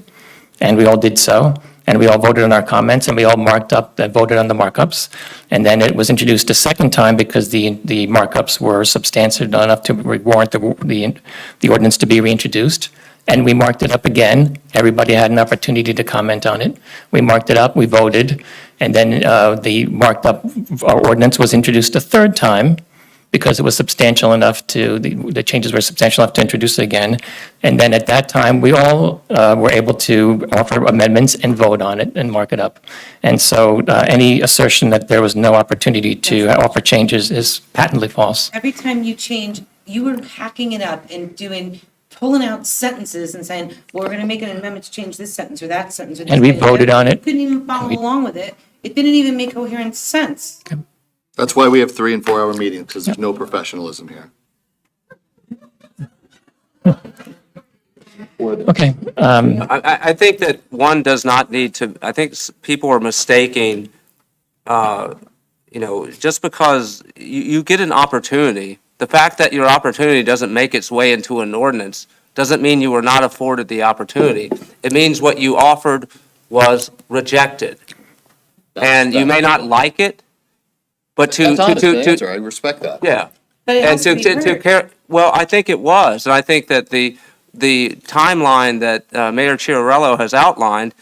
and we all did so. And we all voted on our comments, and we all marked up and voted on the markups. And then it was introduced a second time because the markups were substantial enough to warrant the ordinance to be reintroduced. And we marked it up again. Everybody had an opportunity to comment on it. We marked it up, we voted, and then the marked up ordinance was introduced a third time because it was substantial enough the changes were substantial enough to introduce it again. And then at that time, we all were able to offer amendments and vote on it and mark it up. And so any assertion that there was no opportunity to offer changes is patently false. Every time you change, you were hacking it up and pulling out sentences and saying, well, we're going to make an amendment to change this sentence or that sentence. And we voted on it. Couldn't even follow along with it. It didn't even make coherent sense. That's why we have 3 and 4 hour meetings, because there's no professionalism here. Okay. I think that one does not need to, I think people are mistaking, just because you get an opportunity, the fact that your opportunity doesn't make its way into an ordinance doesn't mean you were not afforded the opportunity. It means what you offered was rejected. And you may not like it, but That's honest answer. I respect that. yeah. But it And has to be heard. well, I think it was, and I think that the timeline that Mayor Chiarello has outlined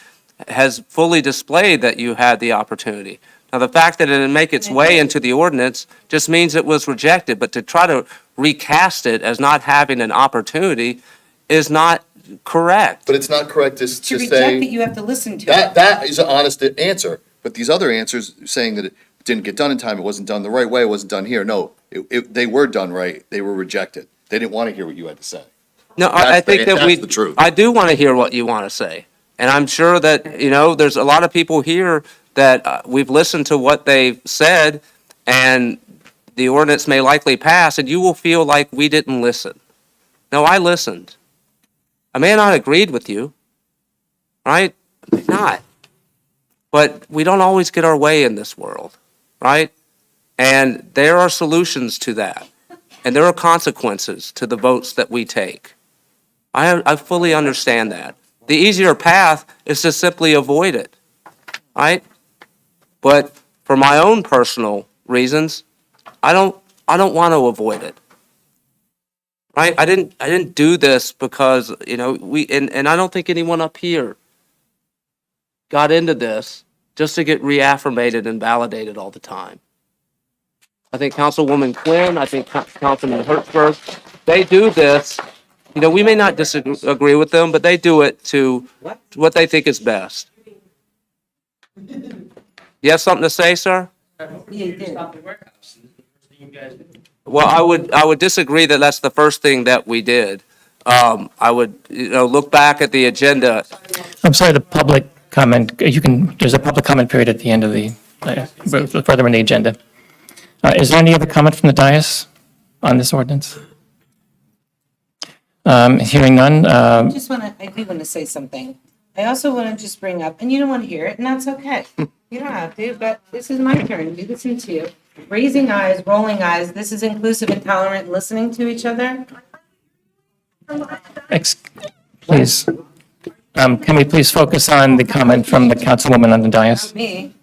has fully displayed that you had the opportunity. Now, the fact that it didn't make its way into the ordinance just means it was rejected, but to try to recast it as not having an opportunity is not correct. But it's not correct to To reject say, it, you have to listen to it. that is an honest answer. But these other answers saying that it didn't get done in time, it wasn't done the right way, it wasn't done here. No, they were done right, they were rejected. They didn't want to hear what you had to say. No, I think that That's the truth. I do want to hear what you want to say. And I'm sure that, there's a lot of people here that we've listened to what they've said, and the ordinance may likely pass, and you will feel like we didn't listen. No, I listened. I may not have agreed with you, right? I may not. But we don't always get our way in this world. right? And there are solutions to that, and there are consequences to the votes that we take. I fully understand that. The easier path is to simply avoid it, right? But for my own personal reasons, I don't want to avoid it. Right? I didn't do this because, and I don't think anyone up here got into this just to get reaffirmated and validated all the time. I think Councilwoman Quinn, I think Councilman Hertzberg, they do this. We may not disagree with them, but they do it to what they think is best. You have something to say, sir? Well, I would disagree that that's the first thing that we did. I would, look back at the agenda. I'm sorry, the public comment, there's a public comment period at the end of further in the agenda. Is there any other comment from the dais on this ordinance? Hearing none, I do want to say something. I also want to just bring up, and you don't want to hear it, and that's okay. You don't have to, but this is my turn. We listen to you. Raising eyes, rolling eyes, this is inclusive and tolerant, listening to each other. please, can we please focus on the comment from the councilwoman on the dais? Me.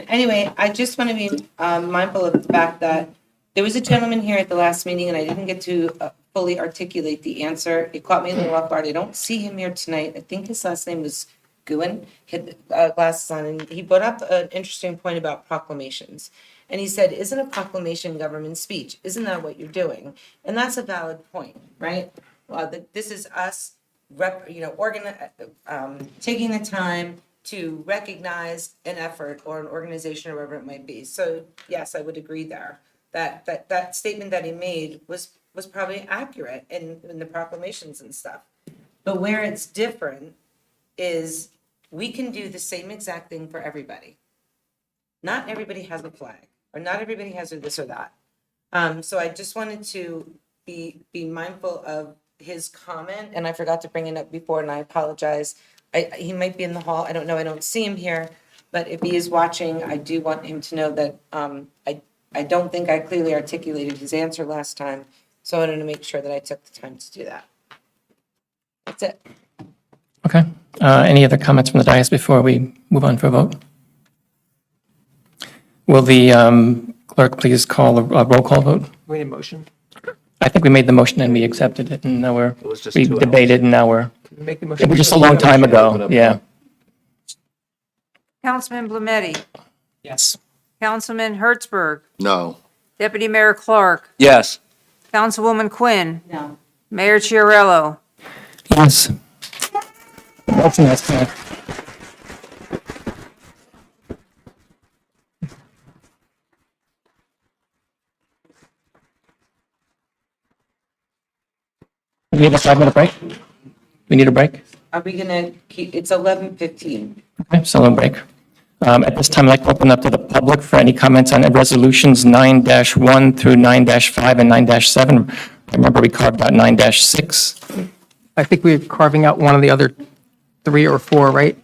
Anyway, I just want to be mindful of the fact that there was a gentleman here at the last meeting, and I didn't get to fully articulate the answer. It caught me a little off guard. I don't see him here tonight. I think his last name was Guin. He had glasses on, and he brought up an interesting point about proclamations. And he said, isn't a proclamation government speech? Isn't that what you're doing? And that's a valid point, right? This is us, taking the time to recognize an effort or an organization or whatever it might be. So yes, I would agree there. That statement that he made was probably accurate in the proclamations and stuff. But where it's different is we can do the same exact thing for everybody. Not everybody has a flag, or not everybody has this or that. So I just wanted to be mindful of his comment, and I forgot to bring it up before, and I apologize. He might be in the hall. I don't know. I don't see him here. But if he is watching, I do want him to know that I don't think I clearly articulated his answer last time. So I wanted to make sure that I took the time to do that. That's it. Okay. Any other comments from the dais before we move on for a vote? Will the clerk please call a roll call vote? We need a motion. I think we made the motion and we accepted it, and now we 2 debated, and now Make the it motion. was just a long time ago, yeah. Councilman Blumetti, Yes. Councilman Hertzberg, No. Deputy Mayor Clark, Yes. Councilwoman Quinn, No. Mayor Chiarello. Yes. Motion has passed. We need a 5-minute break? We need a break? Are we gonna keep, it's 11:15. Okay, so a break. At this time, I'd like to open up to the public for any comments on resolutions 9-1 through 9-5 and 9-7. Remember, we carved out 9-6. I think we're carving out one of the other 3 or 4, right?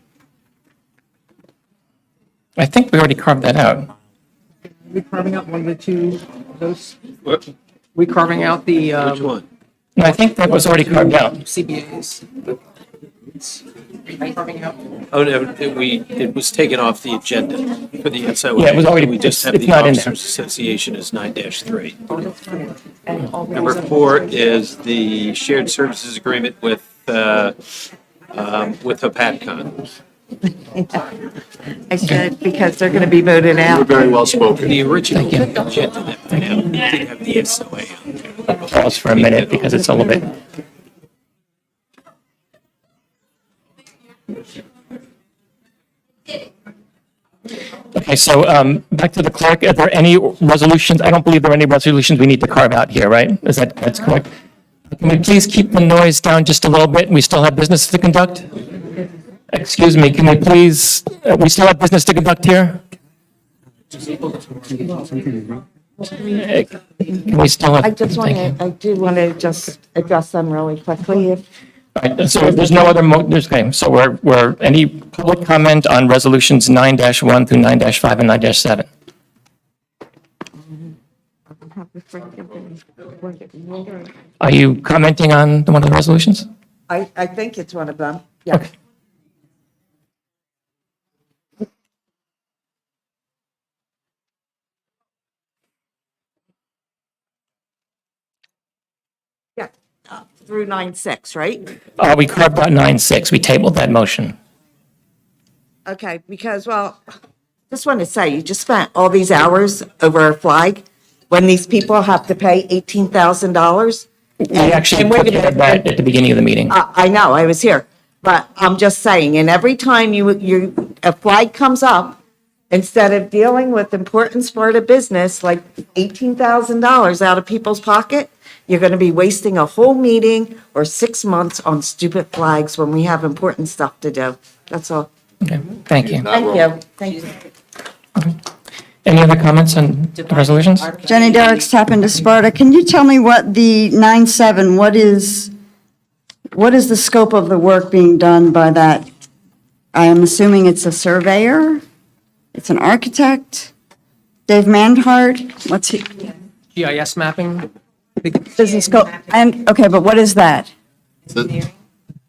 I think we already carved that out. We carving out one of the 2 of those? We carving out the. Which one? No, I think that was already carved out. CBAs. Carving out. Oh, no, it was taken off the agenda for the SOA. Yeah, it was already- We just have it's the not in there. Officers Association as 9-3. Number 4 is the shared services agreement with Hopatcon. I should, because they're going to be voted You were out. very well spoken. The original agenda that went out did have the SOA on there. Pause for a minute because it's a little bit. Okay, so back to the clerk. Are there any resolutions? I don't believe there are any resolutions we need to carve out here, right? That's correct? Can we please keep the noise down just a little bit? We still have business to conduct? Excuse me, can we please, we still have business to conduct here? Can we still have? I do want to just address them really quickly. All right, so there's no other, okay, so any public comment on resolutions 9-1 through 9-5 and 9-7? Are you commenting on one of the resolutions? I think it's one of them. Yeah. Okay. Yeah, through 9-6, right? We carved out 9-6. We tabled that motion. Okay, because, well, just want to say, you just spent all these hours over a flag when these people have to pay $18,000? We actually put that at the beginning of the meeting. I know, I was here, but I'm just saying, and every time a flag comes up, instead of dealing with important Sparta business, like $18,000 out of people's pocket, you're going to be wasting a whole meeting or 6 months on stupid flags when we have important stuff to do. That's all. Okay, thank you. Thank you. Thank you. Any other comments on the resolutions? Jenny Derrick's Tap into Sparta. Can you tell me what the 9-7, what is the scope of the work being done by that? I am assuming it's a surveyor? It's an architect? Dave Manhart? What's he? GIS mapping? Business scope, okay, but what is that?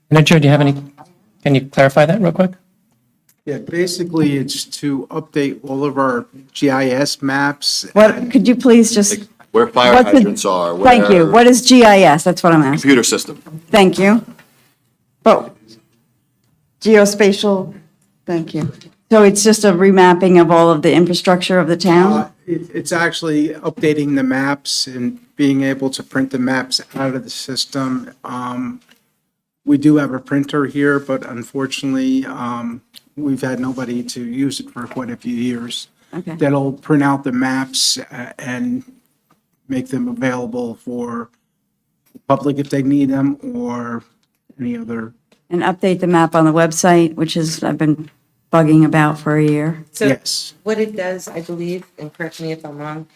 Manager, do you have any, can you clarify that real quick? Yeah, basically, it's to update all of our GIS maps. What, could you please just? Where fire What's the- hydrants are, Thank you. where What is GIS? That's what I'm asking. computer system. Thank you. But geospatial, thank you. So it's just a remapping of all of the infrastructure of the town? It's actually updating the maps and being able to print the maps out of the system. We do have a printer here, but unfortunately, we've had nobody to use it for quite a few years. Okay. That'll print out the maps and make them available for the public if they need them or any other. And update the map on the website, which is, I've been bugging about for a year. So Yes. what it does, I believe, and correct me if I'm wrong,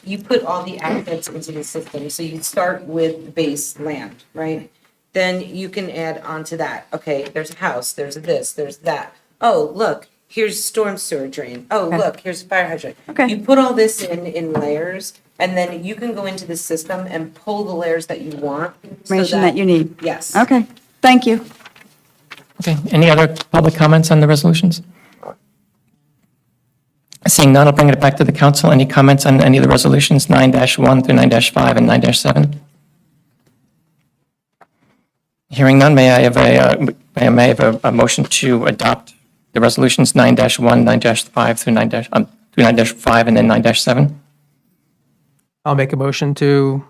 you put all the assets into the system. So you start with the base land, right? Then you can add on to that. Okay, there's a house, there's a this, there's that. Oh, look, here's storm sewer drain. Oh, Okay. look, here's a fire hydrant. Okay. You put all this in layers, and then you can go into the system and pull the layers that you want. so Information that you need. Yes. Okay, thank you. Okay, any other public comments on the resolutions? Seeing none, I'll bring it back to the council. Any comments on any of the resolutions, 9-1 through 9-5 and 9-7? Hearing none, may I have a motion to adopt the resolutions 9-1, 9-5 through 9-5 and then 9-7? I'll make a motion to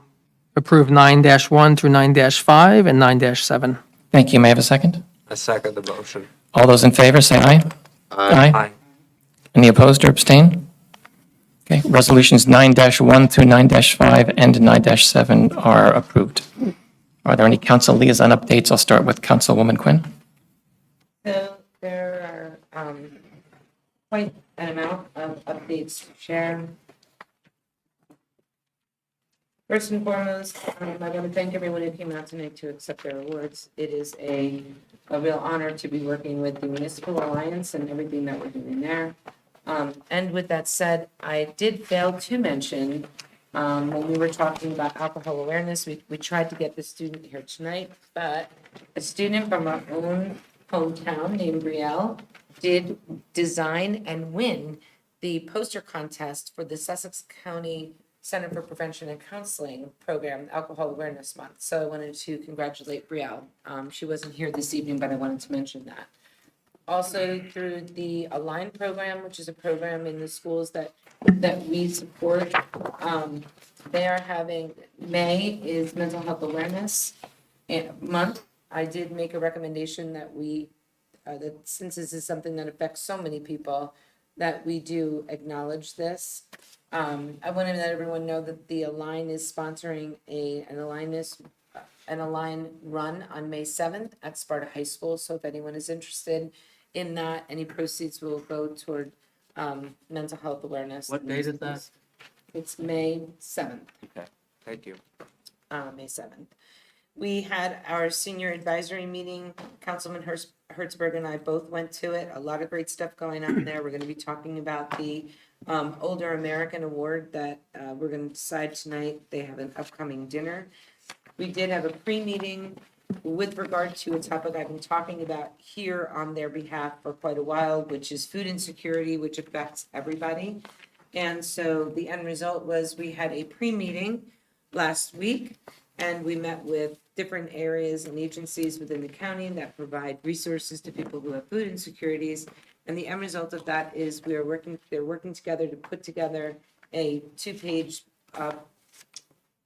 approve 9-1 through 9-5 and 9-7. Thank you. May I have a second? I second the motion. All those in favor, say aye. Aye. Any opposed or abstain? Okay, resolutions 9-1 through 9-5 and 9-7 are approved. Are there any council liaison updates? I'll start with Councilwoman Quinn. So there are quite an amount of updates to share. First and foremost, I want to thank everyone who came out tonight to accept their awards. It is a real honor to be working with the Municipal Alliance and everything that we're doing there. And with that said, I did fail to mention, when we were talking about alcohol awareness, we tried to get the student here tonight, but a student from our own hometown named Brielle did design and win the poster contest for the Sussex County Center for Prevention and Counseling Program, Alcohol Awareness Month. So I wanted to congratulate Brielle. She wasn't here this evening, but I wanted to mention that. Also through the Align program, which is a program in the schools that we support. They are having, May is Mental Health Awareness Month. I did make a recommendation that that since this is something that affects so many people, that we do acknowledge this. I want to let everyone know that the Align is sponsoring an Align run on May 7th at Sparta High School. So if anyone is interested in that, any proceeds will go toward mental health awareness. What date is that? It's May 7th. Okay, thank you. May 7th. We had our senior advisory meeting. Councilman Hertzberg and I both went to it. A lot of great stuff going on there. We're going to be talking about the Older American Award that we're going to decide tonight. They have an upcoming dinner. We did have a pre-meeting with regard to a topic I've been talking about here on their behalf for quite a while, which is food insecurity, which affects everybody. And so the end result was we had a pre-meeting last week, and we met with different areas and agencies within the county that provide resources to people who have food insecurities. And the end result of that is they're working together to put together a 2-page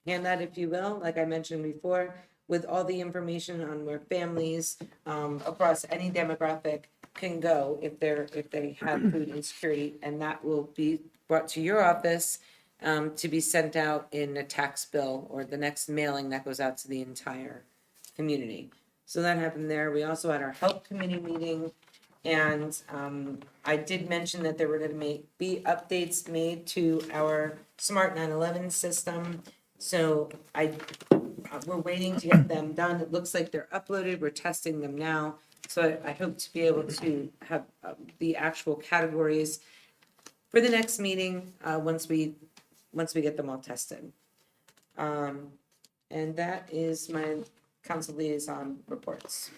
handout, if you will, like I mentioned before, with all the information on where families across any demographic can go if they have food insecurity, and that will be brought to your office to be sent out in a tax bill or the next mailing that goes out to the entire community. So that happened there. We also had our health committee meeting, and I did mention that there were going to be updates made to our Smart 9/11 system. So we're waiting to get them done. It looks like they're uploaded. We're testing them now. So I hope to be able to have the actual categories for the next meeting once we get them all tested. And that is my council liaison reports.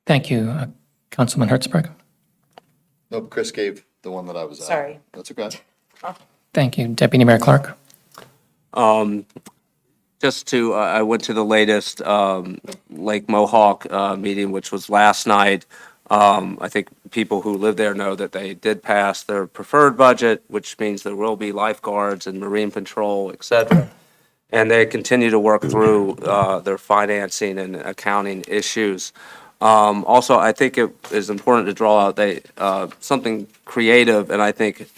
Thank you, Councilman Hertzberg. Nope, Chris gave the one that I was at. Sorry. That's okay. Thank you, Deputy Mayor Clark. I went to the latest Lake Mohawk meeting, which was last night. I think people who live there know that they did pass their preferred budget, which means there will be lifeguards and marine patrol, et cetera. And they continue to work through their financing and accounting issues. Also, I think it is important to draw out something creative, and I think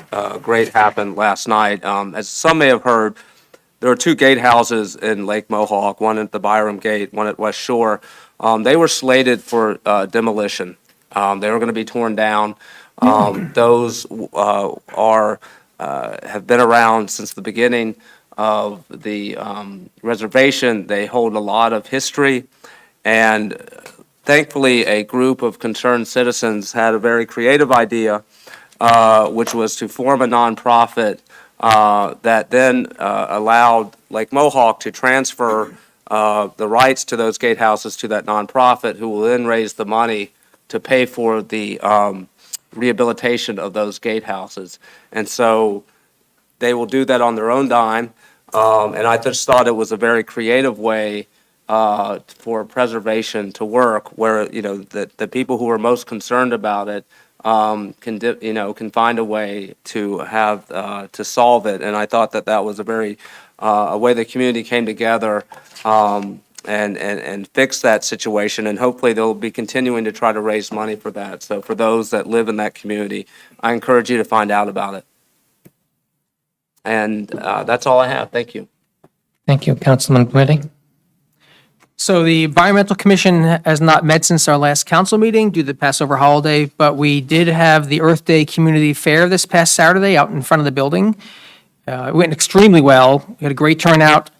great happened last night. As some may have heard, there are 2 gatehouses in Lake Mohawk, one at the Byram Gate, one at West Shore. They were slated for demolition. They were going to be torn down. Those have been around since the beginning of the reservation. They hold a lot of history, and thankfully, a group of concerned citizens had a very creative idea, which was to form a nonprofit that then allowed Lake Mohawk to transfer the rights to those gatehouses to that nonprofit, who will then raise the money to pay for the rehabilitation of those gatehouses. And so they will do that on their own dime. And I just thought it was a very creative way for preservation to work, where the people who are most concerned about it can find a way to have to solve it. And I thought that was a way the community came together and fix that situation. And hopefully they'll be continuing to try to raise money for that. So for those that live in that community, I encourage you to find out about it. And that's all I have. Thank you. Thank you, Councilman Whitting. So the Environmental Commission has not met since our last council meeting due to the Passover holiday, but we did have the Earth Day Community Fair this past Saturday out in front of the building. It went extremely well. We had a great turnout.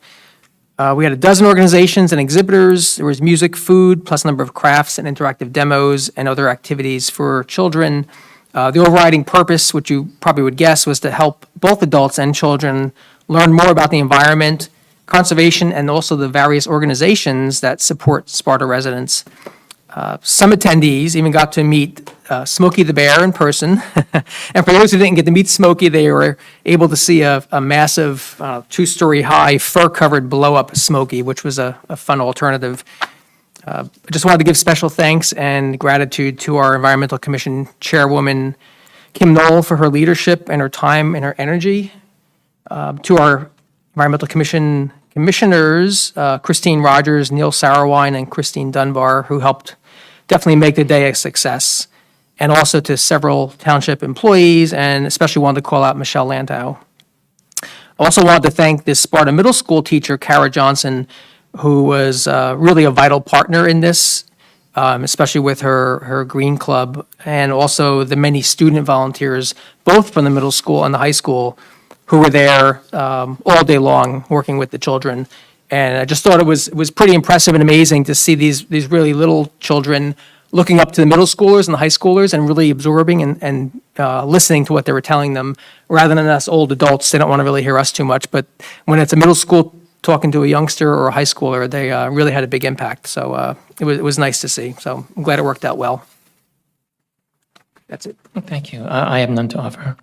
We had a dozen organizations and exhibitors. There was music, food, plus a number of crafts and interactive demos and other activities for children. The overriding purpose, which you probably would guess, was to help both adults and children learn more about the environment, conservation, and also the various organizations that support Sparta residents. Some attendees even got to meet Smokey the Bear in person. And for those who didn't get to meet Smokey, they were able to see a massive 2-story high fur-covered blow-up Smokey, which was a fun alternative. I just wanted to give special thanks and gratitude to our Environmental Commission Chairwoman, Kim Knoll, for her leadership and her time and her energy. To our Environmental Commission commissioners, Christine Rogers, Neil Sauerwein, and Christine Dunbar, who helped definitely make the day a success. And also to several township employees, and especially wanted to call out Michelle Landau. I also wanted to thank this Sparta Middle School teacher, Kara Johnson, who was really a vital partner in this, especially with her Green Club, and also the many student volunteers, both from the middle school and the high school, who were there all day long working with the children. And I just thought it was pretty impressive and amazing to see these really little children looking up to the middle schoolers and the high schoolers and really absorbing and listening to what they were telling them, rather than us old adults. They don't want to really hear us too much, but when it's a middle school talking to a youngster or a high schooler, they really had a big impact. So it was nice to see. So I'm glad it worked out well. That's it. Thank you. I have none to offer.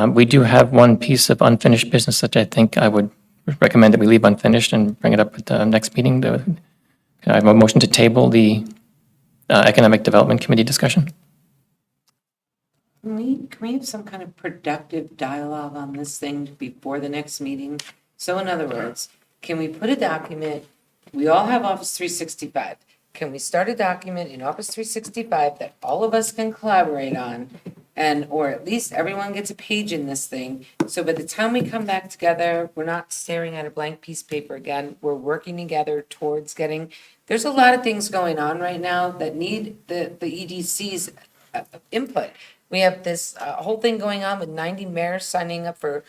We do have one piece of unfinished business that I think I would recommend that we leave unfinished and bring it up at the next meeting. I have a motion to table the Economic Development Committee discussion. Can we have some kind of productive dialogue on this thing before the next meeting? So in other words, can we put a document, we all have Office 365. Can we start a document in Office 365 that all of us can collaborate on? Or at least everyone gets a page in this thing. So by the time we come back together, we're not staring at a blank piece of paper again. We're working together towards getting, there's a lot of things going on right now that need the EDC's input. We have this whole thing going on with 90 mayors signing up for,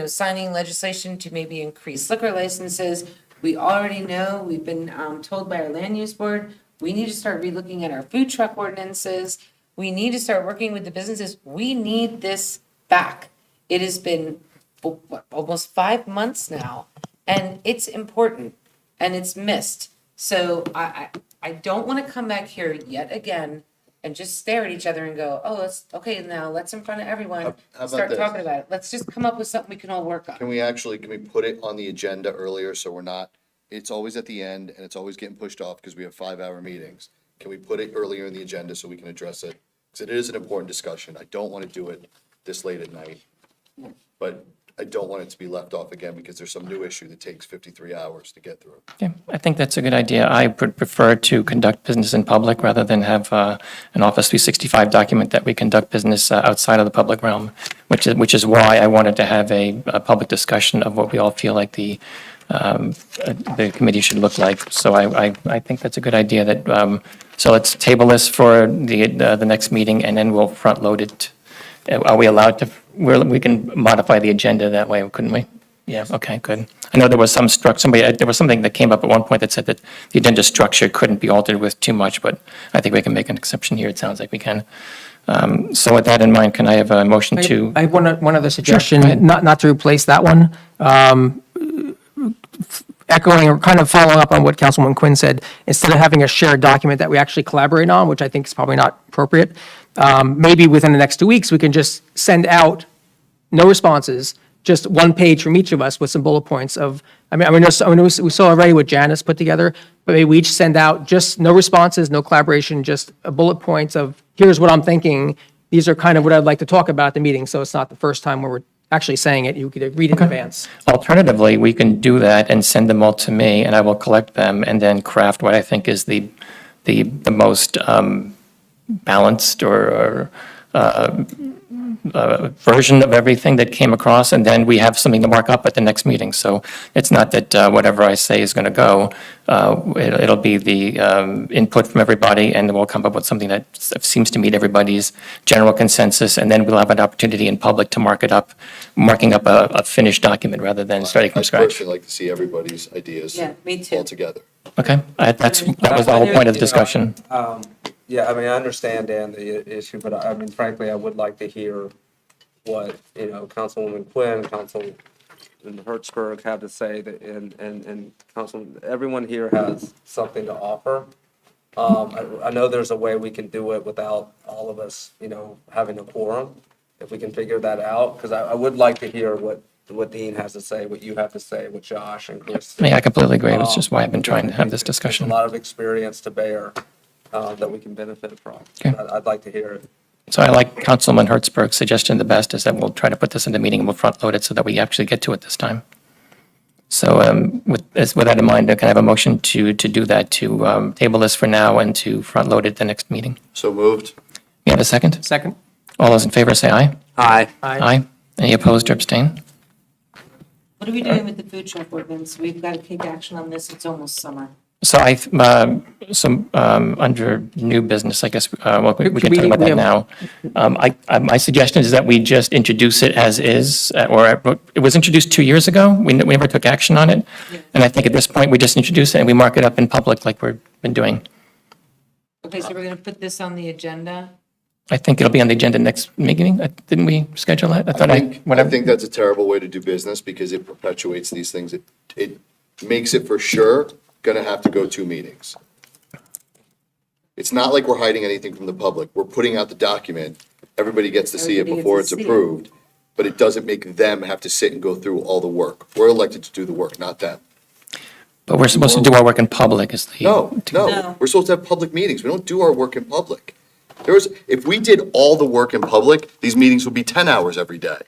signing legislation to maybe increase liquor licenses. We already know, we've been told by our land use board, we need to start relooking at our food truck ordinances. We need to start working with the businesses. We need this back. It has been almost 5 months now, and it's important, and it's missed. So I don't want to come back here yet again and just stare at each other and go, oh, it's okay now, let's in front of everyone, How about start this? talking about it. Let's just come up with something we can all work on. Can we put it on the agenda earlier so we're not, it's always at the end and it's always getting pushed off because we have 5-hour meetings. Can we put it earlier in the agenda so we can address it? Because it is an important discussion. I don't want to do it this late at night. But I don't want it to be left off again because there's some new issue that takes 53 hours to get through. Yeah, I think that's a good idea. I would prefer to conduct business in public rather than have an Office 365 document that we conduct business outside of the public realm, which is why I wanted to have a public discussion of what we all feel like the committee should look like. So I think that's a good idea. So let's table this for the next meeting, and then we'll front load it. Are we allowed to? We can modify the agenda that way, couldn't we? Yeah. Okay. Good. I know there was there was something that came up at one point that said that the agenda structure couldn't be altered with too much, but I think we can make an exception here. It sounds like we can. So with that in mind, can I have a motion to? I have one other suggestion, go ahead. not to replace that one. Echoing or kind of following up on what Councilwoman Quinn said, instead of having a shared document that we actually collaborate on, which I think is probably not appropriate, maybe within the next 2 weeks, we can just send out no responses, just one page from each of us with some bullet points of, we saw already what Janice put together, but maybe we each send out just no responses, no collaboration, just a bullet points of, here's what I'm thinking. These are kind of what I'd like to talk about at the meeting, so it's not the first time where we're actually saying it. You could read it in advance. Alternatively, we can do that and send them all to me, and I will collect them and then craft what I think is the most balanced or version of everything that came across, and then we have something to mark up at the next meeting. So it's not that whatever I say is going to go. It'll be the input from everybody, and we'll come up with something that seems to meet everybody's general consensus, and then we'll have an opportunity in public to marking up a finished document rather than starting from I'd scratch. personally like to see everybody's ideas Yeah, me too. all together. Okay, that was the whole point of the discussion. Yeah, I understand, Dan, the issue, but frankly, I would like to hear what, Councilwoman Quinn, Councilman Hertzberg have to say, and everyone here has something to offer. I know there's a way we can do it without all of us, having a quorum, if we can figure that out, because I would like to hear what Dean has to say, what you have to say, what Josh and Chris. I completely agree. It's just why I've been trying to have this There's discussion. a lot of experience to bear that we can benefit from. Okay. I'd like to hear it. So I like Councilman Hertzberg's suggestion the best, is that we'll try to put this in the meeting and we'll front load it so that we actually get to it this time. So with that in mind, can I have a motion to do that, to table this for now and to front load it the next meeting? So moved. You have a second? Second. All those in favor say aye. Aye. Aye. Any opposed or abstain? What are we doing with the food truck ordinance? We've got to take action on this. It's almost summer. So Under new business, I guess, well, we Could can we- talk about we that have- now. My suggestion is that we just introduce it as is, or it was introduced 2 years ago. We never took action on it. And I think at this point, we just introduce it and we mark it up in public like we've been doing. Okay, so we're going to put this on the agenda? I think it'll be on the agenda next meeting. Didn't we schedule that? I thought I whatever. think that's a terrible way to do business because it perpetuates these things. It makes it for sure gonna have to go 2 meetings. It's not like we're hiding anything from the public. We're putting out the document. Everybody gets to see it Everybody gets before to it's see it. approved, but it doesn't make them have to sit and go through all the work. We're elected to do the work, not them. But we're supposed to do our work in public is the. No, we're supposed to have public meetings. We don't do our work in public. If we did all the work in public, these meetings would be 10 hours every day.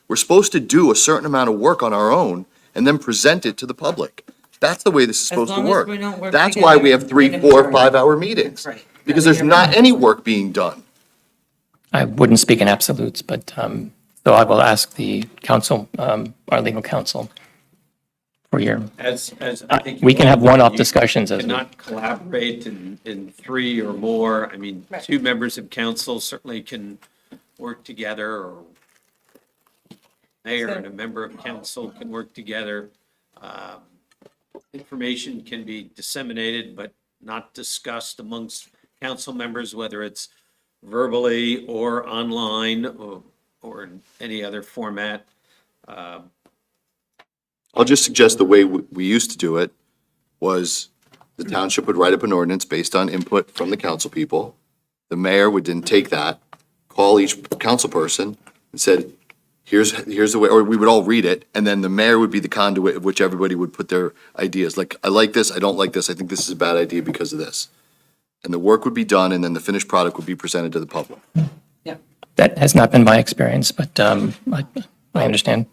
We're supposed to do a certain amount of work on our own and then present it to the public. That's the way this is supposed to long as work. we don't work That's why we together have 3, in a 4, majority. 5-hour meetings. Right. Because there's not any work being done. I wouldn't speak in absolutes, but, so I will ask the council, our legal counsel for your, As I think. we can have one-off you discussions as we. Cannot collaborate in 3 or more. I mean, 2 members of council certainly can work together, or mayor and a member of council can work together. Information can be disseminated, but not discussed amongst council members, whether it's verbally or online or in any other format. I'll just suggest the way we used to do it was the township would write up an ordinance based on input from the council people. The mayor would then take that, call each council person and said, here's the way, or we would all read it, and then the mayor would be the conduit of which everybody would put their ideas, like, I like this, I don't like this, I think this is a bad idea because of this. And the work would be done, and then the finished product would be presented to the public. That has not been my experience, but I understand.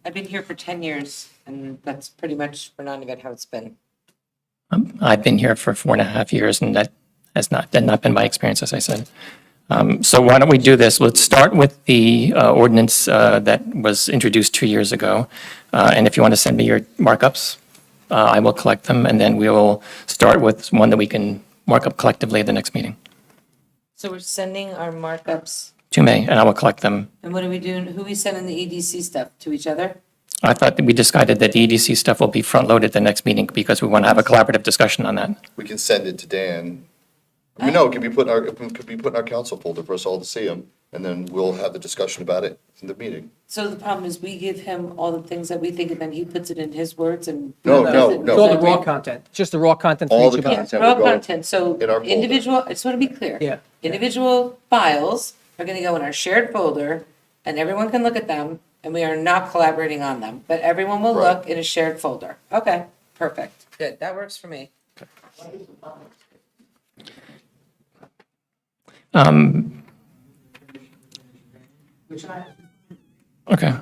I've been here for 10 years, and that's pretty much for none of it how it's been. I've been here for 4.5 years, and that has not been my experience, as I said. So why don't we do this? Let's start with the ordinance that was introduced 2 years ago. And if you want to send me your markups, I will collect them, and then we will start with one that we can mark up collectively at the next meeting. So we're sending our markups, To me, and I will collect them. and what are we doing? Who are we sending the EDC stuff? To each other? I thought that we decided that the EDC stuff will be front-loaded the next meeting because we want to have a collaborative discussion on that. We can send it to Dan. I mean, no, it could be put in our council folder for us all to see them, and then we'll have the discussion about it in the meeting. So the problem is we give him all the things that we think, and then he puts it in his words and. No, no, It's no. all the raw content, just the raw content. for All each the of us. content. Raw will go content, so in our folder. individual, I just want to be clear. Yeah. Individual files are going to go in our shared folder, and everyone can look at them, and we are not collaborating on them, but everyone will Right. look in a shared folder. Okay, perfect, good, that works for me. Okay.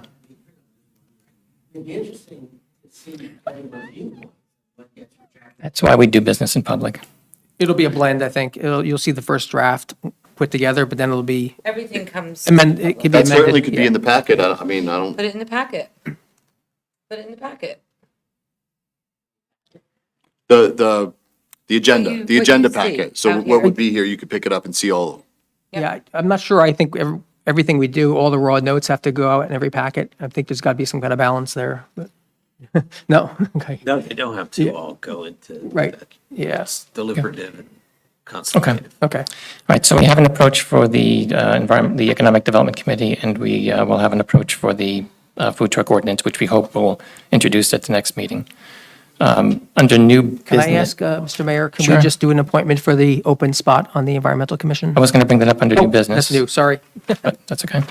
That's why we do business in public. It'll be a blend, I think. You'll see the first draft put together, but then it'll be Everything comes, it could be That amended. certainly could be yeah. in the packet. I mean, I don't, put it in the packet. Put it in the packet. the agenda, you- the what agenda you see packet. So out what here. would be here, you could pick it up and see all of them. Yeah, I'm not sure. I think everything we do, all the raw notes have to go out in every packet. I think there's got to be some kind of balance there. But no, okay, No, they don't have to all go into. right, that. yes. Deliberative and Okay, consultative. Okay. all right, so we have an approach for the environment, the Economic Development Committee, and we will have an approach for the food truck ordinance, which we hope will introduce at the next meeting. Under new business. Can I ask, Mr. Mayor, can Sure. we just do an appointment for the open spot on the Environmental Commission? I was going to bring that up under new Oh, business. That's new, sorry. But that's okay.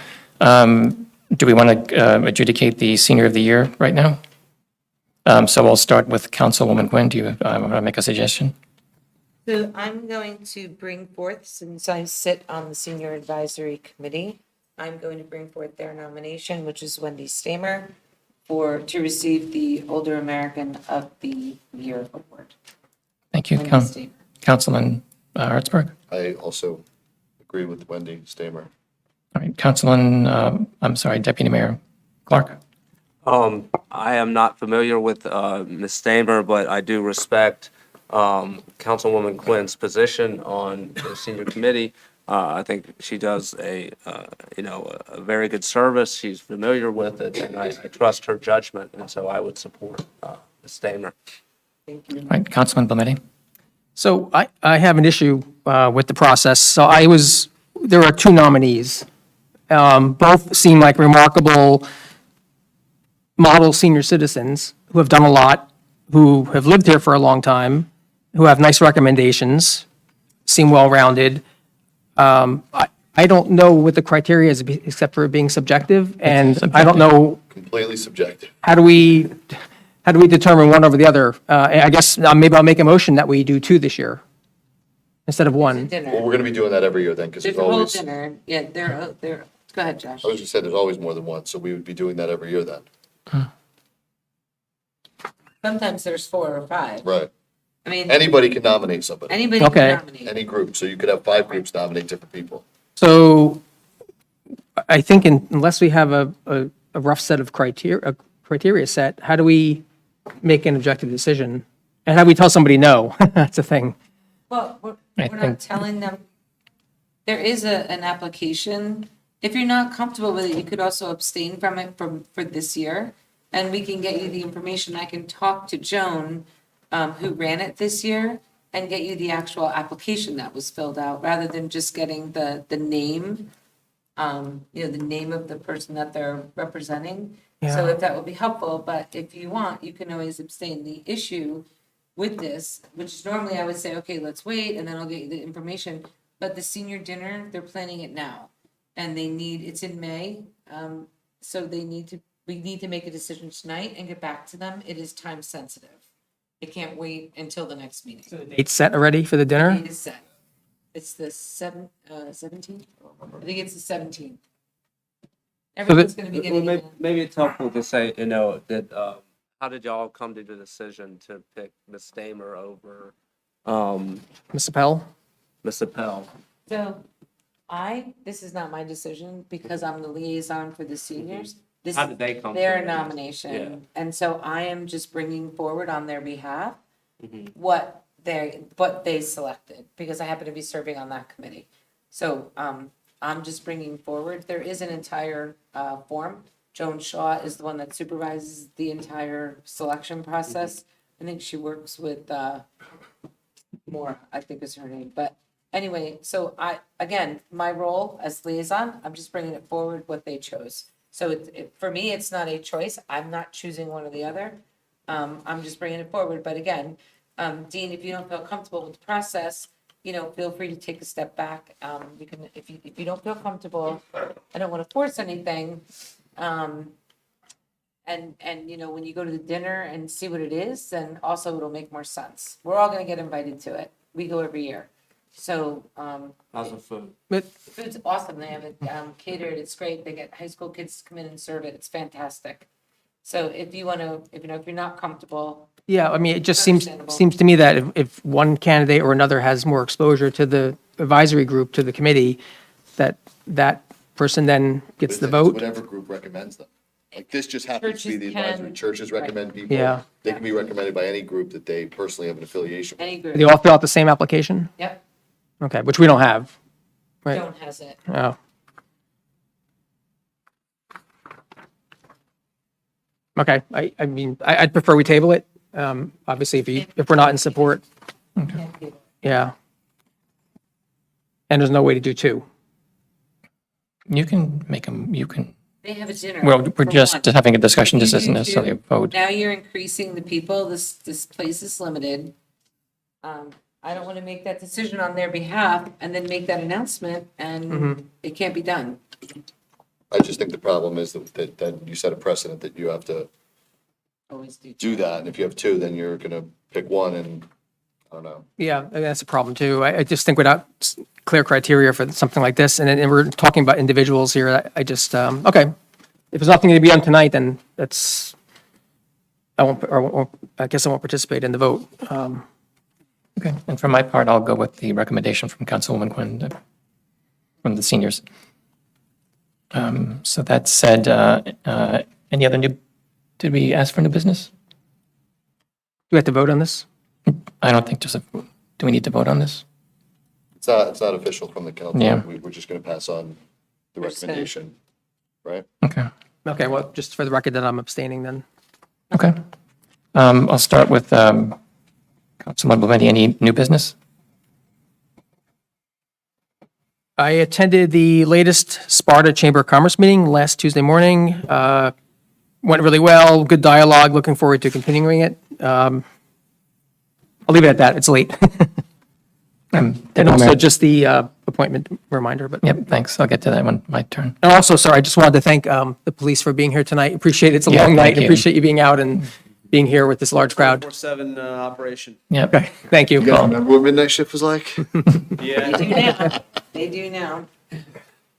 Do we want to adjudicate the Senior of the Year right now? So we'll start with Councilwoman Quinn. Do you want to make a suggestion? So I'm going to bring forth, since I sit on the Senior Advisory Committee, I'm going to bring forth their nomination, which is Wendy Stamer, to receive the Older American of the Year Award. Thank you. Wendy Stamer. Councilman Hertzberg? I also agree with Wendy Stamer. All right, Deputy Mayor Clark? I am not familiar with Ms. Stamer, but I do respect Councilwoman Quinn's position on the senior committee. I think she does a very good service. She's familiar with it, and I trust her judgment, and so I would support Ms. Stamer. All right, Councilman Blometti? So I have an issue with the process. So there are two nominees. Both seem like remarkable model senior citizens who have done a lot, who have lived here for a long time, who have nice recommendations, seem well-rounded. I don't know what the criteria is, except for it being subjective, and I don't know, Completely subjective. how do we determine one over the other? I guess maybe I'll make a motion that we do two this year instead of one. Well, we're gonna be doing that every year then, because There's there's a whole always, dinner, yeah, go ahead, Josh. I was just saying, there's always more than one, so we would be doing that every year then. Sometimes there's 4 or 5. Right. I mean, Anybody can nominate somebody, anybody Okay. can nominate. any group, so you could have 5 groups nominate different people. So I think unless we have a rough set of criteria set, how do we make an objective decision? And how do we tell somebody no? That's the thing. Well, we're I not think- telling them, there is an application. If you're not comfortable with it, you could also abstain from it for this year. And we can get you the information. I can talk to Joan, who ran it this year, and get you the actual application that was filled out, rather than just getting the name, the name of the person that they're representing. So Yeah. if that would be helpful, but if you want, you can always abstain. The issue with this, which is normally I would say, okay, let's wait, and then I'll get you the information. But the senior dinner, they're planning it now, and it's in May. So we need to make a decision tonight and get back to them. It is time sensitive. It can't wait until the next meeting. It's set already for the dinner? Date is set. It's the 17th? I think it's the 17th. Everyone's gonna be getting. Maybe it's helpful to say, that, how did y'all come to the decision to pick Ms. Stamer over Ms. Appel? Ms. Appel? So this is not my decision because I'm the liaison for the seniors. This How is did they come to their it? nomination. Yeah. And so I am just bringing forward on their behalf Mhm. what they selected, because I happen to be serving on that committee. So I'm just bringing forward, there is an entire form. Joan Shaw is the one that supervises the entire selection process. I think she works with Maura, I think is her name. But anyway, so again, my role as liaison, I'm just bringing it forward what they chose. So for me, it's not a choice. I'm not choosing one or the other. I'm just bringing it forward. But again, Dean, if you don't feel comfortable with the process, feel free to take a step back. You can, if you don't feel comfortable, I don't want to force anything. And when you go to the dinner and see what it is, then also it'll make more sense. We're all gonna get invited to it. We go every year. So, How's the food? But the food's awesome. They have it catered. It's great. They get high school kids to come in and serve it. It's fantastic. So if you want to, if you're not comfortable, Yeah, I mean, it just Understandable. seems to me that if one candidate or another has more exposure to the advisory group, to the committee, that person then gets the It's vote. Whatever group recommends them. Like, this just happens to be the Churches advisory. can- Churches recommend people. Yeah. They can be recommended by any group that they personally have an affiliation with. any group. They all fill out the same application? Yep, Okay, which we don't have. Right. Joan has it. Oh. Okay, I mean, I'd prefer we table it. Obviously, if we're not in support, yeah. And there's no way to do two. You can make them, you can, They have a dinner. well, we're for just one. having a discussion. This You isn't do necessarily a two. vote. Now you're increasing the people. This place is limited. I don't want to make that decision on their behalf and then make that announcement and it can't be done. I just think the problem is that you set a precedent that you have to Always do. do that. And if you have 2, then you're gonna pick one and, I don't know. Yeah, I mean, that's a problem too. I just think without clear criteria for something like this, and we're talking about individuals here, I just, okay. If there's nothing to be done tonight, then that's, I guess I won't participate in the vote. Okay, and for my part, I'll go with the recommendation from Councilwoman Quinn, from the seniors. So that said, any other did we ask for new business? Do we have to vote on this? I don't think there's a, do we need to vote on this? It's not official from the council. Yeah. We're just going to pass on the recommendation, right? Okay. Okay, well, just for the record that I'm abstaining then. Okay. I'll start with Councilman Blometti. Any new business? I attended the latest Sparta Chamber of Commerce meeting last Tuesday morning. Went really well, good dialogue, looking forward to continuing it. I'll leave it at that, it's late. And also just the appointment reminder, but. Yep, thanks. I'll get to that one, my turn. And also, sorry, I just wanted to thank the police for being here tonight. Appreciate it. It's a Yeah, long thank night. you. Appreciate you being out and being here with this large crowd. 24/7 operation. Yep. Okay, thank you. You guys remember what midnight shift was like? Yeah. They do now. They do now. All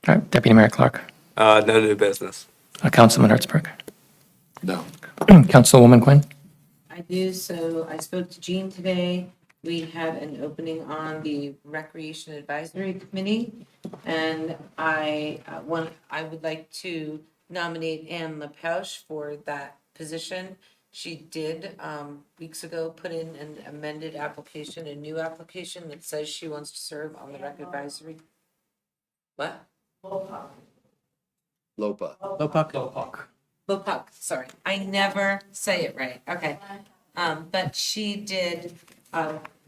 right, Deputy Mayor Clark. No new business. Councilman Hertzberg. No. Councilwoman Quinn. I do, so I spoke to Jean today. We have an opening on the Recreation Advisory Committee, and I would like to nominate Ann LaPouche for that position. She did, weeks ago, put in an amended application, a new application that says she wants to serve on the Rec Advisory. What? Lopa. Lopuck, sorry. I never say it right. Okay. But she did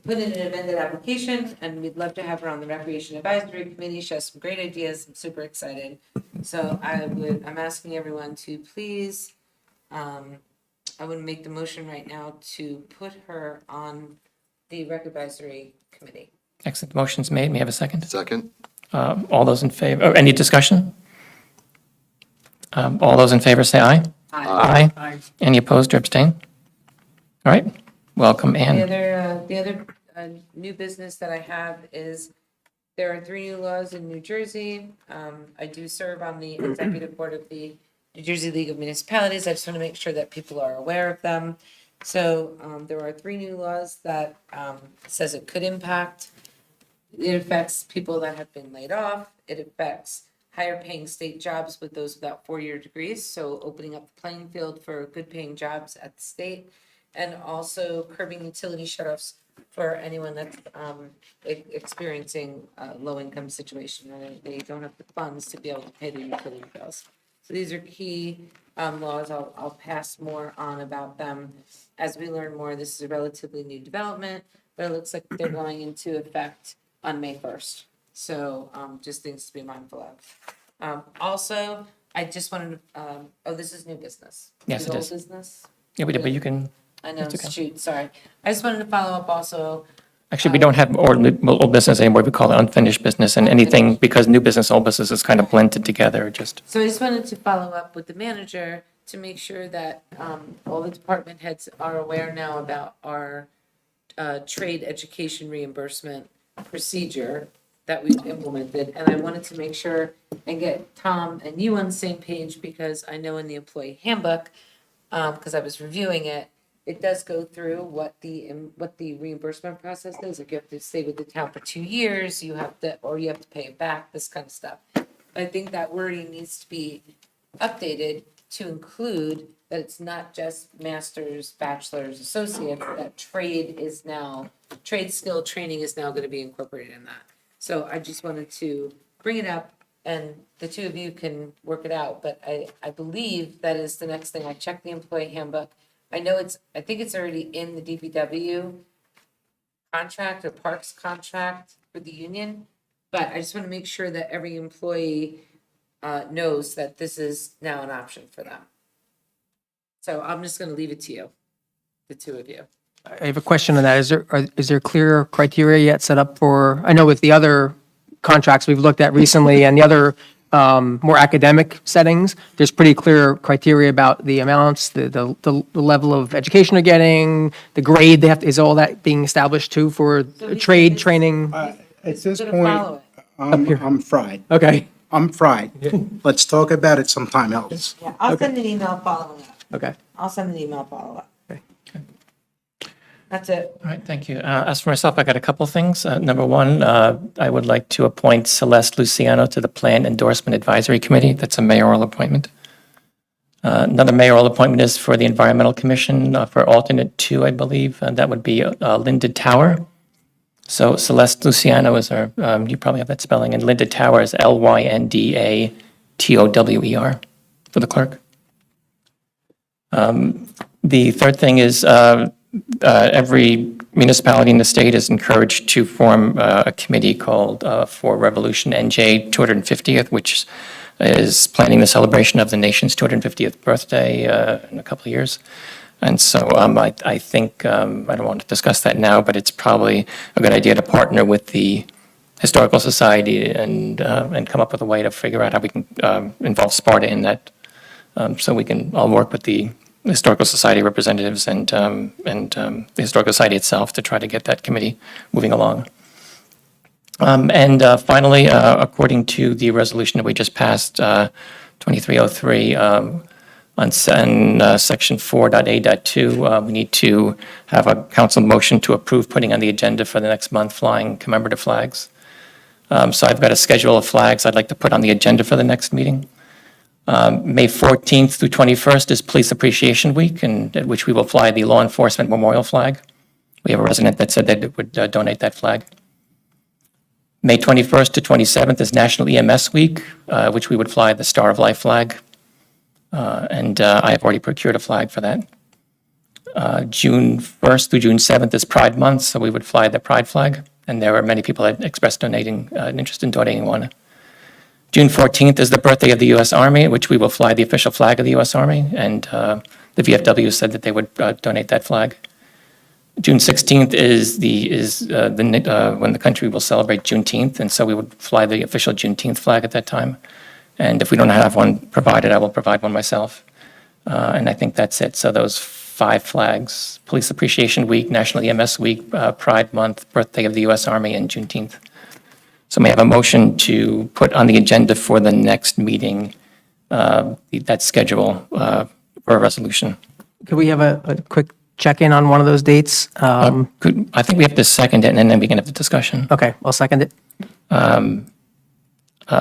put in an amended application, and we'd love to have her on the Recreation Advisory Committee. She has some great ideas. I'm super excited. So I'm asking everyone to please, I would make the motion right now to put her on the Rec Advisory Committee. Excellent. Motion's made. May I have a second? Second? All those in favor, any discussion? All those in favor say aye. Aye. Any opposed or abstain? All right, welcome, Ann. The other new business that I have is there are 3 new laws in New Jersey. I do serve on the executive board of the New Jersey League of Municipalities. I just want to make sure that people are aware of them. So there are 3 new laws that says it could impact. It affects people that have been laid off. It affects higher paying state jobs with those without 4-year degrees. So opening up the playing field for good paying jobs at the state. And also curbing utility shutoffs for anyone that's experiencing a low-income situation, or they don't have the funds to be able to pay their utility bills. So these are key laws. I'll pass more on about them as we learn more. This is a relatively new development, but it looks like they're going into effect on May 1st. So just things to be mindful of. Also, I just wanted to, this is new business. Yes, it Old is. business? Yeah, but you can, I know, That's okay. shoot, sorry. I just wanted to follow up also. actually, we don't have old business anymore. We call it unfinished business, and anything, because new business, old business is kind of blended together, just. So I just wanted to follow up with the manager to make sure that all the department heads are aware now about our trade education reimbursement procedure that we've implemented. And I wanted to make sure and get Tom and you on the same page, because I know in the employee handbook, because I was reviewing it, it does go through what the reimbursement process is. Like you have to stay with the town for 2 years, you have to pay it back, this kind of stuff. I think that wording needs to be updated to include that it's not just masters, bachelors, associates, that trade skill training is now gonna be incorporated in that. So I just wanted to bring it up, and the two of you can work it out, but I believe that is the next thing. I checked the employee handbook. I think it's already in the DPW contract or parks contract for the union, but I just want to make sure that every employee knows that this is now an option for them. So I'm just going to leave it to you, the two of you. I have a question on that. Is there clear criteria yet set up for, I know with the other contracts we've looked at recently and the other more academic settings, there's pretty clear criteria about the amounts, the level of education they're getting, the grade they have, is all that being established too for trade training? At this Gonna point, follow it. I'm fried. Okay, I'm fried. Let's talk about it sometime else. Yeah, I'll send an email following up. okay. I'll send an email follow up. That's it. All right, thank you. As for myself, I got a couple things. Number one, I would like to appoint Celeste Luciano to the Plan Endorsement Advisory Committee. That's a mayoral appointment. Another mayoral appointment is for the Environmental Commission for alternate 2, I believe. That would be Linda Tower. So Celeste Luciano is our, you probably have that spelling, and Linda Tower is LYNDATOWER for the clerk. The third thing is every municipality in the state is encouraged to form a committee called For Revolution NJ 250th, which is planning the celebration of the nation's 250th birthday in a couple of years. And so I think, I don't want to discuss that now, but it's probably a good idea to partner with the Historical Society and come up with a way to figure out how we can involve Sparta in that. So we can all work with the Historical Society representatives and the Historical Society itself to try to get that committee moving along. And finally, according to the resolution that we just passed, 2303, on section 4.A.2, we need to have a council motion to approve putting on the agenda for the next month flying commemorative flags. So I've got a schedule of flags I'd like to put on the agenda for the next meeting. May 14th through 21st is Police Appreciation Week, and at which we will fly the Law Enforcement Memorial Flag. We have a resident that said that it would donate that flag. May 21st to 27th is National EMS Week, which we would fly the Star of Life flag. And I have already procured a flag for that. June 1st through June 7th is Pride Month, so we would fly the Pride flag. And there are many people that expressed an interest in donating one. June 14th is the birthday of the U.S. Army, which we will fly the official flag of the U.S. Army. And the VFW said that they would donate that flag. June 16th is when the country will celebrate Juneteenth, and so we would fly the official Juneteenth flag at that time. And if we don't have one provided, I will provide one myself. And I think that's it. So those 5 flags: Police Appreciation Week, National EMS Week, Pride Month, Birthday of the U.S. Army, and Juneteenth. So may I have a motion to put on the agenda for the next meeting that schedule for a resolution? Could we have a quick check-in on one of those dates? I think we have to second it, and then we can have the discussion. Okay, I'll second it.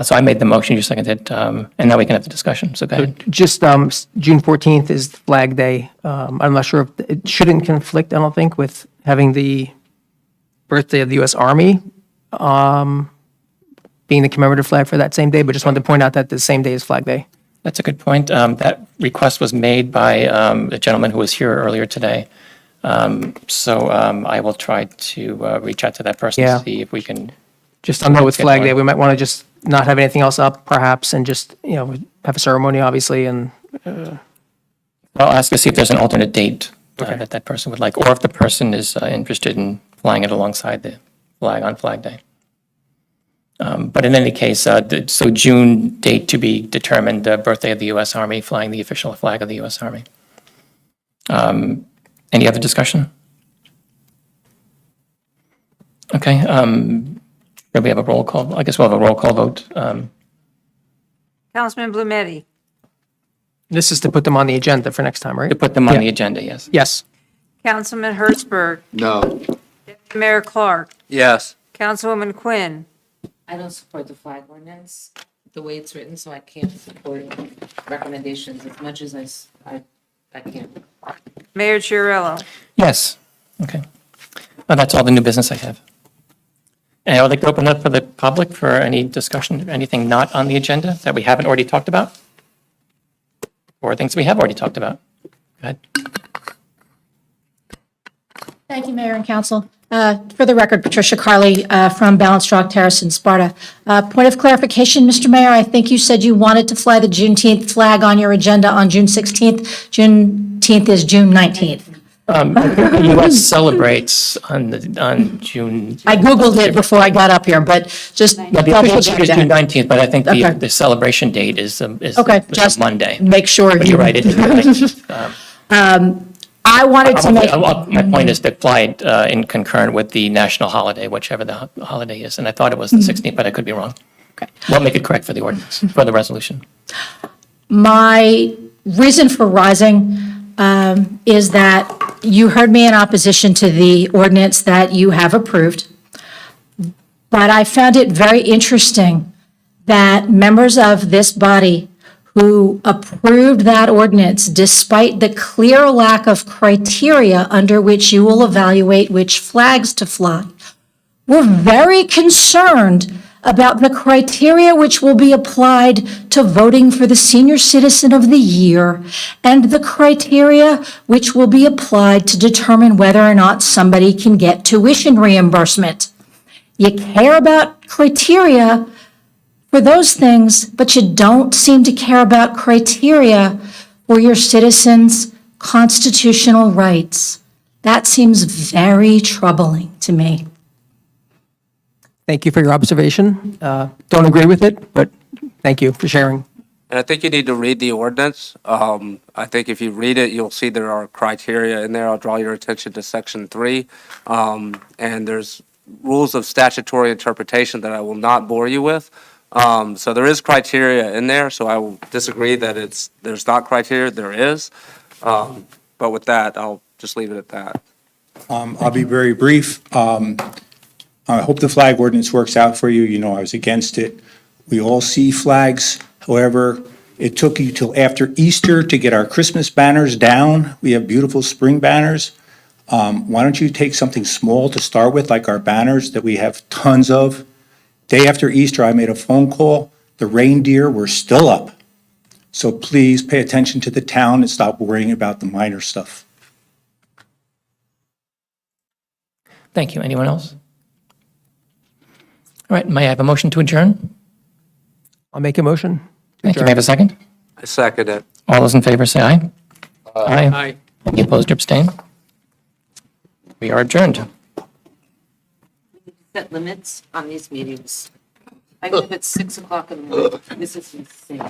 So I made the motion, you seconded it, and now we can have the discussion. So go ahead. Just June 14th is Flag Day. I'm not sure if it shouldn't conflict, I don't think, with having the birthday of the U.S. Army being the commemorative flag for that same day, but just wanted to point out that the same day is Flag Day. That's a good point. That request was made by a gentleman who was here earlier today. So I will try to reach out to that person Yeah. to see if we can. Just on note with Get Flag one. Day, we might want to just not have anything else up perhaps and just, have a ceremony, obviously, and I'll ask to see if there's an alternate date that that person would like, or if the person is interested in flying it alongside the flag on Flag Day. But in any case, so June date to be determined, birthday of the U.S. Army, flying the official flag of the U.S. Army. Any other discussion? Okay, do we have a roll call? I guess we'll have a roll call vote. Councilman Blumetti. this is to put them on the agenda for next time, right? To put them on Yeah. the agenda, yes. Yes. Councilman Hertzberg. No. Deputy Mayor Clark. Yes. Councilwoman Quinn. I don't support the flag ordinance the way it's written, so I can't support recommendations as much as I can. Mayor Chiarello. Yes, okay. That's all the new business I have. And I would like to open up for the public for any discussion, anything not on the agenda that we haven't already talked about? Or things we have already talked about? Go ahead. Thank you, Mayor and Council. For the record, Patricia Carley from Balanced Rock Terrace in Sparta. Point of clarification, Mr. Mayor, I think you said you wanted to fly the Juneteenth flag on your agenda on June 16th. Juneteenth is June 19th. The U.S. celebrates on June. I Googled it before I got up here, but just Yeah, the double official check date is June that. 19th, but I think Okay. the celebration date is Okay, just Monday. make sure. But you're right, it is the 19th. I wanted to make. My point is to fly it in concurrent with the national holiday, whichever the holiday is, and I thought it was the 16th, but I could be wrong. Okay. We'll make it correct for the ordinance, for the resolution. My reason for rising is that you heard me in opposition to the ordinance that you have approved, but I found it very interesting that members of this body who approved that ordinance despite the clear lack of criteria under which you will evaluate which flags to fly. We're very concerned about the criteria which will be applied to voting for the Senior Citizen of the Year and the criteria which will be applied to determine whether or not somebody can get tuition reimbursement. You care about criteria for those things, but you don't seem to care about criteria for your citizens' constitutional rights. That seems very troubling to me. Thank you for your observation. Don't agree with it, but thank you for sharing. And I think you need to read the ordinance. I think if you read it, you'll see there are criteria in there. I'll draw your attention to section 3. And there's rules of statutory interpretation that I will not bore you with. So there is criteria in there, so I will disagree that there's not criteria. There is. But with that, I'll just leave it at that. I'll be very brief. I hope the flag ordinance works out for you. You know, I was against it. We all see flags. However, it took you till after Easter to get our Christmas banners down. We have beautiful spring banners. Why don't you take something small to start with, like our banners that we have tons of? Day after Easter, I made a phone call. The reindeer were still up. So please pay attention to the town and stop worrying about the minor stuff. Thank you. Anyone else? All right, may I have a motion to adjourn? I'll make a motion. Thank you. May I have a second? I second it. All those in favor say aye. Aye. Any opposed or abstain? We are adjourned. Set limits on these meetings. I live at 6 o'clock in the morning. This is insane.